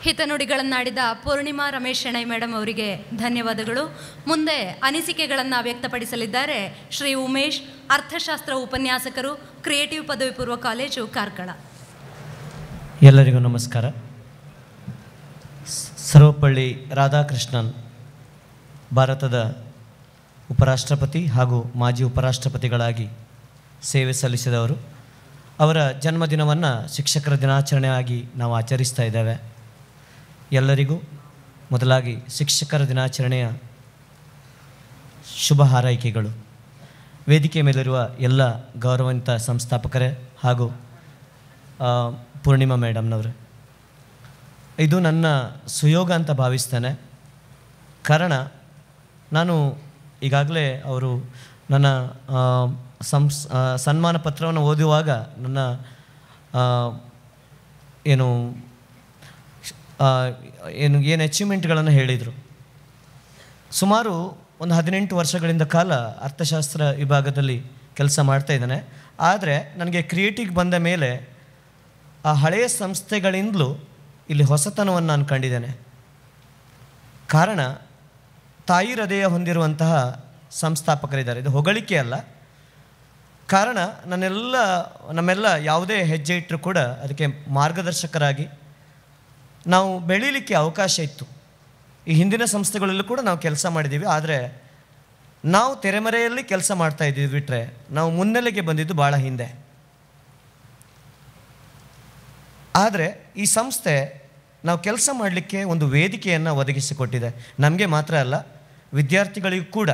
ಹಿತನುಡಿಗಳನ್ನಾಡಿದ ಪೂರ್ಣಿಮಾ ರಮೇಶ್ ಶೆಣೈ ಮೇಡಮ್ ಅವರಿಗೆ ಧನ್ಯವಾದಗಳು. ಮುಂದೆ ಅನಿಸಿಕೆಗಳನ್ನು ವ್ಯಕ್ತಪಡಿಸಲಿದ್ದಾರೆ ಶ್ರೀ ಉಮೇಶ್, ಅರ್ಥಶಾಸ್ತ್ರ ಉಪನ್ಯಾಸಕರು, ಕ್ರಿಯೇಟಿವ್ ಪದವಿ ಪೂರ್ವ ಕಾಲೇಜು, ಕಾರ್ಕಳ. ಎಲ್ಲರಿಗೂ ನಮಸ್ಕಾರ. ಸರ್ವಪಳ್ಳಿ ರಾಧಾಕೃಷ್ಣನ್ ಭಾರತದ ಉಪರಾಷ್ಟ್ರಪತಿ ಹಾಗೂ ಮಾಜಿ ಉಪರಾಷ್ಟ್ರಪತಿಗಳಾಗಿ ಸೇವೆ ಸಲ್ಲಿಸಿದವರು. ಅವರ ಜನ್ಮದಿನವನ್ನು ಶಿಕ್ಷಕರ ದಿನಾಚರಣೆ ಆಗಿ ನಾವು ಆಚರಿಸ್ತಾ ಇದ್ದೇವೆ. ಎಲ್ಲರಿಗೂ ಮೊದಲಾಗಿ ಶಿಕ್ಷಕರ ದಿನಾಚರಣೆಯ ಶುಭ ಹಾರೈಕೆಗಳು. ವೇದಿಕೆ ಮೇಲಿರುವ ಎಲ್ಲ ಗೌರವಾನ್ವಿತ ಸಂಸ್ಥಾಪಕರೇ ಹಾಗೂ ಪೂರ್ಣಿಮಾ ಮೇಡಮ್ನವರು, ಇದು ನನ್ನ ಸುಯೋಗ ಅಂತ ಭಾವಿಸ್ತೇನೆ. ಕಾರಣ ನಾನು ಈಗಾಗಲೇ ಅವರು ನನ್ನ ಸನ್ಮಾನ ಪತ್ರವನ್ನು ಓದುವಾಗ ನನ್ನ ಏನು ಅಚೀವ್ಮೆಂಟ್ಗಳನ್ನು ಹೇಳಿದರು. ಸುಮಾರು ಒಂದು 18 ವರ್ಷಗಳಿಂದ ಕಾಲ ಅರ್ಥಶಾಸ್ತ್ರ ವಿಭಾಗದಲ್ಲಿ ಕೆಲಸ ಮಾಡ್ತಾ ಇದ್ದಾನೆ. ಆದರೆ ನನಗೆ ಕ್ರಿಯೇಟಿವ್ ಬಂದ ಮೇಲೆ ಆ ಹಳೆಯ ಸಂಸ್ಥೆಗಳಿಂದಲೂ ಇಲ್ಲಿ ಹೊಸತನವನ್ನು ನಾನು ಕಂಡಿದ್ದೇನೆ. ಕಾರಣ ತಾಯಿ ಹೃದಯ ಹೊಂದಿರುವಂತಹ ಸಂಸ್ಥಾಪಕರಿದ್ದಾರೆ. ಇದು ಹೊಗಳಿಕೆ ಅಲ್ಲ. ಕಾರಣ ನಮ್ಮೆಲ್ಲ ಯಾವುದೇ ಹೆಜ್ಜೆ ಇಟ್ಟರೂ ಕೂಡ ಅದಕ್ಕೆ ಮಾರ್ಗದರ್ಶಕರಾಗಿ ನಾವು ಬೆಳೀಲಿಕ್ಕೆ ಅವಕಾಶ ಇತ್ತು. ಈ ಹಿಂದಿನ ಸಂಸ್ಥೆಗಳಲ್ಲೂ ಕೂಡ ನಾವು ಕೆಲಸ ಮಾಡಿದ್ದೀವಿ. ಆದರೆ ನಾವು ತೆರೆಮರೆಯಲ್ಲಿ ಕೆಲಸ ಮಾಡ್ತಾ ಇದ್ದೀವಿ ಬಿಟ್ಟರೆ ನಾವು ಮುನ್ನೆಲೆಗೆ ಬಂದಿದ್ದು ಭಾಳ ಹಿಂದೆ. ಆದರೆ ಈ ಸಂಸ್ಥೆ ನಾವು ಕೆಲಸ ಮಾಡಲಿಕ್ಕೆ ಒಂದು ವೇದಿಕೆಯನ್ನು ಒದಗಿಸಿಕೊಟ್ಟಿದೆ. ನಮಗೆ ಮಾತ್ರ ಅಲ್ಲ, ವಿದ್ಯಾರ್ಥಿಗಳಿಗೂ ಕೂಡ.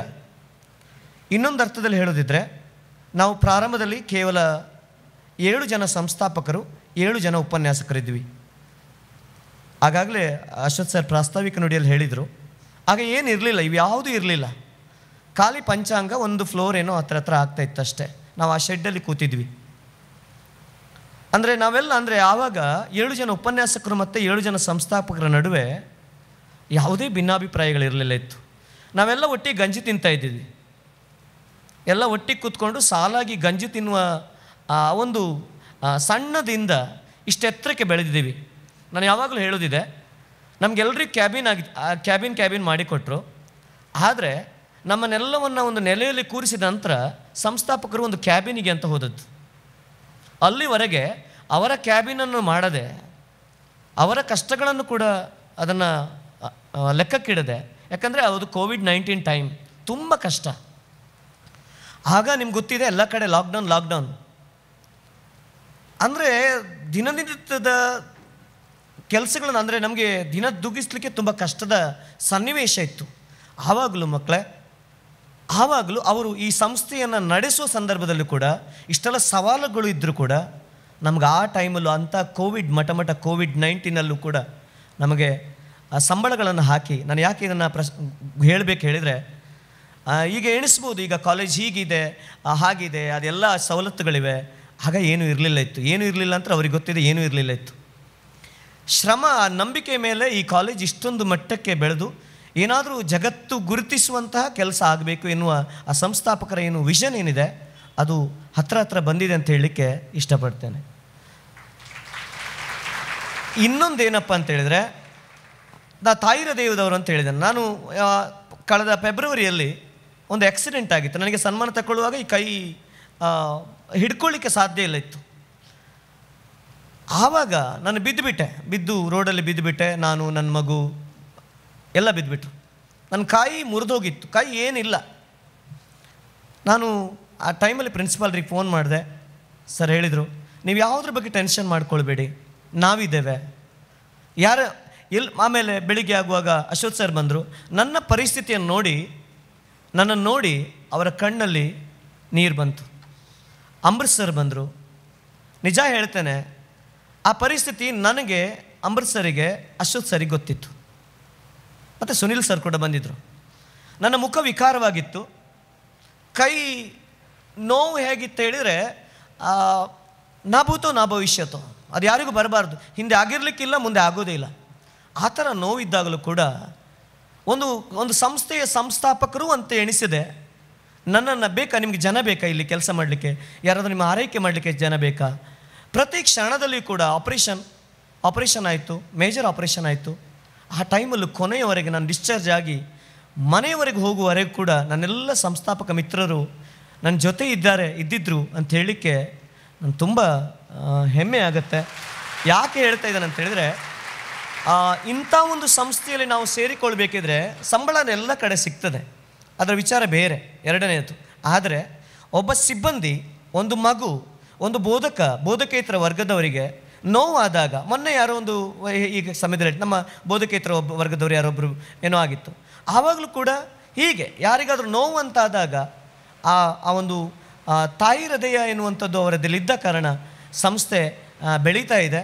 ಇನ್ನೊಂದು ಅರ್ಥದಲ್ಲಿ ಹೇಳೋದಿದ್ದರೆ, ನಾವು ಪ್ರಾರಂಭದಲ್ಲಿ ಕೇವಲ 7 ಜನ ಸಂಸ್ಥಾಪಕರು, 7 ಜನ ಉಪನ್ಯಾಸಕರಿದ್ವಿ. ಆಗಾಗಲೇ ಅಶ್ವಥ್ ಸರ್ ಪ್ರಾಸ್ತಾವಿಕ ನುಡಿಯಲ್ಲಿ ಹೇಳಿದರು, ಆಗ ಏನು ಇರಲಿಲ್ಲ, ಇವ್ಯಾವುದೂ ಇರಲಿಲ್ಲ. ಖಾಲಿ ಪಂಚಾಂಗ ಒಂದು ಫ್ಲೋರ್ ಏನೋ ಹತ್ರ ಆಗ್ತಾಯಿತ್ತು ಅಷ್ಟೇ. ನಾವು ಆ ಶೆಡ್ಡಲ್ಲಿ ಕೂತಿದ್ವಿ. ಅಂದರೆ ಆವಾಗ 7 ಜನ ಉಪನ್ಯಾಸಕರು ಮತ್ತು 7 ಜನ ಸಂಸ್ಥಾಪಕರ ನಡುವೆ ಯಾವುದೇ ಭಿನ್ನಾಭಿಪ್ರಾಯಗಳಿರಲಿಲ್ಲ ಇತ್ತು. ನಾವೆಲ್ಲ ಒಟ್ಟಿಗೆ ಗಂಜಿ ತಿಂತಾ ಇದ್ದಿದ್ವಿ. ಎಲ್ಲ ಒಟ್ಟಿಗೆ ಕೂತ್ಕೊಂಡು ಸಾಲಾಗಿ ಗಂಜಿ ತಿನ್ನುವ ಒಂದು ಸಣ್ಣದಿಂದ ಇಷ್ಟೆತ್ತರಕ್ಕೆ ಬೆಳೆದಿದ್ದೀವಿ. ನಾನು ಯಾವಾಗಲೂ ಹೇಳೋದಿದೆ, ನಮಗೆಲ್ಲರಿಗೂ ಕ್ಯಾಬಿನ್ ಮಾಡಿಕೊಟ್ರು. ಆದರೆ ನಮ್ಮನ್ನೆಲ್ಲವನ್ನು ಒಂದು ನೆಲೆಯಲ್ಲಿ ಕೂರಿಸಿದ ನಂತರ ಸಂಸ್ಥಾಪಕರು ಒಂದು ಕ್ಯಾಬಿನಿಗೆ ಅಂತ ಹೋದದ್ದು. ಅಲ್ಲಿವರೆಗೆ ಅವರ ಕ್ಯಾಬಿನನ್ನು ಮಾಡದೆ, ಅವರ ಕಷ್ಟಗಳನ್ನು ಕೂಡ ಅದನ್ನು ಲೆಕ್ಕಕ್ಕಿಡದೆ, ಯಾಕಂದರೆ ಅದು ಕೋವಿಡ್-19 ಟೈಮ್, ತುಂಬ ಕಷ್ಟ. ಆಗ ನಿಮ್ಗೆ ಗೊತ್ತಿದೆ, ಎಲ್ಲ ಕಡೆ ಲಾಕ್ಡೌನ್. ಅಂದರೆ ದಿನನಿತ್ಯದ ಕೆಲಸಗಳನ್ನು ನಮಗೆ ದಿನ ದುಗ್ಗಿಸ್ಲಿಕ್ಕೆ ತುಂಬ ಕಷ್ಟದ ಸನ್ನಿವೇಶ ಇತ್ತು. ಆವಾಗಲೂ ಅವರು ಈ ಸಂಸ್ಥೆಯನ್ನು ನಡೆಸುವ ಸಂದರ್ಭದಲ್ಲೂ ಕೂಡ ಇಷ್ಟೆಲ್ಲ ಸವಾಲುಗಳು ಇದ್ದರೂ ಕೂಡ ನಮ್ಗೆ ಆ ಟೈಮಲ್ಲೂ ಅಂಥ ಕೋವಿಡ್-19 ಕೂಡ ನಮಗೆ ಸಂಬಳಗಳನ್ನು ಹಾಕಿ, ನಾನು ಯಾಕೆ ಇದನ್ನು ಹೇಳಬೇಕು ಹೇಳಿದರೆ, ಈಗ ಎಣಿಸ್ಬೋದು, ಈಗ ಕಾಲೇಜ್ ಹೀಗಿದೆ ಹಾಗಿದೆ, ಅದೆಲ್ಲ ಸವಲತ್ತುಗಳಿವೆ. ಆಗ ಏನೂ ಇರಲಿಲ್ಲ ಅಂತ ಅವ್ರಿಗೆ ಗೊತ್ತಿದೆ, ಏನೂ ಇರಲಿಲ್ಲ ಇತ್ತು. ಶ್ರಮ, ನಂಬಿಕೆ ಮೇಲೆ ಈ ಕಾಲೇಜ್ ಇಷ್ಟೊಂದು ಮಟ್ಟಕ್ಕೆ ಬೆಳೆದು ಏನಾದರೂ ಜಗತ್ತು ಗುರುತಿಸುವಂತಹ ಕೆಲಸ ಆಗಬೇಕು ಎನ್ನುವ ಆ ಸಂಸ್ಥಾಪಕರ ಏನು ವಿಷನ್ ಏನಿದೆ, ಅದು ಹತ್ರ ಬಂದಿದೆ ಅಂತ ಹೇಳಲಿಕ್ಕೆ ಇಷ್ಟಪಡ್ತೇನೆ. ಇನ್ನೊಂದೇನಪ್ಪ ಅಂತ ಹೇಳಿದರೆ, ತಾಯಿ ಹೃದಯದವರು ಅಂತ ಹೇಳಿದ್ದೇನೆ. ನಾನು ಕಳೆದ ಫೆಬ್ರವರಿಯಲ್ಲಿ ಒಂದು ಆಕ್ಸಿಡೆಂಟ್ ಆಗಿತ್ತು. ನನಗೆ ಸನ್ಮಾನ ತಗೊಳ್ಳುವಾಗ ಈ ಕೈ ಹಿಡ್ಕೊಳ್ಳಿಕ್ಕೆ ಸಾಧ್ಯ ಇಲ್ಲ ಇತ್ತು. ಆವಾಗ ನಾನು ಬಿದ್ದು ರೋಡಲ್ಲಿ ಬಿದ್ದುಬಿಟ್ಟೆ. ನಾನು, ನನ್ನ ಮಗು ಎಲ್ಲ ಬಿದ್ದುಬಿಟ್ರು. ನನ್ನ ಕೈ ಮುರಿದೋಗಿತ್ತು, ಕೈ ಏನಿಲ್ಲ. ನಾನು ಆ ಟೈಮಲ್ಲಿ ಪ್ರಿನ್ಸಿಪಾಲ್ರಿಗೆ ಫೋನ್ ಮಾಡಿದೆ. ಸರ್ ಹೇಳಿದರು, ನೀವು ಯಾವುದ್ರ ಬಗ್ಗೆ ಟೆನ್ಷನ್ ಮಾಡ್ಕೊಳ್ಬೇಡಿ, ನಾವಿದ್ದೇವೆ. ಆಮೇಲೆ ಬೆಳಿಗ್ಗೆ ಆಗುವಾಗ ಅಶ್ವಥ್ ಸರ್ ಬಂದರು. ನನ್ನ ಪರಿಸ್ಥಿತಿಯನ್ನು ನನ್ನನ್ನು ನೋಡಿ ಅವರ ಕಣ್ಣಲ್ಲಿ ನೀರು ಬಂತು. ಅಂಬರೀಷ್ ಸರ್ ಬಂದರು. ನಿಜ ಹೇಳ್ತೇನೆ, ಆ ಪರಿಸ್ಥಿತಿ ನನಗೆ, ಅಂಬರೀಷ್ ಸರಿಗೆ, ಅಶ್ವಥ್ ಸರಿಗೆ ಗೊತ್ತಿತ್ತು. ಮತ್ತು ಸುನಿಲ್ ಸರ್ ಕೂಡ ಬಂದಿದ್ದರು. ನನ್ನ ಮುಖ ವಿಕಾರವಾಗಿತ್ತು. ಕೈ ನೋವು ಹೇಗಿತ್ತು ಹೇಳಿದರೆ, ನಾಭೂತೋ ನಾ ಭವಿಷ್ಯತೋ, ಅದು ಯಾರಿಗೂ ಬರಬಾರ್ದು, ಹಿಂದೆ ಆಗಿರಲಿಕ್ಕಿಲ್ಲ, ಮುಂದೆ ಆಗೋದೇ ಇಲ್ಲ. ಆ ಥರ ನೋವಿದ್ದಾಗಲೂ ಕೂಡ ಒಂದು ಸಂಸ್ಥೆಯ ಸಂಸ್ಥಾಪಕರು ಅಂತ ಎಣಿಸಿದೆ. ನನ್ನನ್ನು ಬೇಕಾ, ನಿಮಗೆ ಜನ ಬೇಕಾ ಇಲ್ಲಿ ಕೆಲಸ ಮಾಡಲಿಕ್ಕೆ, ಯಾರಾದರೂ ನಿಮ್ಮ ಆರೈಕೆ ಮಾಡಲಿಕ್ಕೆ ಜನ ಬೇಕಾ? ಪ್ರತಿ ಕ್ಷಣದಲ್ಲಿ ಕೂಡ ಆಪರೇಷನ್ ಆಯಿತು, ಮೇಜರ್ ಆಪರೇಷನ್ ಆಯಿತು. ಆ ಟೈಮಲ್ಲೂ ಕೊನೆಯವರೆಗೆ ನಾನು ಡಿಸ್ಚಾರ್ಜ್ ಆಗಿ ಮನೆಯವರೆಗೆ ಹೋಗುವವರೆಗೂ ಕೂಡ ನನ್ನೆಲ್ಲ ಸಂಸ್ಥಾಪಕ ಮಿತ್ರರು ನನ್ನ ಜೊತೆ ಇದ್ದಿದ್ರು ಅಂತ ಹೇಳಲಿಕ್ಕೆ ನಾನು ತುಂಬ ಹೆಮ್ಮೆ ಆಗುತ್ತೆ. ಯಾಕೆ ಹೇಳ್ತಾ ಇದ್ದೇನೆ ಅಂತ ಹೇಳಿದರೆ, ಇಂಥ ಒಂದು ಸಂಸ್ಥೆಯಲ್ಲಿ ನಾವು ಸೇರಿಕೊಳ್ಬೇಕಿದ್ರೆ ಸಂಬಳ ಎಲ್ಲ ಕಡೆ ಸಿಗ್ತದೆ, ಅದರ ವಿಚಾರ ಬೇರೆ, ಎರಡನೇದು. ಆದರೆ ಒಬ್ಬ ಸಿಬ್ಬಂದಿ, ಒಂದು ಮಗು, ಒಂದು ಬೋಧಕೇತರ ವರ್ಗದವರಿಗೆ ನೋವಾದಾಗ, ಮೊನ್ನೆ ಯಾರೋ ಒಂದು ಈಗ ಸಮಯದಲ್ಲಿ ನಮ್ಮ ಬೋಧಕೇತರ ವರ್ಗದವರು ಯಾರೊಬ್ಬರು ಏನೋ ಆಗಿತ್ತು, ಆವಾಗಲೂ ಕೂಡ ಹೀಗೆ ಯಾರಿಗಾದರೂ ನೋವು ಅಂತಾದಾಗ ಆ ಒಂದು ತಾಯಿ ಹೃದಯ ಎನ್ನುವಂಥದ್ದು ಅವರದಲ್ಲಿದ್ದ ಕಾರಣ ಸಂಸ್ಥೆ ಬೆಳೀತಾ ಇದೆ.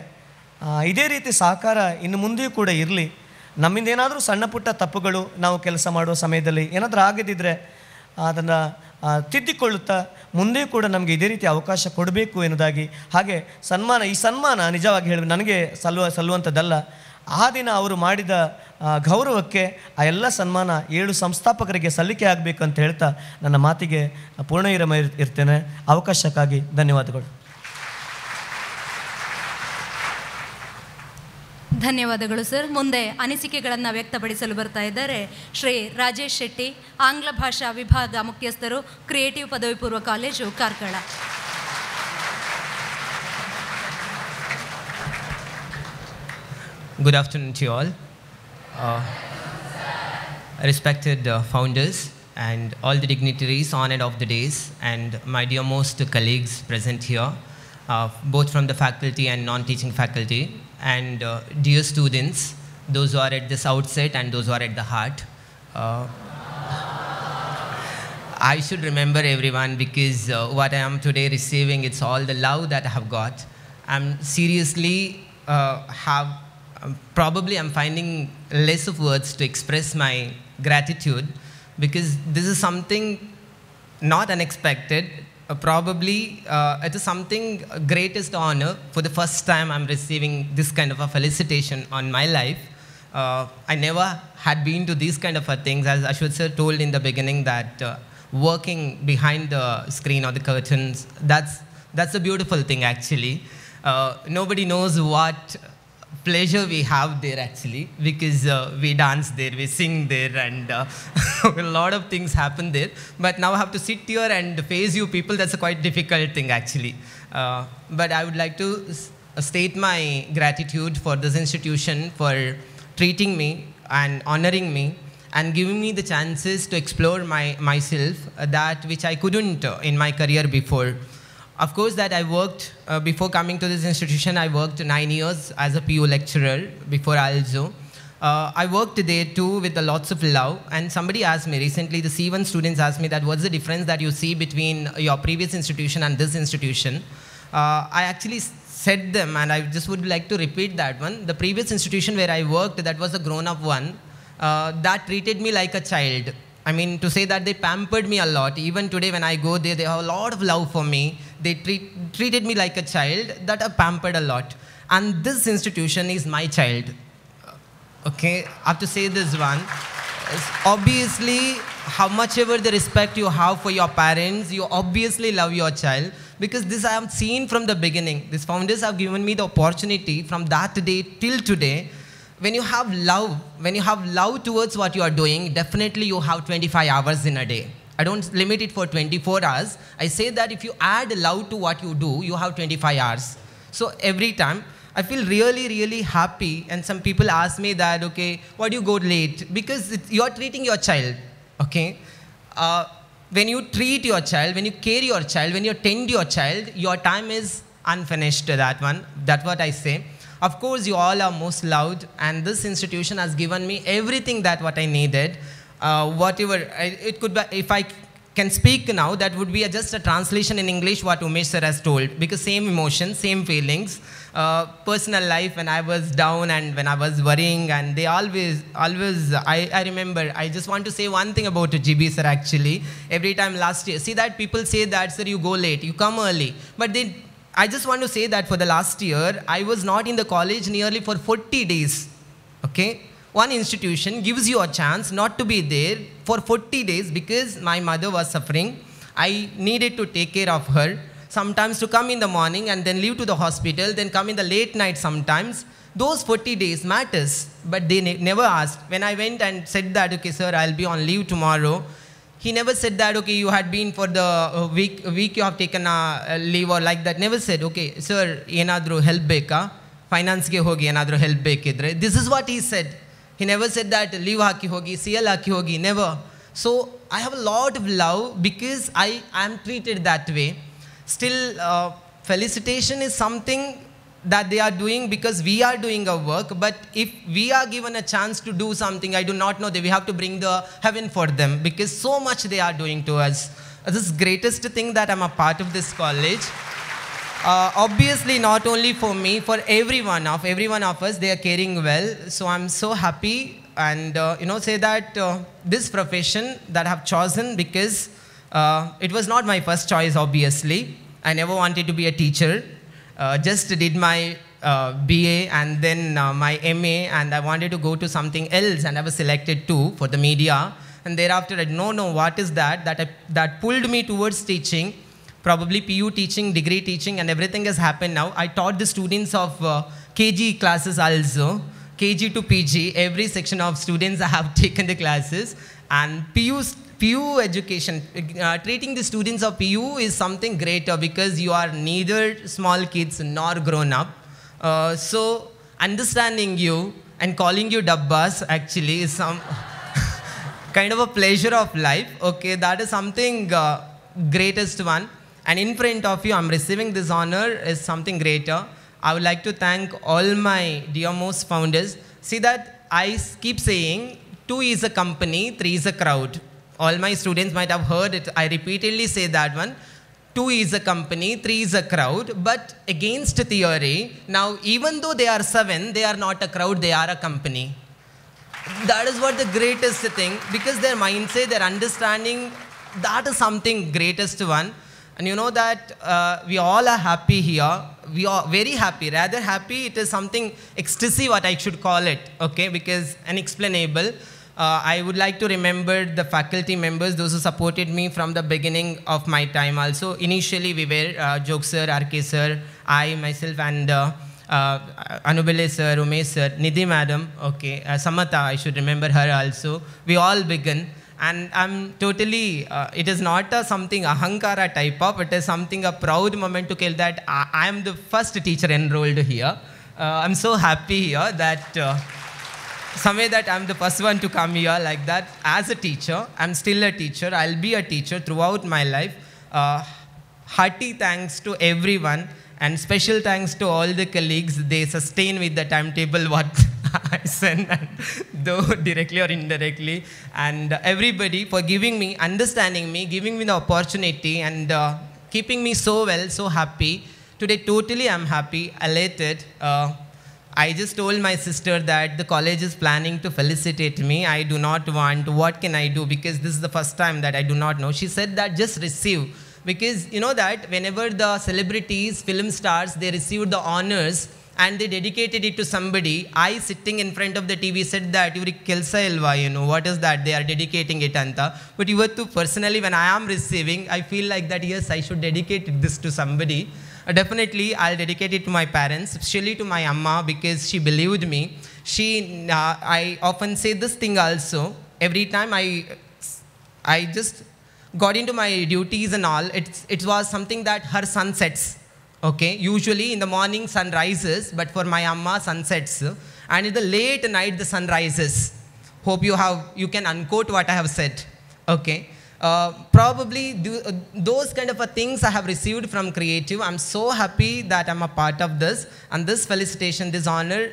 ಇದೇ ರೀತಿ ಸಹಕಾರ ಇನ್ನು ಮುಂದೆಯೂ ಕೂಡ ಇರಲಿ. ನಮ್ಮಿಂದ ಏನಾದರೂ ಸಣ್ಣ ಪುಟ್ಟ ತಪ್ಪುಗಳು ನಾವು ಕೆಲಸ ಮಾಡುವ ಸಮಯದಲ್ಲಿ ಏನಾದರೂ ಆಗದಿದ್ದರೆ ಅದನ್ನು ತಿದ್ದಿಕೊಳ್ಳುತ್ತಾ ಮುಂದೆಯೂ ಕೂಡ ನಮಗೆ ಇದೇ ರೀತಿ ಅವಕಾಶ ಕೊಡಬೇಕು ಎನ್ನುವುದಾಗಿ. ಹಾಗೆ ಈ ಸನ್ಮಾನ ನಿಜವಾಗಿ ಹೇಳಿ ನನಗೆ ಸಲ್ಲುವಂಥದ್ದಲ್ಲ. ಆ ದಿನ ಅವರು ಮಾಡಿದ ಗೌರವಕ್ಕೆ ಆ ಎಲ್ಲ ಸನ್ಮಾನ 7 ಸಂಸ್ಥಾಪಕರಿಗೆ ಸಲ್ಲಿಕೆ ಆಗಬೇಕು ಅಂತ ಹೇಳ್ತಾ ನನ್ನ ಮಾತಿಗೆ ಪೂರ್ಣ ಇರ್ತೇನೆ. ಅವಕಾಶಕ್ಕಾಗಿ ಧನ್ಯವಾದಗಳು. ಧನ್ಯವಾದಗಳು ಸರ್. ಮುಂದೆ ಅನಿಸಿಕೆಗಳನ್ನು ವ್ಯಕ್ತಪಡಿಸಲು ಬರ್ತಾ ಇದ್ದಾರೆ ಶ್ರೀ ರಾಜೇಶ್ ಶೆಟ್ಟಿ, ಆಂಗ್ಲ ಭಾಷಾ ವಿಭಾಗ ಮುಖ್ಯಸ್ಥರು, ಕ್ರಿಯೇಟಿವ್ ಪದವಿ ಪೂರ್ವ college, Karkala. Good afternoon to you all. Respected founders and all the dignitaries on and off the days, and my dearmost colleagues present here, both from the faculty and non-teaching faculty, and dear students, those who are at this outset and those who are at the heart. I should remember everyone because what I am today receiving, it's all the love that I have got. I'm seriously probably I'm finding less of words to express my gratitude, because this is something not unexpected. Probably it is something greatest honor. For the first time I'm receiving this kind of a felicitation on my life. I never had been to these kind of things. As Ashwat sir told in the beginning that working behind the screen or the curtains, that's a beautiful thing actually. Nobody knows what pleasure we have there actually, because we dance there, we sing there, and a lot of things happen there. But now I have to sit here and face you people. That's a quite difficult thing actually. But I would like to state my gratitude for this institution for treating me and honoring me and giving me the chances to explore myself, that which I couldn't in my career before. Of course, that I worked, before coming to this institution, I worked 9 years as a PU lecturer before ALZO. I worked there too with lots of love, and somebody asked me recently, the C1 students asked me that what's the difference that you see between your previous institution and this institution. I actually said them, and I just would like to repeat that one. The previous institution where I worked, that was a grown-up one, that treated me like a child. I mean, to say that they pampered me a lot. Even today when I go there, they have a lot of love for me. They treated me like a child, that I pampered a lot. And this institution is my child. Okay, I have to say this one. Obviously, how much ever the respect you have for your parents, you obviously love your child. Because this I have seen from the beginning. These founders have given me the opportunity from that day till today. When you have love towards what you are doing, definitely you have 25 hours in a day. I don't limit it for 24 hours. I say that if you add love to what you do, you have 25 hours. So every time, I feel really, really happy. And some people ask me that, okay, why do you go late? Because you are treating your child, okay? When you treat your child, when you care your child, when you tend your child, your time is unfinished, that one. That's what I say. Of course, you all are most loved, and this institution has given me everything that what I needed. Whatever, it could be, if I can speak now, that would be just a translation in English what Umesh sir has told, because same emotions, same feelings, personal life when I was down and when I was worrying, and they always, I remember, I just want to say one thing about GB sir actually. Every time last year, see that people say that, sir, you go late, you come early, but I just want to say that for the last year, I was not in the college nearly for 40 days, okay? One institution gives you a chance not to be there for 40 days because my mother was suffering. I needed to take care of her. Sometimes to come in the morning and then leave to the hospital, then come in the late night sometimes. those 40 days matters, but they never asked. When I went and said that, okay, sir, I'll be on leave tomorrow, he never said that, okay, you had been for the week you have taken a leave or like that. Never said, okay, sir, yenadru help beka, finance ge hogi yenadru help bekidre. This is what he said. He never said that leave haki hogi, CL haki hogi, never. So I have a lot of love because I am treated that way. Still, felicitation is something that they are doing because we are doing our work, but if we are given a chance to do something, I do not know that we have to bring the heaven for them because so much they are doing to us. This is greatest thing that I'm a part of this college. Obviously not only for me, for every one of us, they are caring well. So I'm so happy and say that this profession that I have chosen because it was not my first choice, obviously. I never wanted to be a teacher. Just did my BA and then my MA, and I wanted to go to something else, and I was selected too for the media. And thereafter, I don't know what is that pulled me towards teaching, probably PU teaching, degree teaching, and everything has happened now. I taught the students of KG classes also, KG to PG, every section of students I have taken the classes, and PU education, treating the students of PU is something greater because you are neither small kids nor grown up. So understanding you and calling you Dabbas actually is some kind of a pleasure of life. Okay, that is something greatest one. And in front of you, I'm receiving this honor is something greater. I would like to thank all my dearmost founders. See that I keep saying 2 is a company, 3 is a crowd. All my students might have heard it. I repeatedly say that one. 2 is a company, 3 is a crowd. But against theory, now even though they are 7, they are not a crowd, they are a company. That is what the greatest thing, because their mindset, their understanding, that is something greatest one. And you know that we all are happy here. We are very happy, rather happy. It is something ecstasy, what I should call it, okay, because unexplainable. I would like to remember the faculty members, those who supported me from the beginning of my time also. Initially, we were Jog sir, RK sir, I, myself, and Anubele sir, Umesh sir, Nidhi madam, okay, Samata, I should remember her also. We all began. And I'm totally, it is not something ahankara type of, it is something a proud moment to tell that I am the first teacher enrolled here. I'm so happy here that somewhere that I'm the first one to come here like that. As a teacher, I'm still a teacher. I'll be a teacher throughout my life. Hearty thanks to everyone and special thanks to all the colleagues. They sustain with the timetable what I send, though directly or indirectly. And everybody for giving me, understanding me, giving me the opportunity and keeping me so well, so happy. Today totally I'm happy, elated. I just told my sister that the college is planning to felicitate me. I do not want, what can I do? Because this is the first time that I do not know. She said that just receive. Because you know that whenever the celebrities, film stars, they received the honors and they dedicated it to somebody, I sitting in front of the TV said that, kelsa ilva, you know, what is that? They are dedicating it anta. But ivattu personally, when I am receiving, I feel like that, yes, I should dedicate this to somebody. Definitely, I'll dedicate it to my parents, especially to my amma, because she believed me. I often say this thing also. Every time I just got into my duties and all, it was something that her sun sets. Okay, usually in the morning sun rises, but for my amma sun sets, and in the late night the sun rises. Hope you can unquote what I have said. Okay. Probably those kind of things I have received from Creative. I'm so happy that I'm a part of this, and this felicitation, this honor,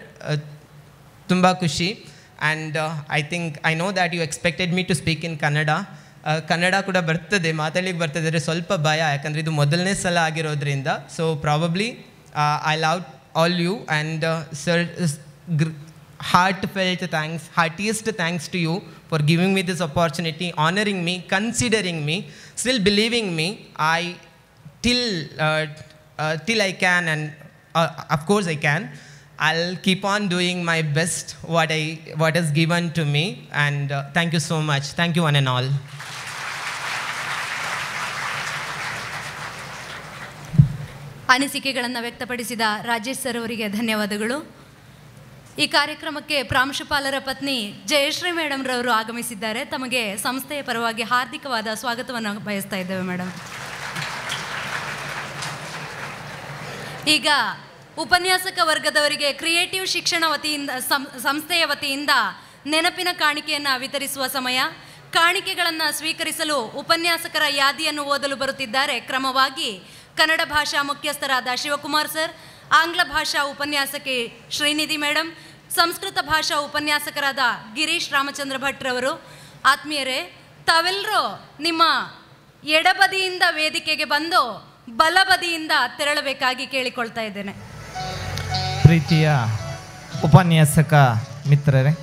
tumba kushi. And I know that you expected me to speak in Kannada. Kannada kuda bartade, maatadlikke bartade, ಸ್ವಲ್ಪ ಭಯ ಯಾಕಂದ್ರೆ ಇದು ಮೊದಲನೇ ಸಲ ಆಗಿರೋದ್ರಿಂದ. So probably I love all you and sir, heartfelt thanks, heartiest thanks to you for giving me this opportunity, honoring me, considering me, still believing me. Till I can, and of course I can. I'll keep on doing my best, what is given to me, and thank you so much. Thank you one and all. ಅನಿಸಿಕೆಗಳನ್ನು ವ್ಯಕ್ತಪಡಿಸಿದ Rajesh sir ಅವರಿಗೆ ಧನ್ಯವಾದಗಳು. ಈ ಕಾರ್ಯಕ್ರಮಕ್ಕೆ ಪ್ರಾಂಶುಪಾಲರ ಪತ್ನಿ Jayashree madam ರವರು ಆಗಮಿಸಿದ್ದಾರೆ. ತಮಗೆ ಸಂಸ್ಥೆಯ ಪರವಾಗಿ ಹಾರ್ದಿಕವಾದ ಸ್ವಾಗತವನ್ನು ಬಯಸ್ತಾ ಇದ್ದೇವೆ ಮೇಡಮ್. ಈಗ ಉಪನ್ಯಾಸಕ ವರ್ಗದವರಿಗೆ ಕ್ರಿಯೇಟಿವ್ ಶಿಕ್ಷಣ ವತಿಯಿಂದ ಸಂಸ್ಥೆಯ ವತಿಯಿಂದ ನೆನಪಿನ ಕಾಣಿಕೆಯನ್ನು ವಿತರಿಸುವ ಸಮಯ. ಕಾಣಿಕೆಗಳನ್ನು ಸ್ವೀಕರಿಸಲು ಉಪನ್ಯಾಸಕರ ಯಾದಿಯನ್ನು ಓದಲು ಬರುತ್ತಿದ್ದಾರೆ. ಕ್ರಮವಾಗಿ ಕನ್ನಡ ಭಾಷಾ ಮುಖ್ಯಸ್ಥರಾದ ಶಿವಕುಮಾರ್ ಸರ್, ಆಂಗ್ಲ ಭಾಷಾ ಉಪನ್ಯಾಸಕಿ ಶ್ರೀನಿಧಿ ಮೇಡಮ್, ಸಂಸ್ಕೃತ ಭಾಷಾ ಉಪನ್ಯಾಸಕರಾದ ಗಿರೀಶ್ ರಾಮಚಂದ್ರ ಭಟ್ರವರು. ಆತ್ಮೀಯರೇ, ತಾವೆಲ್ಲರೂ ನಿಮ್ಮ ಎಡಬದಿಯಿಂದ ವೇದಿಕೆಗೆ ಬಂದು ಬಲಬದಿಯಿಂದ ತೆರಳಬೇಕಾಗಿ ಕೇಳಿಕೊಳ್ತಾ ಇದ್ದೇನೆ. ಪ್ರೀತಿಯ ಉಪನ್ಯಾಸಕ ಮಿತ್ರರೇ,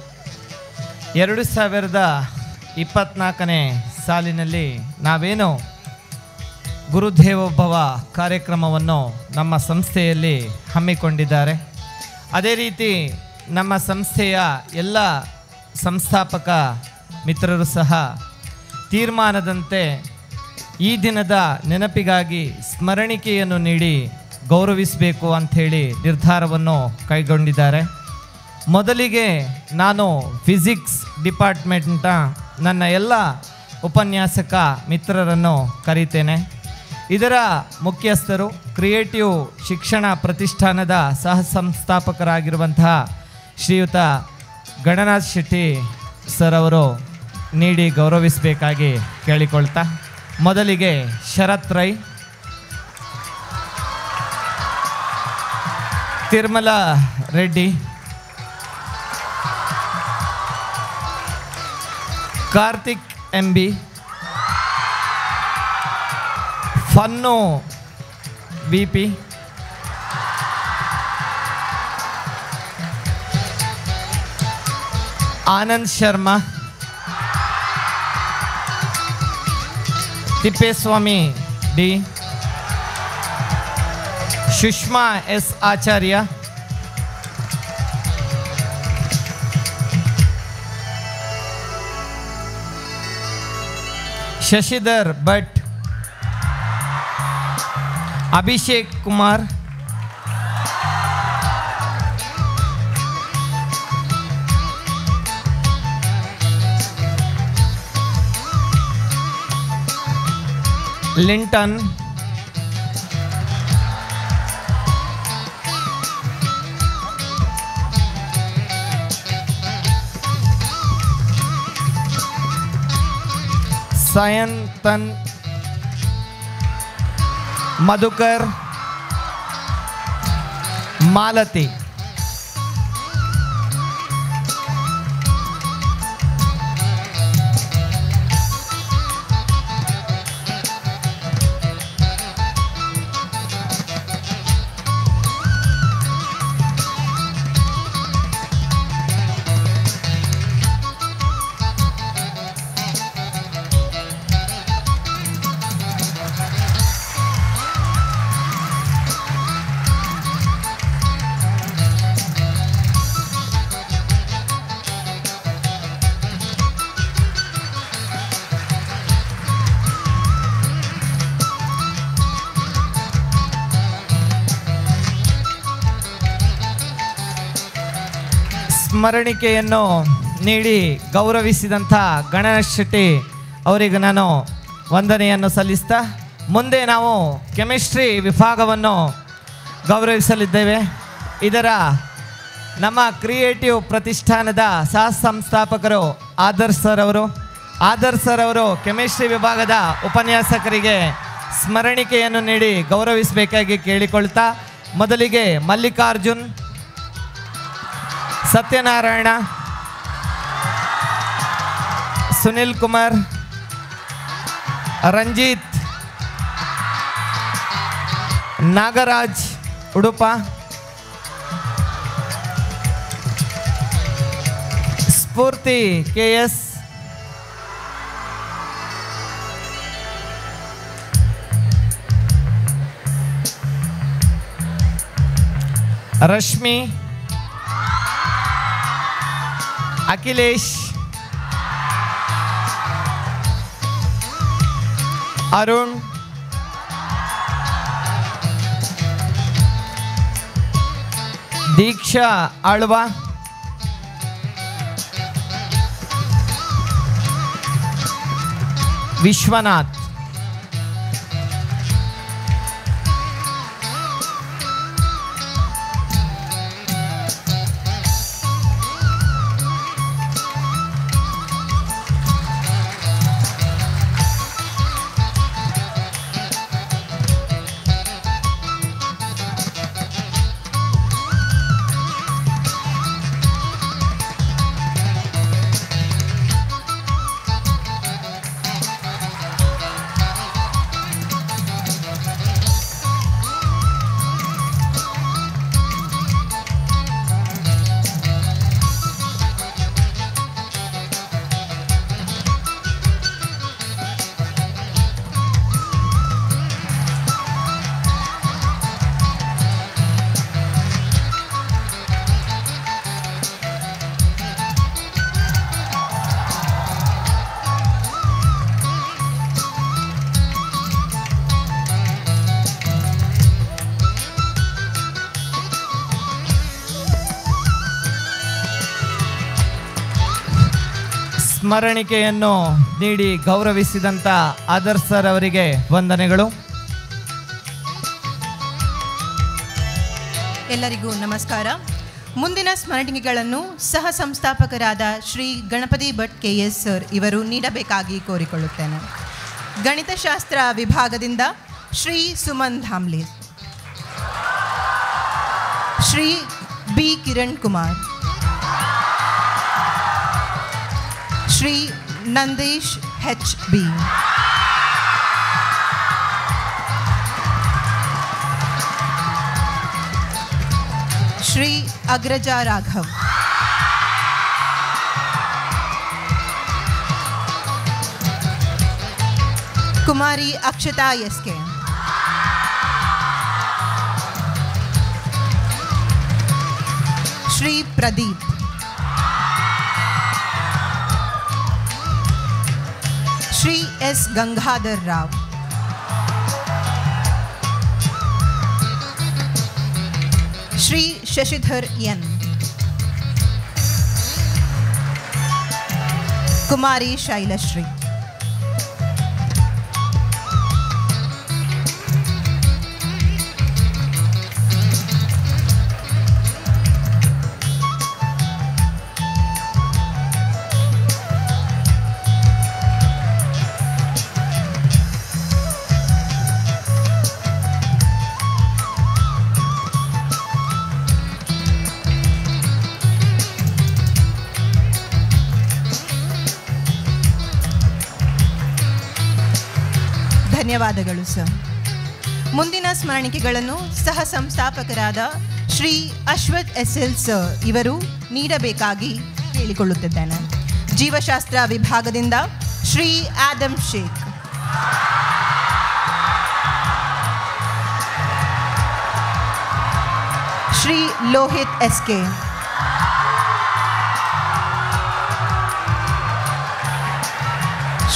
2024ನೇ ಸಾಲಿನಲ್ಲಿ ನಾವೇನು ಗುರುದೇವೋಭವ ಕಾರ್ಯಕ್ರಮವನ್ನು ನಮ್ಮ ಸಂಸ್ಥೆಯಲ್ಲಿ ಹಮ್ಮಿಕೊಂಡಿದ್ದಾರೆ. ಅದೇ ರೀತಿ ನಮ್ಮ ಸಂಸ್ಥೆಯ ಎಲ್ಲ ಸಂಸ್ಥಾಪಕ ಮಿತ್ರರು ಸಹ ತೀರ್ಮಾನದಂತೆ ಈ ದಿನದ ನೆನಪಿಗಾಗಿ ಸ್ಮರಣಿಕೆಯನ್ನು ನೀಡಿ ಗೌರವಿಸಬೇಕು ಅಂಥೇಳಿ ನಿರ್ಧಾರವನ್ನು ಕೈಗೊಂಡಿದ್ದಾರೆ. ಮೊದಲಿಗೆ ನಾನು ಫಿಸಿಕ್ಸ್ ಡಿಪಾರ್ಟ್ಮೆಂಟ್ನ ನನ್ನ ಎಲ್ಲ ಉಪನ್ಯಾಸಕ ಮಿತ್ರರನ್ನು ಕರೀತೇನೆ. ಇದರ ಮುಖ್ಯಸ್ಥರು ಕ್ರಿಯೇಟಿವ್ ಶಿಕ್ಷಣ ಪ್ರತಿಷ್ಠಾನದ ಸಹ ಸಂಸ್ಥಾಪಕರಾಗಿರುವಂತಹ ಶ್ರೀಯುತ ಗಣನಾಥ್ ಶೆಟ್ಟಿ ಸರ್ ಅವರು ನೀಡಿ ಗೌರವಿಸಬೇಕಾಗಿ ಕೇಳಿಕೊಳ್ತಾ, ಮೊದಲಿಗೆ ಶರತ್ ರೈ, ತಿರುಮಲ ರೆಡ್ಡಿ, ಕಾರ್ತಿಕ್ ಎಂಬಿ, ಫನ್ನು V P, Anand Sharma, Thippeswamy D, Sushma S Acharya, Shashidhar Bhat, Abhishek Kumar, Linton, Sayantan, Madhukar, Malathi, ಸ್ಮರಣಿಕೆಯನ್ನು ನೀಡಿ ಗೌರವಿಸಿದಂಥ ಗಣೇಶ್ ಶೆಟ್ಟಿ ಅವರಿಗೆ ನಾನು ವಂದನೆಯನ್ನು ಸಲ್ಲಿಸ್ತಾ, ಮುಂದೆ ನಾವು ಕೆಮಿಸ್ಟ್ರಿ ವಿಭಾಗವನ್ನು ಗೌರವಿಸಲಿದ್ದೇವೆ. ಇದರ ನಮ್ಮ ಕ್ರಿಯೇಟಿವ್ ಪ್ರತಿಷ್ಠಾನದ ಸಹ ಸಂಸ್ಥಾಪಕರು ಆದರ್ಶ್ ಸರ್ ಅವರು ಕೆಮಿಸ್ಟ್ರಿ ವಿಭಾಗದ ಉಪನ್ಯಾಸಕರಿಗೆ ಸ್ಮರಣಿಕೆಯನ್ನು ನೀಡಿ ಗೌರವಿಸಬೇಕಾಗಿ ಕೇಳಿಕೊಳ್ತಾ, ಮೊದಲಿಗೆ ಮಲ್ಲಿಕಾರ್ಜುನ್, ಸತ್ಯನಾರಾಯಣ, ಸುನಿಲ್ ಕುಮಾರ್, ರಂಜಿತ್, ನಾಗರಾಜ್ ಉಡುಪ, ಸ್ಫೂರ್ತಿ KS, ರಶ್ಮಿ, ಅಖಿಲೇಶ್, ಅರುಣ್, ದೀಕ್ಷಾ ಆಳ್ವ, ವಿಶ್ವನಾಥ್. ಸ್ಮರಣಿಕೆಯನ್ನು ನೀಡಿ ಗೌರವಿಸಿದಂಥ ಆದರ್ ಸರ್ ಅವರಿಗೆ ವಂದನೆಗಳು. ಎಲ್ಲರಿಗೂ ನಮಸ್ಕಾರ. ಮುಂದಿನ ಸ್ಮರಣಿಕೆಗಳನ್ನು ಸಹ ಸಂಸ್ಥಾಪಕರಾದ ಶ್ರೀ ಗಣಪತಿ ಭಟ್ KS ಸರ್ ಇವರು ನೀಡಬೇಕಾಗಿ ಕೋರಿಕೊಳ್ಳುತ್ತೇನೆ. ಗಣಿತಶಾಸ್ತ್ರ ವಿಭಾಗದಿಂದ ಶ್ರೀ ಸುಮನ್ ಧಾಮ್ಲೆ, ಶ್ರೀ B ಕಿರಣ್ ಕುಮಾರ್, ಶ್ರೀ ನಂದೇಶ್ HB, ಶ್ರೀ ಅಗ್ರಜಾ ರಾಘವ್, ಕುಮಾರಿ Akshata SK, Shri Pradeep, Shri S Gangadhar Rao, Shri Shashidhar N, कुमारी शैलश्री, ಧನ್ಯವಾದಗಳು ಸರ್. ಮುಂದಿನ ಸ್ಮರಣಿಕೆಗಳನ್ನು ಸಹ ಸಂಸ್ಥಾಪಕರಾದ ಶ್ರೀ ಅಶ್ವಥ್ SL ಸರ್ ಇವರು ನೀಡಬೇಕಾಗಿ ಕೇಳಿಕೊಳ್ಳುತ್ತಿದ್ದೇನೆ. ಜೀವಶಾಸ್ತ್ರ ವಿಭಾಗದಿಂದ ಶ್ರೀ ಆದಮ್ ಶೇಖ್, ಶ್ರೀ ಲೋಹಿತ್ SK,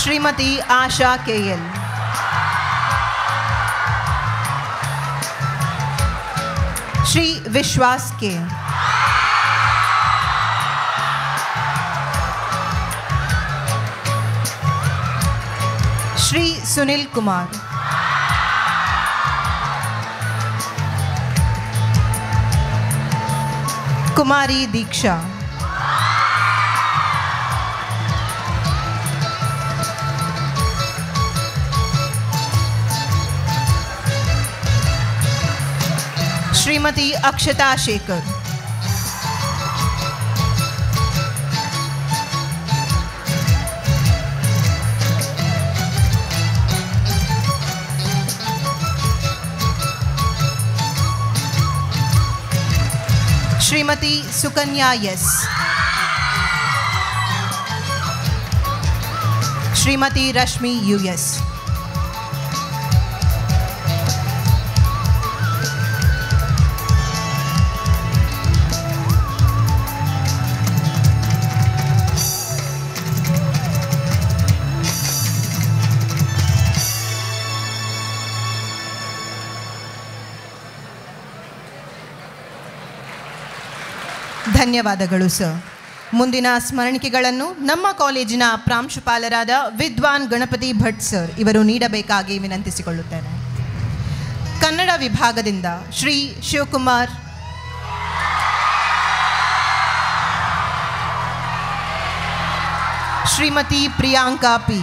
श्रीमती आशा KL, श्री विश्वास के, श्री सुनील कुमार, कुमारी दीक्षा, श्रीमती अक्षता शेखर, श्रीमती सुकन्या S, श्रीमती रश्मि US, ಧನ್ಯವಾದಗಳು ಸರ್. ಮುಂದಿನ ಸ್ಮರಣಿಕೆಗಳನ್ನು ನಮ್ಮ ಕಾಲೇಜಿನ ಪ್ರಾಂಶುಪಾಲರಾದ ವಿದ್ವಾನ್ ಗಣಪತಿ ಭಟ್ ಸರ್ ಇವರು ನೀಡಬೇಕಾಗಿ ವಿನಂತಿಸಿಕೊಳ್ಳುತ್ತೇನೆ. ಕನ್ನಡ ವಿಭಾಗದಿಂದ ಶ್ರೀ ಶಿವಕುಮಾರ್, ಶ್ರೀಮತಿ ಪ್ರಿಯಾಂಕಾ ಪಿ,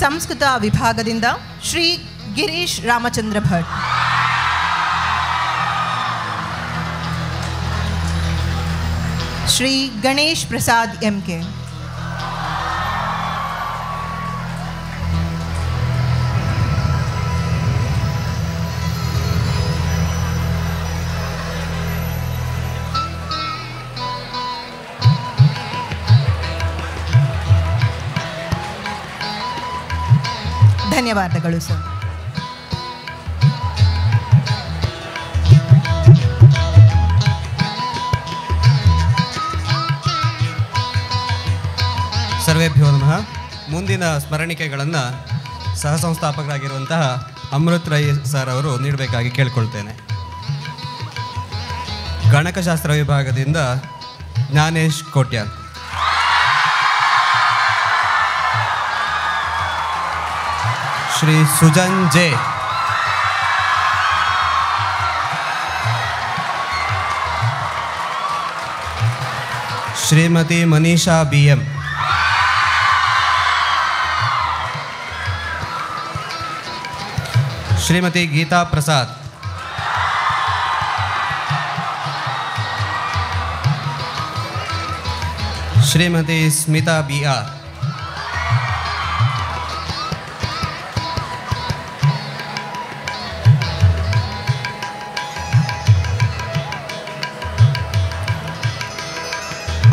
ಸಂಸ್ಕೃತ ವಿಭಾಗದಿಂದ ಶ್ರೀ ಗಿರೀಶ್ ರಾಮಚಂದ್ರ ಭಟ್, ಶ್ರೀ ಗಣೇಶ್ ಪ್ರಸಾದ್ ಎಂಕೆ, ಧನ್ಯವಾದಗಳು ಸರ್. ಸರ್ವೇಭ್ಯೋ ನಮಃ. ಮುಂದಿನ ಸ್ಮರಣಿಕೆಗಳನ್ನು ಸಹ ಸಂಸ್ಥಾಪಕರಾಗಿರುವಂತಹ ಅಮೃತ್ ರೈ ಸರ್ ಅವರು ನೀಡಬೇಕಾಗಿ ಕೇಳ್ಕೊಳ್ತೇನೆ. ಗಣಕಶಾಸ್ತ್ರ ವಿಭಾಗದಿಂದ Jnanesh Kotyal, Shri Sujan J, Shrimati Manisha B M, Shrimati Geetha Prasad, Shrimati Smitha B R,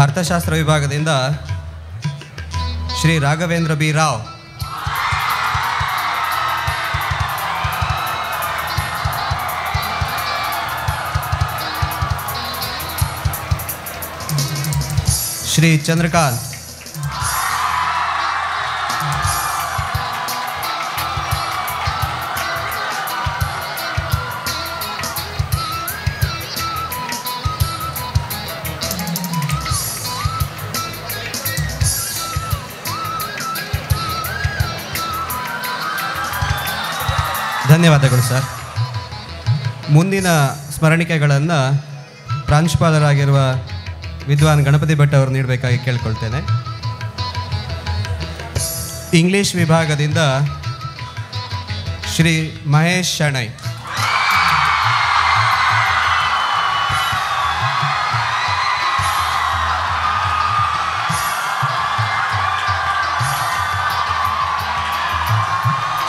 ಅರ್ಥಶಾಸ್ತ್ರ ವಿಭಾಗದಿಂದ ಶ್ರೀ ರಾಘವೇಂದ್ರ ಬಿ ರಾವ್, ಶ್ರೀ ಚಂದ್ರಕಾಂತ್, ಧನ್ಯವಾದಗಳು ಸರ್. ಮುಂದಿನ ಸ್ಮರಣಿಕೆಗಳನ್ನು ಪ್ರಾಂಶುಪಾಲರಾಗಿರುವ ವಿದ್ವಾನ್ ಗಣಪತಿ ಭಟ್ ಅವರು ನೀಡಬೇಕಾಗಿ ಕೇಳ್ಕೊಳ್ತೇನೆ. ಇಂಗ್ಲಿಷ್ ವಿಭಾಗದಿಂದ ಶ್ರೀ ಮಹೇಶ್ ಶಣೈ,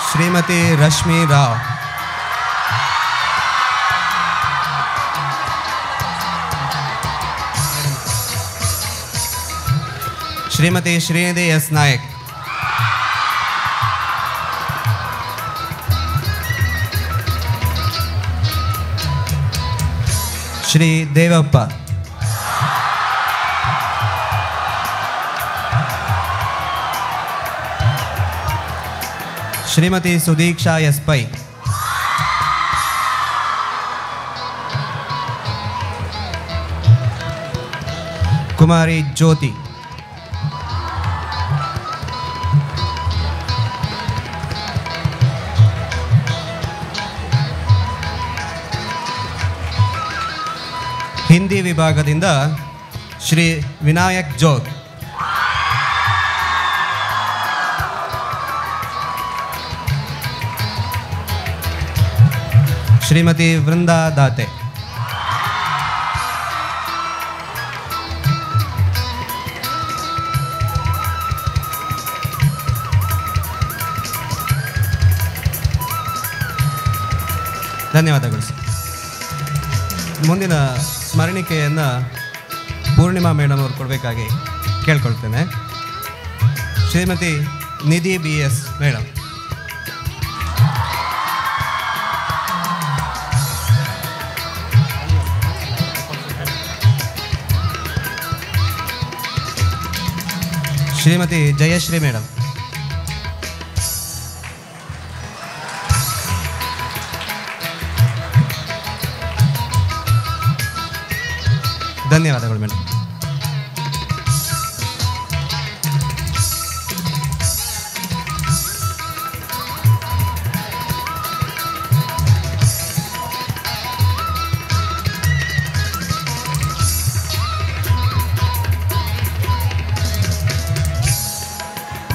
ಶ್ರೀಮತಿ ರಶ್ಮಿ ರಾವ್, ಶ್ರೀಮತಿ ಶ್ರೀನಿಧಿ ಎಸ್ ನಾಯಕ್, ಶ್ರೀ ದೇವಪ್ಪ, ಶ್ರೀಮತಿ ಸುದೀಕ್ಷಾ ಎಸ್ ಪೈ, ಕುಮಾರಿ ಜ್ಯೋತಿ, ಹಿಂದಿ ವಿಭಾಗದಿಂದ ಶ್ರೀ ವಿನಾಯಕ್ ಜೋತ್, ಶ್ರೀಮತಿ ವೃಂದಾ ದಾತೆ, ಧನ್ಯವಾದಗಳು ಸರ್. ಮುಂದಿನ ಸ್ಮರಣಿಕೆಯನ್ನು ಪೂರ್ಣಿಮಾ ಮೇಡಮ್ ಅವರು ಕೊಡಬೇಕಾಗಿ ಕೇಳ್ಕೊಳ್ತೇನೆ. Shrimati Nidhi B S madam, Shrimati Jayashree madam, ಧನ್ಯವಾದಗಳು ಮೇಡಮ್.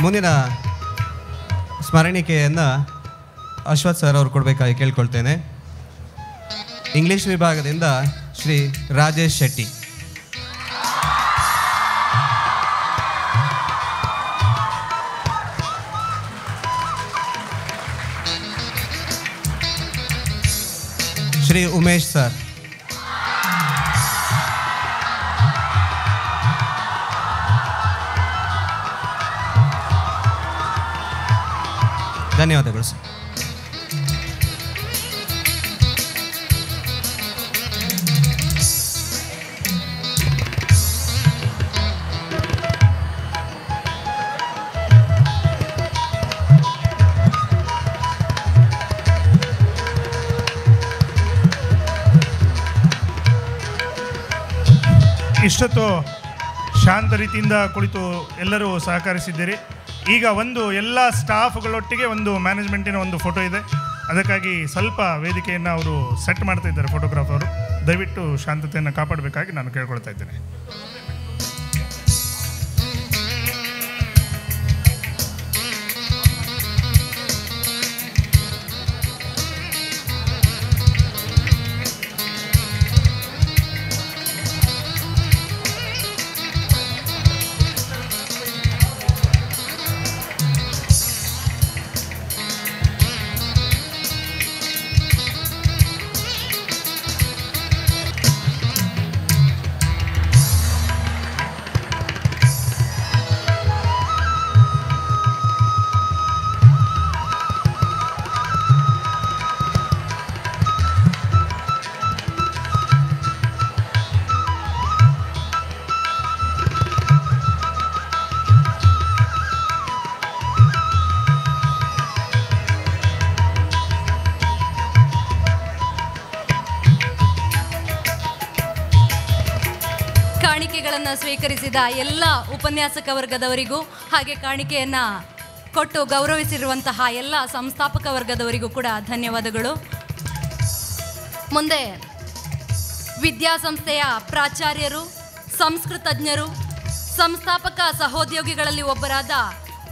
ಮುಂದಿನ ಸ್ಮರಣಿಕೆಯನ್ನು ಅಶ್ವಥ್ ಸರ್ ಅವರು ಕೊಡಬೇಕಾಗಿ ಕೇಳ್ಕೊಳ್ತೇನೆ. ಇಂಗ್ಲೀಷ್ ವಿಭಾಗದಿಂದ ಶ್ರೀ ರಾಜೇಶ್ ಶೆಟ್ಟಿ. ಶ್ರೀ ಉಮೇಶ್ ಸರ್. ಧನ್ಯವಾದಗಳು ಸರ್. ಇಷ್ಟೊತ್ತು ಶಾಂತ ರೀತಿಯಿಂದ ಕುಳಿತು ಎಲ್ಲರೂ ಸಹಕರಿಸಿದ್ದೀರಿ. ಈಗ ಒಂದು ಎಲ್ಲ ಸ್ಟಾಫ್ಗಳೊಟ್ಟಿಗೆ ಒಂದು ಮ್ಯಾನೇಜ್ಮೆಂಟಿನ ಒಂದು ಫೋಟೋ ಇದೆ, ಅದಕ್ಕಾಗಿ ಸ್ವಲ್ಪ ವೇದಿಕೆಯನ್ನು ಅವರು ಸೆಟ್ ಮಾಡ್ತಾ ಇದ್ದಾರೆ ಫೋಟೋಗ್ರಾಫರು. ದಯವಿಟ್ಟು ಶಾಂತತೆಯನ್ನು ಕಾಪಾಡಬೇಕಾಗಿ ನಾನು ಕೇಳ್ಕೊಳ್ತಾ ಇದ್ದೇನೆ. ಕಾಣಿಕೆಗಳನ್ನು ಸ್ವೀಕರಿಸಿದ ಎಲ್ಲ ಉಪನ್ಯಾಸಕ ವರ್ಗದವರಿಗೂ ಹಾಗೆ ಕಾಣಿಕೆಯನ್ನು ಕೊಟ್ಟು ಗೌರವಿಸಿರುವಂತಹ ಎಲ್ಲ ಸಂಸ್ಥಾಪಕ ವರ್ಗದವರಿಗೂ ಕೂಡ ಧನ್ಯವಾದಗಳು. ಮುಂದೆ ವಿದ್ಯಾಸಂಸ್ಥೆಯ ಪ್ರಾಚಾರ್ಯರು, ಸಂಸ್ಕೃತಜ್ಞರು, ಸಂಸ್ಥಾಪಕ ಸಹೋದ್ಯೋಗಿಗಳಲ್ಲಿ ಒಬ್ಬರಾದ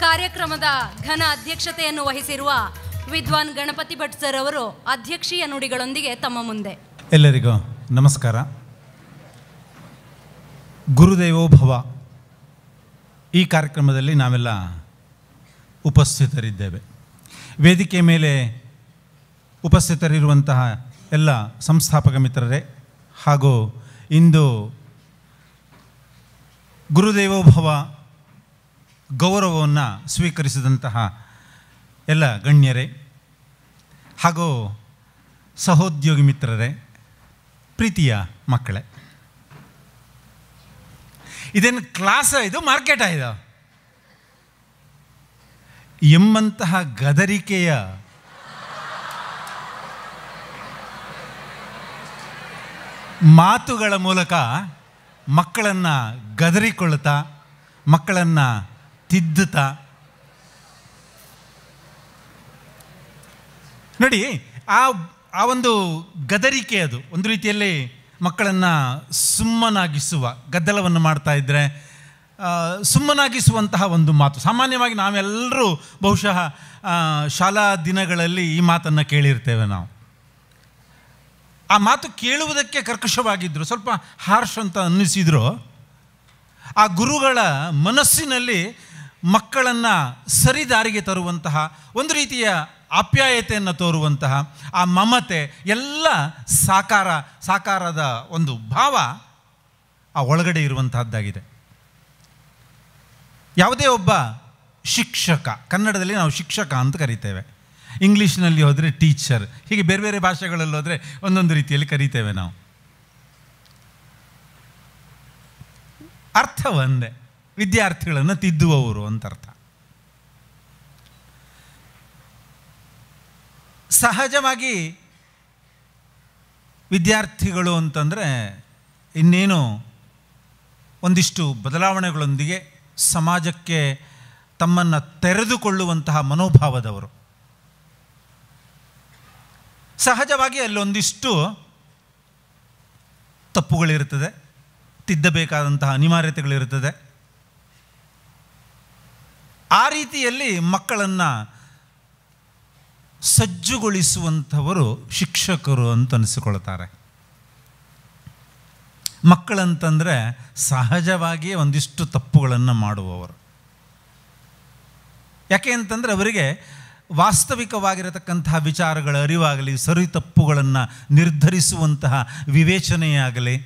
ಕಾರ್ಯಕ್ರಮದ ಘನ ಅಧ್ಯಕ್ಷತೆಯನ್ನು ವಹಿಸಿರುವ ವಿದ್ವಾನ್ ಗಣಪತಿ ಭಟ್ ಸರ್ ಅವರು ಅಧ್ಯಕ್ಷೀಯ ನುಡಿಗಳೊಂದಿಗೆ ತಮ್ಮ ಮುಂದೆ. ಎಲ್ಲರಿಗೂ ನಮಸ್ಕಾರ. ಗುರುದೇವೋ ಭವ ಈ ಕಾರ್ಯಕ್ರಮದಲ್ಲಿ ನಾವೆಲ್ಲ ಉಪಸ್ಥಿತರಿದ್ದೇವೆ. ವೇದಿಕೆ ಮೇಲೆ ಉಪಸ್ಥಿತರಿರುವಂತಹ ಎಲ್ಲ ಸಂಸ್ಥಾಪಕ ಮಿತ್ರರೇ ಹಾಗೂ ಇಂದು ಗುರುದೇವೋ ಭವ ಗೌರವವನ್ನು ಸ್ವೀಕರಿಸಿದಂತಹ ಎಲ್ಲ ಗಣ್ಯರೇ ಹಾಗೂ ಸಹೋದ್ಯೋಗಿ ಮಿತ್ರರೇ, ಪ್ರೀತಿಯ ಮಕ್ಕಳೇ, ಇದೇನು ಕ್ಲಾಸ, ಇದು ಮಾರ್ಕೆಟಾ ಇದು ಎಂಬಂತಹ ಗದರಿಕೆಯ ಮಾತುಗಳ ಮೂಲಕ ಮಕ್ಕಳನ್ನು ಗದರಿಕೊಳ್ಳುತ್ತಾ, ಮಕ್ಕಳನ್ನು ತಿದ್ದುತ್ತಾ, ನೋಡಿ ಆ ಒಂದು ಗದರಿಕೆ ಅದು ಒಂದು ರೀತಿಯಲ್ಲಿ ಮಕ್ಕಳನ್ನು ಸುಮ್ಮನಾಗಿಸುವ, ಗದ್ದಲವನ್ನು ಮಾಡ್ತಾ ಇದ್ದರೆ ಸುಮ್ಮನಾಗಿಸುವಂತಹ ಒಂದು ಮಾತು. ಸಾಮಾನ್ಯವಾಗಿ ನಾವೆಲ್ಲರೂ ಬಹುಶಃ ಶಾಲಾ ದಿನಗಳಲ್ಲಿ ಈ ಮಾತನ್ನು ಕೇಳಿರ್ತೇವೆ. ನಾವು ಆ ಮಾತು ಕೇಳುವುದಕ್ಕೆ ಕರ್ಕಶವಾಗಿದ್ದರು, ಸ್ವಲ್ಪ ಹಾರ್ಷ್ ಅಂತ ಅನ್ನಿಸಿದ್ರು. ಆ ಗುರುಗಳ ಮನಸ್ಸಿನಲ್ಲಿ ಮಕ್ಕಳನ್ನು ಸರಿದಾರಿಗೆ ತರುವಂತಹ ಒಂದು ರೀತಿಯ ಆಪ್ಯಾಯತೆಯನ್ನು ತೋರುವಂತಹ ಆ ಮಮತೆ ಎಲ್ಲ ಸಾಕಾರದ ಒಂದು ಭಾವ ಆ ಒಳಗಡೆ ಇರುವಂತಹದ್ದಾಗಿದೆ. ಯಾವುದೇ ಒಬ್ಬ ಶಿಕ್ಷಕ, ಕನ್ನಡದಲ್ಲಿ ನಾವು ಶಿಕ್ಷಕ ಅಂತ ಕರಿತೇವೆ, ಇಂಗ್ಲೀಷ್ನಲ್ಲಿ ಹೋದರೆ ಟೀಚರ್, ಹೀಗೆ ಬೇರೆ ಬೇರೆ ಭಾಷೆಗಳಲ್ಲಿ ಹೋದರೆ ಒಂದೊಂದು ರೀತಿಯಲ್ಲಿ ಕರಿತೇವೆ ನಾವು. ಅರ್ಥ ಒಂದೇ, ವಿದ್ಯಾರ್ಥಿಗಳನ್ನು ತಿದ್ದುವವರು ಅಂತ ಅರ್ಥ. ಸಹಜವಾಗಿ ವಿದ್ಯಾರ್ಥಿಗಳು ಅಂತಂದರೆ ಇನ್ನೇನು ಒಂದಿಷ್ಟು ಬದಲಾವಣೆಗಳೊಂದಿಗೆ ಸಮಾಜಕ್ಕೆ ತಮ್ಮನ್ನು ತೆರೆದುಕೊಳ್ಳುವಂತಹ ಮನೋಭಾವದವರು. ಸಹಜವಾಗಿ ಅಲ್ಲೊಂದಿಷ್ಟು ತಪ್ಪುಗಳಿರ್ತದೆ, ತಿದ್ದಬೇಕಾದಂತಹ ಅನಿವಾರ್ಯತೆಗಳಿರ್ತದೆ. ಆ ರೀತಿಯಲ್ಲಿ ಮಕ್ಕಳನ್ನು ಸಜ್ಜುಗೊಳಿಸುವಂಥವರು ಶಿಕ್ಷಕರು ಅಂತ ಅನಿಸಿಕೊಳ್ತಾರೆ. ಮಕ್ಕಳಂತಂದರೆ ಸಹಜವಾಗಿಯೇ ಒಂದಿಷ್ಟು ತಪ್ಪುಗಳನ್ನು ಮಾಡುವವರು. ಯಾಕೆ ಅಂತಂದರೆ ಅವರಿಗೆ ವಾಸ್ತವಿಕವಾಗಿರತಕ್ಕಂತಹ ವಿಚಾರಗಳ ಅರಿವಾಗಲಿ, ಸರಿ ತಪ್ಪುಗಳನ್ನು ನಿರ್ಧರಿಸುವಂತಹ ವಿವೇಚನೆಯಾಗಲಿ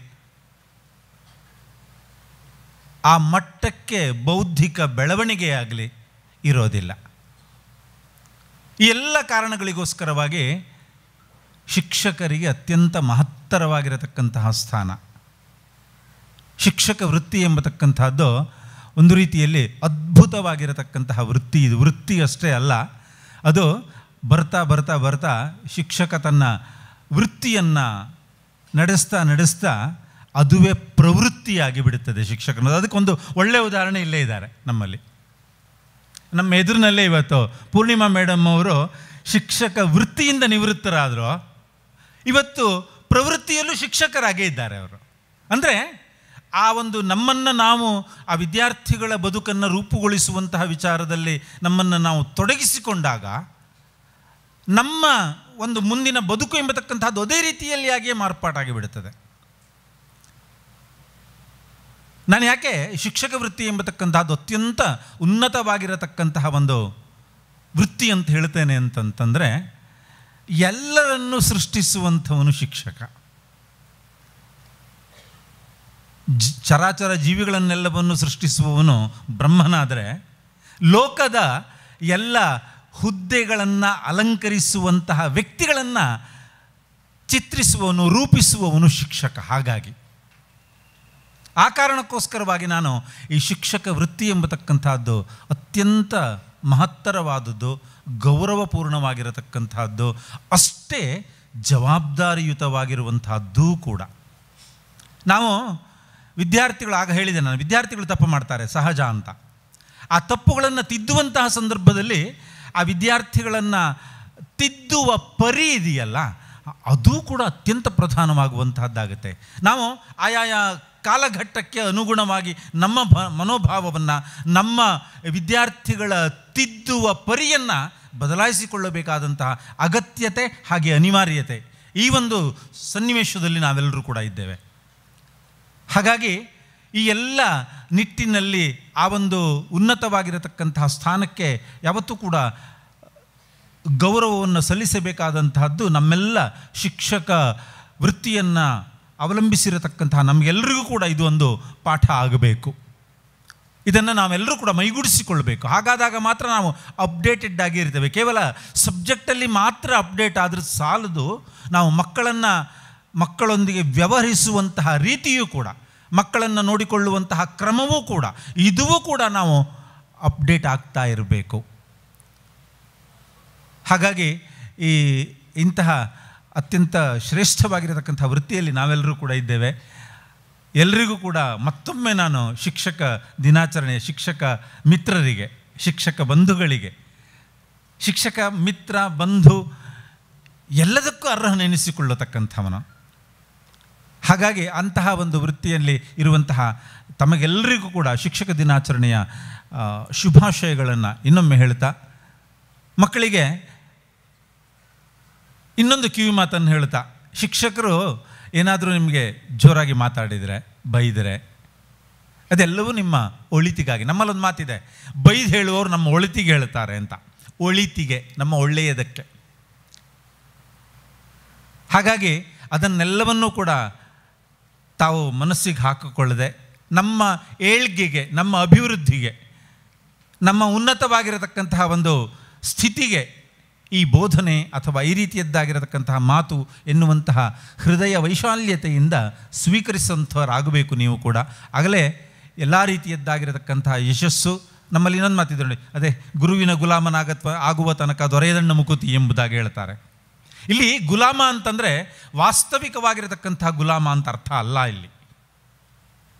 ಆ ಮಟ್ಟಕ್ಕೆ ಬೌದ್ಧಿಕ ಬೆಳವಣಿಗೆಯಾಗಲಿ ಇರೋದಿಲ್ಲ. ಈ ಎಲ್ಲ ಕಾರಣಗಳಿಗೋಸ್ಕರವಾಗಿ ಶಿಕ್ಷಕರಿಗೆ ಅತ್ಯಂತ ಮಹತ್ತರವಾಗಿರತಕ್ಕಂತಹ ಸ್ಥಾನ. ಶಿಕ್ಷಕ ವೃತ್ತಿ ಎಂಬತಕ್ಕಂಥದ್ದು ಒಂದು ರೀತಿಯಲ್ಲಿ ಅದ್ಭುತವಾಗಿರತಕ್ಕಂತಹ ವೃತ್ತಿ. ಇದು ವೃತ್ತಿ ಅಷ್ಟೇ ಅಲ್ಲ, ಅದು ಬರ್ತಾ ಬರ್ತಾ ಬರ್ತಾ ಶಿಕ್ಷಕ ತನ್ನ ವೃತ್ತಿಯನ್ನು ನಡೆಸ್ತಾ ಅದುವೇ ಪ್ರವೃತ್ತಿಯಾಗಿ ಬಿಡುತ್ತದೆ ಶಿಕ್ಷಕನ. ಅದಕ್ಕೊಂದು ಒಳ್ಳೆಯ ಉದಾಹರಣೆ ಇಲ್ಲೇ ಇದ್ದಾರೆ ನಮ್ಮಲ್ಲಿ. ನಮ್ಮ ಎದುರಿನಲ್ಲೇ ಇವತ್ತು ಪೂರ್ಣಿಮಾ ಮೇಡಮ್ ಅವರು ಶಿಕ್ಷಕ ವೃತ್ತಿಯಿಂದ ನಿವೃತ್ತರಾದರು, ಇವತ್ತು ಪ್ರವೃತ್ತಿಯಲ್ಲೂ ಶಿಕ್ಷಕರಾಗೇ ಇದ್ದಾರೆ ಅವರು. ಅಂದರೆ ಆ ಒಂದು ನಮ್ಮನ್ನು ನಾವು ಆ ವಿದ್ಯಾರ್ಥಿಗಳ ಬದುಕನ್ನು ರೂಪುಗೊಳಿಸುವಂತಹ ವಿಚಾರದಲ್ಲಿ ನಮ್ಮನ್ನು ನಾವು ತೊಡಗಿಸಿಕೊಂಡಾಗ ನಮ್ಮ ಒಂದು ಮುಂದಿನ ಬದುಕು ಎಂಬತಕ್ಕಂಥದ್ದು ಅದೇ ರೀತಿಯಲ್ಲಿ ಆಗಿಯೇ ಮಾರ್ಪಾಟಾಗಿ ಬಿಡುತ್ತದೆ. ನಾನು ಯಾಕೆ ಶಿಕ್ಷಕ ವೃತ್ತಿ ಎಂಬತಕ್ಕಂಥದ್ದು ಅತ್ಯಂತ ಉನ್ನತವಾಗಿರತಕ್ಕಂತಹ ಒಂದು ವೃತ್ತಿ ಅಂತ ಹೇಳ್ತೇನೆ ಅಂತಂತಂದರೆ, ಎಲ್ಲರನ್ನೂ ಸೃಷ್ಟಿಸುವಂಥವನು ಶಿಕ್ಷಕ. ಚರಾಚರ ಜೀವಿಗಳನ್ನೆಲ್ಲವನ್ನು ಸೃಷ್ಟಿಸುವವನು ಬ್ರಹ್ಮನಾದರೆ, ಲೋಕದ ಎಲ್ಲ ಹುದ್ದೆಗಳನ್ನು ಅಲಂಕರಿಸುವಂತಹ ವ್ಯಕ್ತಿಗಳನ್ನು ಚಿತ್ರಿಸುವವನು, ರೂಪಿಸುವವನು ಶಿಕ್ಷಕ. ಹಾಗಾಗಿ ಆ ಕಾರಣಕ್ಕೋಸ್ಕರವಾಗಿ ನಾನು ಈ ಶಿಕ್ಷಕ ವೃತ್ತಿ ಎಂಬತಕ್ಕಂಥದ್ದು ಅತ್ಯಂತ ಮಹತ್ತರವಾದದ್ದು, ಗೌರವಪೂರ್ಣವಾಗಿರತಕ್ಕಂಥದ್ದು, ಅಷ್ಟೇ ಜವಾಬ್ದಾರಿಯುತವಾಗಿರುವಂತಹದ್ದೂ ಕೂಡ. ನಾವು ವಿದ್ಯಾರ್ಥಿಗಳು, ಆಗ ಹೇಳಿದೆ ನಾನು, ವಿದ್ಯಾರ್ಥಿಗಳು ತಪ್ಪು ಮಾಡ್ತಾರೆ ಸಹಜ ಅಂತ. ಆ ತಪ್ಪುಗಳನ್ನು ತಿದ್ದುವಂತಹ ಸಂದರ್ಭದಲ್ಲಿ ಆ ವಿದ್ಯಾರ್ಥಿಗಳನ್ನು ತಿದ್ದುವ ಪರಿ ಇದೆಯಲ್ಲ, ಅದು ಕೂಡ ಅತ್ಯಂತ ಪ್ರಧಾನವಾಗುವಂತಹದ್ದಾಗುತ್ತೆ. ನಾವು ಆಯಾಯ ಕಾಲಘಟ್ಟಕ್ಕೆ ಅನುಗುಣವಾಗಿ ನಮ್ಮ ಮನೋಭಾವವನ್ನು, ನಮ್ಮ ವಿದ್ಯಾರ್ಥಿಗಳ ತಿದ್ದುವ ಪರಿಯನ್ನು ಬದಲಾಯಿಸಿಕೊಳ್ಳಬೇಕಾದಂತಹ ಅಗತ್ಯತೆ ಹಾಗೆ ಅನಿವಾರ್ಯತೆ ಈ ಒಂದು ಸನ್ನಿವೇಶದಲ್ಲಿ ನಾವೆಲ್ಲರೂ ಕೂಡ ಇದ್ದೇವೆ. ಹಾಗಾಗಿ ಈ ಎಲ್ಲ ನಿಟ್ಟಿನಲ್ಲಿ ಆ ಒಂದು ಉನ್ನತವಾಗಿರತಕ್ಕಂತಹ ಸ್ಥಾನಕ್ಕೆ ಯಾವತ್ತೂ ಕೂಡ ಗೌರವವನ್ನು ಸಲ್ಲಿಸಬೇಕಾದಂತಹದ್ದು ನಮ್ಮೆಲ್ಲ ಶಿಕ್ಷಕ ವೃತ್ತಿಯನ್ನು ಅವಲಂಬಿಸಿರತಕ್ಕಂತಹ ನಮಗೆಲ್ಲರಿಗೂ ಕೂಡ ಇದು ಒಂದು ಪಾಠ ಆಗಬೇಕು. ಇದನ್ನು ನಾವೆಲ್ಲರೂ ಕೂಡ ಮೈಗೂಡಿಸಿಕೊಳ್ಬೇಕು. ಹಾಗಾದಾಗ ಮಾತ್ರ ನಾವು ಅಪ್ಡೇಟೆಡ್ ಆಗಿ ಇರ್ತೇವೆ. ಕೇವಲ ಸಬ್ಜೆಕ್ಟಲ್ಲಿ ಮಾತ್ರ ಅಪ್ಡೇಟ್ ಆದರೆ ಸಾಲದು, ನಾವು ಮಕ್ಕಳೊಂದಿಗೆ ವ್ಯವಹರಿಸುವಂತಹ ರೀತಿಯೂ ಕೂಡ, ಮಕ್ಕಳನ್ನು ನೋಡಿಕೊಳ್ಳುವಂತಹ ಕ್ರಮವೂ ಕೂಡ, ಇದೂ ಕೂಡ ನಾವು ಅಪ್ಡೇಟ್ ಆಗ್ತಾ ಇರಬೇಕು. ಹಾಗಾಗಿ ಇಂತಹ ಅತ್ಯಂತ ಶ್ರೇಷ್ಠವಾಗಿರತಕ್ಕಂಥ ವೃತ್ತಿಯಲ್ಲಿ ನಾವೆಲ್ಲರೂ ಕೂಡ ಇದ್ದೇವೆ. ಎಲ್ರಿಗೂ ಕೂಡ ಮತ್ತೊಮ್ಮೆ ನಾನು ಶಿಕ್ಷಕ ದಿನಾಚರಣೆ, ಶಿಕ್ಷಕ ಮಿತ್ರರಿಗೆ, ಶಿಕ್ಷಕ ಬಂಧುಗಳಿಗೆ, ಶಿಕ್ಷಕ ಮಿತ್ರ ಬಂಧು ಎಲ್ಲದಕ್ಕೂ ಅರ್ಹನೆನಿಸಿಕೊಳ್ಳತಕ್ಕಂಥವನು. ಹಾಗಾಗಿ ಅಂತಹ ಒಂದು ವೃತ್ತಿಯಲ್ಲಿ ಇರುವಂತಹ ತಮಗೆಲ್ಲರಿಗೂ ಕೂಡ ಶಿಕ್ಷಕ ದಿನಾಚರಣೆಯ ಶುಭಾಶಯಗಳನ್ನು ಇನ್ನೊಮ್ಮೆ ಹೇಳ್ತಾ, ಮಕ್ಕಳಿಗೆ ಇನ್ನೊಂದು ಕಿವಿ ಮಾತನ್ನು ಹೇಳ್ತಾ, ಶಿಕ್ಷಕರು ಏನಾದರೂ ನಿಮಗೆ ಜೋರಾಗಿ ಮಾತಾಡಿದರೆ, ಬೈದರೆ, ಅದೆಲ್ಲವೂ ನಿಮ್ಮ ಒಳಿತಿಗಾಗಿ. ನಮ್ಮಲ್ಲೊಂದು ಮಾತಿದೆ, ಬೈದು ಹೇಳುವವರು ನಮ್ಮ ಒಳಿತಿಗೆ ಹೇಳ್ತಾರೆ ಅಂತ. ಒಳಿತಿಗೆ, ನಮ್ಮ ಒಳ್ಳೆಯದಕ್ಕೆ. ಹಾಗಾಗಿ ಅದನ್ನೆಲ್ಲವನ್ನೂ ಕೂಡ ತಾವು ಮನಸ್ಸಿಗೆ ಹಾಕಿಕೊಳ್ಳದೆ, ನಮ್ಮ ಏಳ್ಗೆಗೆ, ನಮ್ಮ ಅಭಿವೃದ್ಧಿಗೆ, ನಮ್ಮ ಉನ್ನತವಾಗಿರತಕ್ಕಂತಹ ಒಂದು ಸ್ಥಿತಿಗೆ ಈ ಬೋಧನೆ ಅಥವಾ ಈ ರೀತಿಯದ್ದಾಗಿರತಕ್ಕಂತಹ ಮಾತು ಎನ್ನುವಂತಹ ಹೃದಯ ವೈಶಾಲ್ಯತೆಯಿಂದ ಸ್ವೀಕರಿಸುವಂಥವರಾಗಬೇಕು ನೀವು ಕೂಡ. ಆಗಲೇ ಎಲ್ಲ ರೀತಿಯದ್ದಾಗಿರತಕ್ಕಂತಹ ಯಶಸ್ಸು. ನಮ್ಮಲ್ಲಿ ಇನ್ನೊಂದು ಮಾತಿದೆ ನೋಡಿ, ಅದೇ ಗುರುವಿನ ಆಗುವ ತನಕ ದೊರೆಯದಣ್ಣ ಮುಕುತಿ ಎಂಬುದಾಗಿ ಹೇಳ್ತಾರೆ. ಇಲ್ಲಿ ಗುಲಾಮ ಅಂತಂದರೆ ವಾಸ್ತವಿಕವಾಗಿರತಕ್ಕಂತಹ ಗುಲಾಮ ಅಂತ ಅರ್ಥ ಅಲ್ಲ. ಇಲ್ಲಿ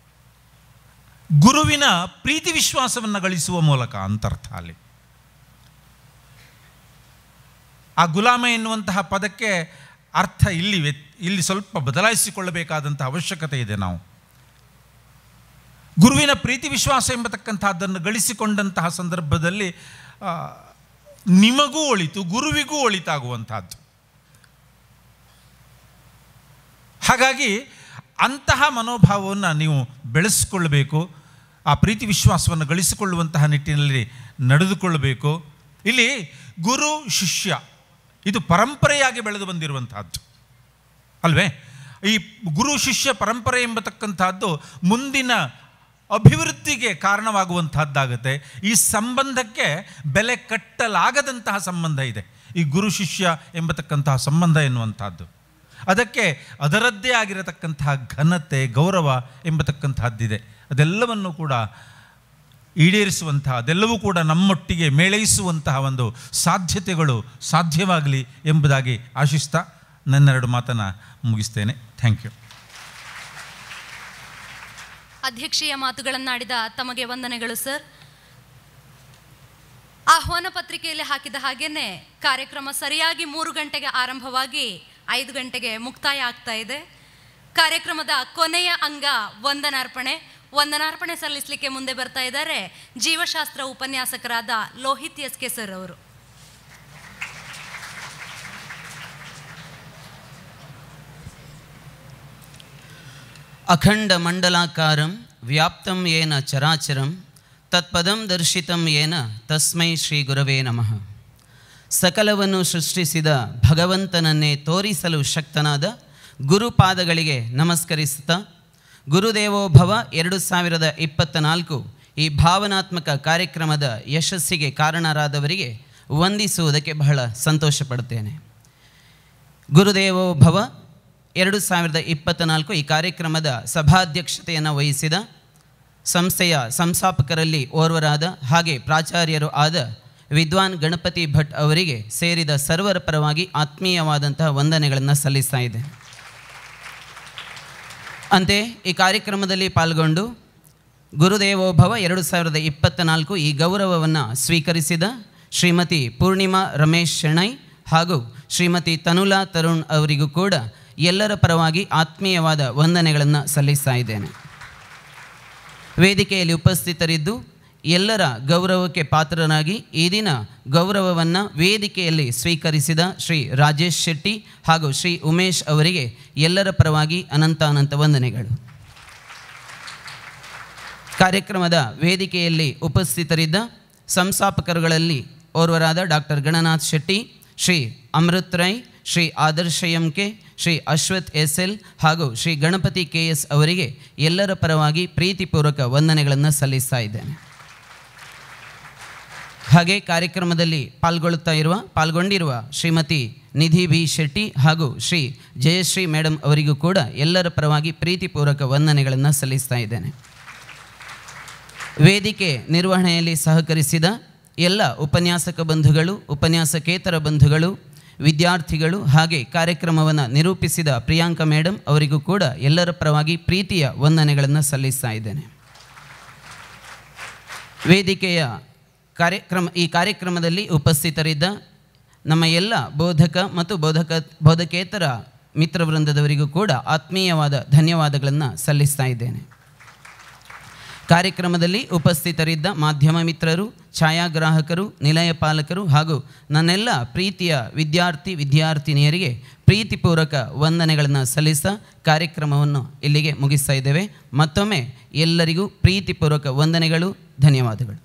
ಗುರುವಿನ ಪ್ರೀತಿ ವಿಶ್ವಾಸವನ್ನು ಗಳಿಸುವ ಮೂಲಕ ಅಂತರ್ಥ ಅಲ್ಲಿ. ಆ ಗುಲಾಮ ಎನ್ನುವಂತಹ ಪದಕ್ಕೆ ಅರ್ಥ ಇಲ್ಲಿ ಸ್ವಲ್ಪ ಬದಲಾಯಿಸಿಕೊಳ್ಳಬೇಕಾದಂಥ ಅವಶ್ಯಕತೆ ಇದೆ. ನಾವು ಗುರುವಿನ ಪ್ರೀತಿ ವಿಶ್ವಾಸ ಎಂಬತಕ್ಕಂಥದ್ದನ್ನು ಗಳಿಸಿಕೊಂಡಂತಹ ಸಂದರ್ಭದಲ್ಲಿ ನಿಮಗೂ ಒಳಿತು, ಗುರುವಿಗೂ ಒಳಿತಾಗುವಂತಹದ್ದು. ಹಾಗಾಗಿ ಅಂತಹ ಮನೋಭಾವವನ್ನು ನೀವು ಬೆಳೆಸಿಕೊಳ್ಳಬೇಕು. ಆ ಪ್ರೀತಿ ವಿಶ್ವಾಸವನ್ನು ಗಳಿಸಿಕೊಳ್ಳುವಂತಹ ನಿಟ್ಟಿನಲ್ಲಿ ನಡೆದುಕೊಳ್ಳಬೇಕು. ಇಲ್ಲಿ ಗುರು ಶಿಷ್ಯ ಇದು ಪರಂಪರೆಯಾಗಿ ಬೆಳೆದು ಬಂದಿರುವಂತಹದ್ದು ಅಲ್ವೇ? ಈ ಗುರು ಶಿಷ್ಯ ಪರಂಪರೆ ಎಂಬತಕ್ಕಂಥದ್ದು ಮುಂದಿನ ಅಭಿವೃದ್ಧಿಗೆ ಕಾರಣವಾಗುವಂತಹದ್ದಾಗುತ್ತೆ. ಈ ಸಂಬಂಧಕ್ಕೆ ಬೆಲೆ ಕಟ್ಟಲಾಗದಂತಹ ಸಂಬಂಧ ಇದೆ ಈ ಗುರು ಶಿಷ್ಯ ಎಂಬತಕ್ಕಂತಹ ಸಂಬಂಧ ಎನ್ನುವಂಥದ್ದು. ಅದಕ್ಕೆ ಅದರದ್ದೇ ಆಗಿರತಕ್ಕಂತಹ ಘನತೆ, ಗೌರವ ಎಂಬತಕ್ಕಂತಹದ್ದಿದೆ. ಅದೆಲ್ಲವನ್ನು ಕೂಡ ಈಡೇರಿಸುವಂತಹ, ಅದೆಲ್ಲವೂ ಕೂಡ ನಮ್ಮೊಟ್ಟಿಗೆ ಮೇಳೈಸುವಂತಹ ಒಂದು ಸಾಧ್ಯತೆಗಳು ಸಾಧ್ಯವಾಗಲಿ ಎಂಬುದಾಗಿ ಆಶಿಸ್ತಾ ನನ್ನೆರಡು ಮಾತನ್ನು ಮುಗಿಸ್ತೇನೆ. Thank you. ಅಧ್ಯಕ್ಷೀಯ ಮಾತುಗಳನ್ನಾಡಿದ ತಮಗೆ ವಂದನೆಗಳು ಸರ್. ಆಹ್ವಾನ ಪತ್ರಿಕೆಯಲ್ಲಿ ಹಾಕಿದ ಹಾಗೇನೆ ಕಾರ್ಯಕ್ರಮ ಸರಿಯಾಗಿ 3 ಗಂಟೆಗೆ ಆರಂಭವಾಗಿ 5 ಗಂಟೆಗೆ ಮುಕ್ತಾಯ ಆಗ್ತಾ ಇದೆ. ಕಾರ್ಯಕ್ರಮದ ಕೊನೆಯ ಅಂಗ ವಂದನಾರ್ಪಣೆ ಸಲ್ಲಿಸಲಿಕ್ಕೆ ಮುಂದೆ ಬರ್ತಾ ಇದ್ದಾರೆ ಜೀವಶಾಸ್ತ್ರ ಉಪನ್ಯಾಸಕರಾದ ಲೋಹಿತ್ ಎಸ್.ಕೆ. ಸರ್ ಅವರು. ಅಖಂಡ ಮಂಡಲಾಕಾರಂ ವ್ಯಾಪ್ತಂ ಯೇನ ಚರಾಚರಂ ತತ್ಪದಂ ದರ್ಶಿತಂ ಯೇನ ತಸ್ಮೈ ಶ್ರೀ ಗುರವೇ ನಮಃ. ಸಕಲವನ್ನು ಸೃಷ್ಟಿಸಿದ ಭಗವಂತನನ್ನೇ ತೋರಿಸಲು ಶಕ್ತನಾದ ಗುರುಪಾದಗಳಿಗೆ ನಮಸ್ಕರಿಸುತ್ತಾ, ಗುರುದೇವೋ ಭವ 2024 ಈ ಭಾವನಾತ್ಮಕ ಕಾರ್ಯಕ್ರಮದ ಯಶಸ್ಸಿಗೆ ಕಾರಣರಾದವರಿಗೆ ವಂದಿಸುವುದಕ್ಕೆ ಬಹಳ ಸಂತೋಷ ಪಡುತ್ತೇನೆ. ಗುರುದೇವೋ ಭವ 2024 ಈ ಕಾರ್ಯಕ್ರಮದ ಸಭಾಧ್ಯಕ್ಷತೆಯನ್ನು ವಹಿಸಿದ ಸಂಸ್ಥೆಯ ಸಂಸ್ಥಾಪಕರಲ್ಲಿ ಓರ್ವರಾದ ಹಾಗೆ ಪ್ರಾಚಾರ್ಯರು ಆದ ವಿದ್ವಾನ್ ಗಣಪತಿ ಭಟ್ ಅವರಿಗೆ ಸೇರಿದ ಸರ್ವರ ಪರವಾಗಿ ಆತ್ಮೀಯವಾದಂತಹ ವಂದನೆಗಳನ್ನು ಸಲ್ಲಿಸ್ತಾ ಇದೆ. ಅಂತೆ ಈ ಕಾರ್ಯಕ್ರಮದಲ್ಲಿ ಪಾಲ್ಗೊಂಡು ಗುರುದೇವೋ ಭವ 2024 ಈ ಗೌರವವನ್ನು ಸ್ವೀಕರಿಸಿದ ಶ್ರೀಮತಿ ಪೂರ್ಣಿಮಾ ರಮೇಶ್ ಶೆಣೈ ಹಾಗೂ ಶ್ರೀಮತಿ ತನುಲಾ ತರುಣ್ ಅವರಿಗೂ ಕೂಡ ಎಲ್ಲರ ಪರವಾಗಿ ಆತ್ಮೀಯವಾದ ವಂದನೆಗಳನ್ನು ಸಲ್ಲಿಸ್ತಾ ಇದ್ದೇನೆ. ವೇದಿಕೆಯಲ್ಲಿ ಉಪಸ್ಥಿತರಿದ್ದು ಎಲ್ಲರ ಗೌರವಕ್ಕೆ ಪಾತ್ರರಾಗಿ ಈ ದಿನ ಗೌರವವನ್ನು ವೇದಿಕೆಯಲ್ಲಿ ಸ್ವೀಕರಿಸಿದ ಶ್ರೀ ರಾಜೇಶ್ ಶೆಟ್ಟಿ ಹಾಗೂ ಶ್ರೀ ಉಮೇಶ್ ಅವರಿಗೆ ಎಲ್ಲರ ಪರವಾಗಿ ಅನಂತ ವಂದನೆಗಳು. ಕಾರ್ಯಕ್ರಮದ ವೇದಿಕೆಯಲ್ಲಿ ಉಪಸ್ಥಿತರಿದ್ದ ಸಂಸ್ಥಾಪಕರುಗಳಲ್ಲಿ ಓರ್ವರಾದ ಡಾಕ್ಟರ್ ಗಣನಾಥ್ ಶೆಟ್ಟಿ, ಶ್ರೀ ಅಮೃತ್ ರೈ, ಶ್ರೀ ಆದರ್ಶ ಎಂ.ಕೆ., ಶ್ರೀ ಅಶ್ವಥ್ ಎಸ್.ಎಲ್. ಹಾಗೂ ಶ್ರೀ ಗಣಪತಿ ಕೆ.ಎಸ್. ಅವರಿಗೆ ಎಲ್ಲರ ಪರವಾಗಿ ಪ್ರೀತಿಪೂರ್ವಕ ವಂದನೆಗಳನ್ನು ಸಲ್ಲಿಸ್ತಾ ಇದ್ದೇನೆ. ಹಾಗೆ ಕಾರ್ಯಕ್ರಮದಲ್ಲಿ ಪಾಲ್ಗೊಂಡಿರುವ ಶ್ರೀಮತಿ ನಿಧಿ ಬಿ ಶೆಟ್ಟಿ ಹಾಗೂ ಶ್ರೀ ಜಯಶ್ರೀ ಮೇಡಮ್ ಅವರಿಗೂ ಕೂಡ ಎಲ್ಲರ ಪರವಾಗಿ ಪ್ರೀತಿಪೂರ್ವಕ ವಂದನೆಗಳನ್ನು ಸಲ್ಲಿಸ್ತಾ ಇದ್ದೇನೆ. ವೇದಿಕೆ ನಿರ್ವಹಣೆಯಲ್ಲಿ ಸಹಕರಿಸಿದ ಎಲ್ಲ ಉಪನ್ಯಾಸಕ ಬಂಧುಗಳು, ಉಪನ್ಯಾಸಕೇತರ ಬಂಧುಗಳು, ವಿದ್ಯಾರ್ಥಿಗಳು ಹಾಗೆ ಕಾರ್ಯಕ್ರಮವನ್ನು ನಿರೂಪಿಸಿದ ಪ್ರಿಯಾಂಕಾ ಮೇಡಮ್ ಅವರಿಗೂ ಕೂಡ ಎಲ್ಲರ ಪರವಾಗಿ ಪ್ರೀತಿಯ ವಂದನೆಗಳನ್ನು ಸಲ್ಲಿಸ್ತಾ ಇದ್ದೇನೆ. ವೇದಿಕೆಯ ಈ ಕಾರ್ಯಕ್ರಮದಲ್ಲಿ ಉಪಸ್ಥಿತರಿದ್ದ ನಮ್ಮ ಎಲ್ಲ ಬೋಧಕ ಮತ್ತು ಬೋಧಕೇತರ ಮಿತ್ರವೃಂದದವರಿಗೂ ಕೂಡ ಆತ್ಮೀಯವಾದ ಧನ್ಯವಾದಗಳನ್ನು ಸಲ್ಲಿಸ್ತಾ ಇದ್ದೇನೆ. ಕಾರ್ಯಕ್ರಮದಲ್ಲಿ ಉಪಸ್ಥಿತರಿದ್ದ ಮಾಧ್ಯಮ ಮಿತ್ರರು, ಛಾಯಾಗ್ರಾಹಕರು, ನಿಲಯ ಪಾಲಕರು ಹಾಗೂ ನನ್ನೆಲ್ಲ ಪ್ರೀತಿಯ ವಿದ್ಯಾರ್ಥಿನಿಯರಿಗೆ ಪ್ರೀತಿಪೂರ್ವಕ ವಂದನೆಗಳನ್ನು ಸಲ್ಲಿಸ್ತಾ ಕಾರ್ಯಕ್ರಮವನ್ನು ಇಲ್ಲಿಗೆ ಮುಗಿಸ್ತಾ ಇದ್ದೇವೆ. ಮತ್ತೊಮ್ಮೆ ಎಲ್ಲರಿಗೂ ಪ್ರೀತಿಪೂರ್ವಕ ವಂದನೆಗಳು, ಧನ್ಯವಾದಗಳು.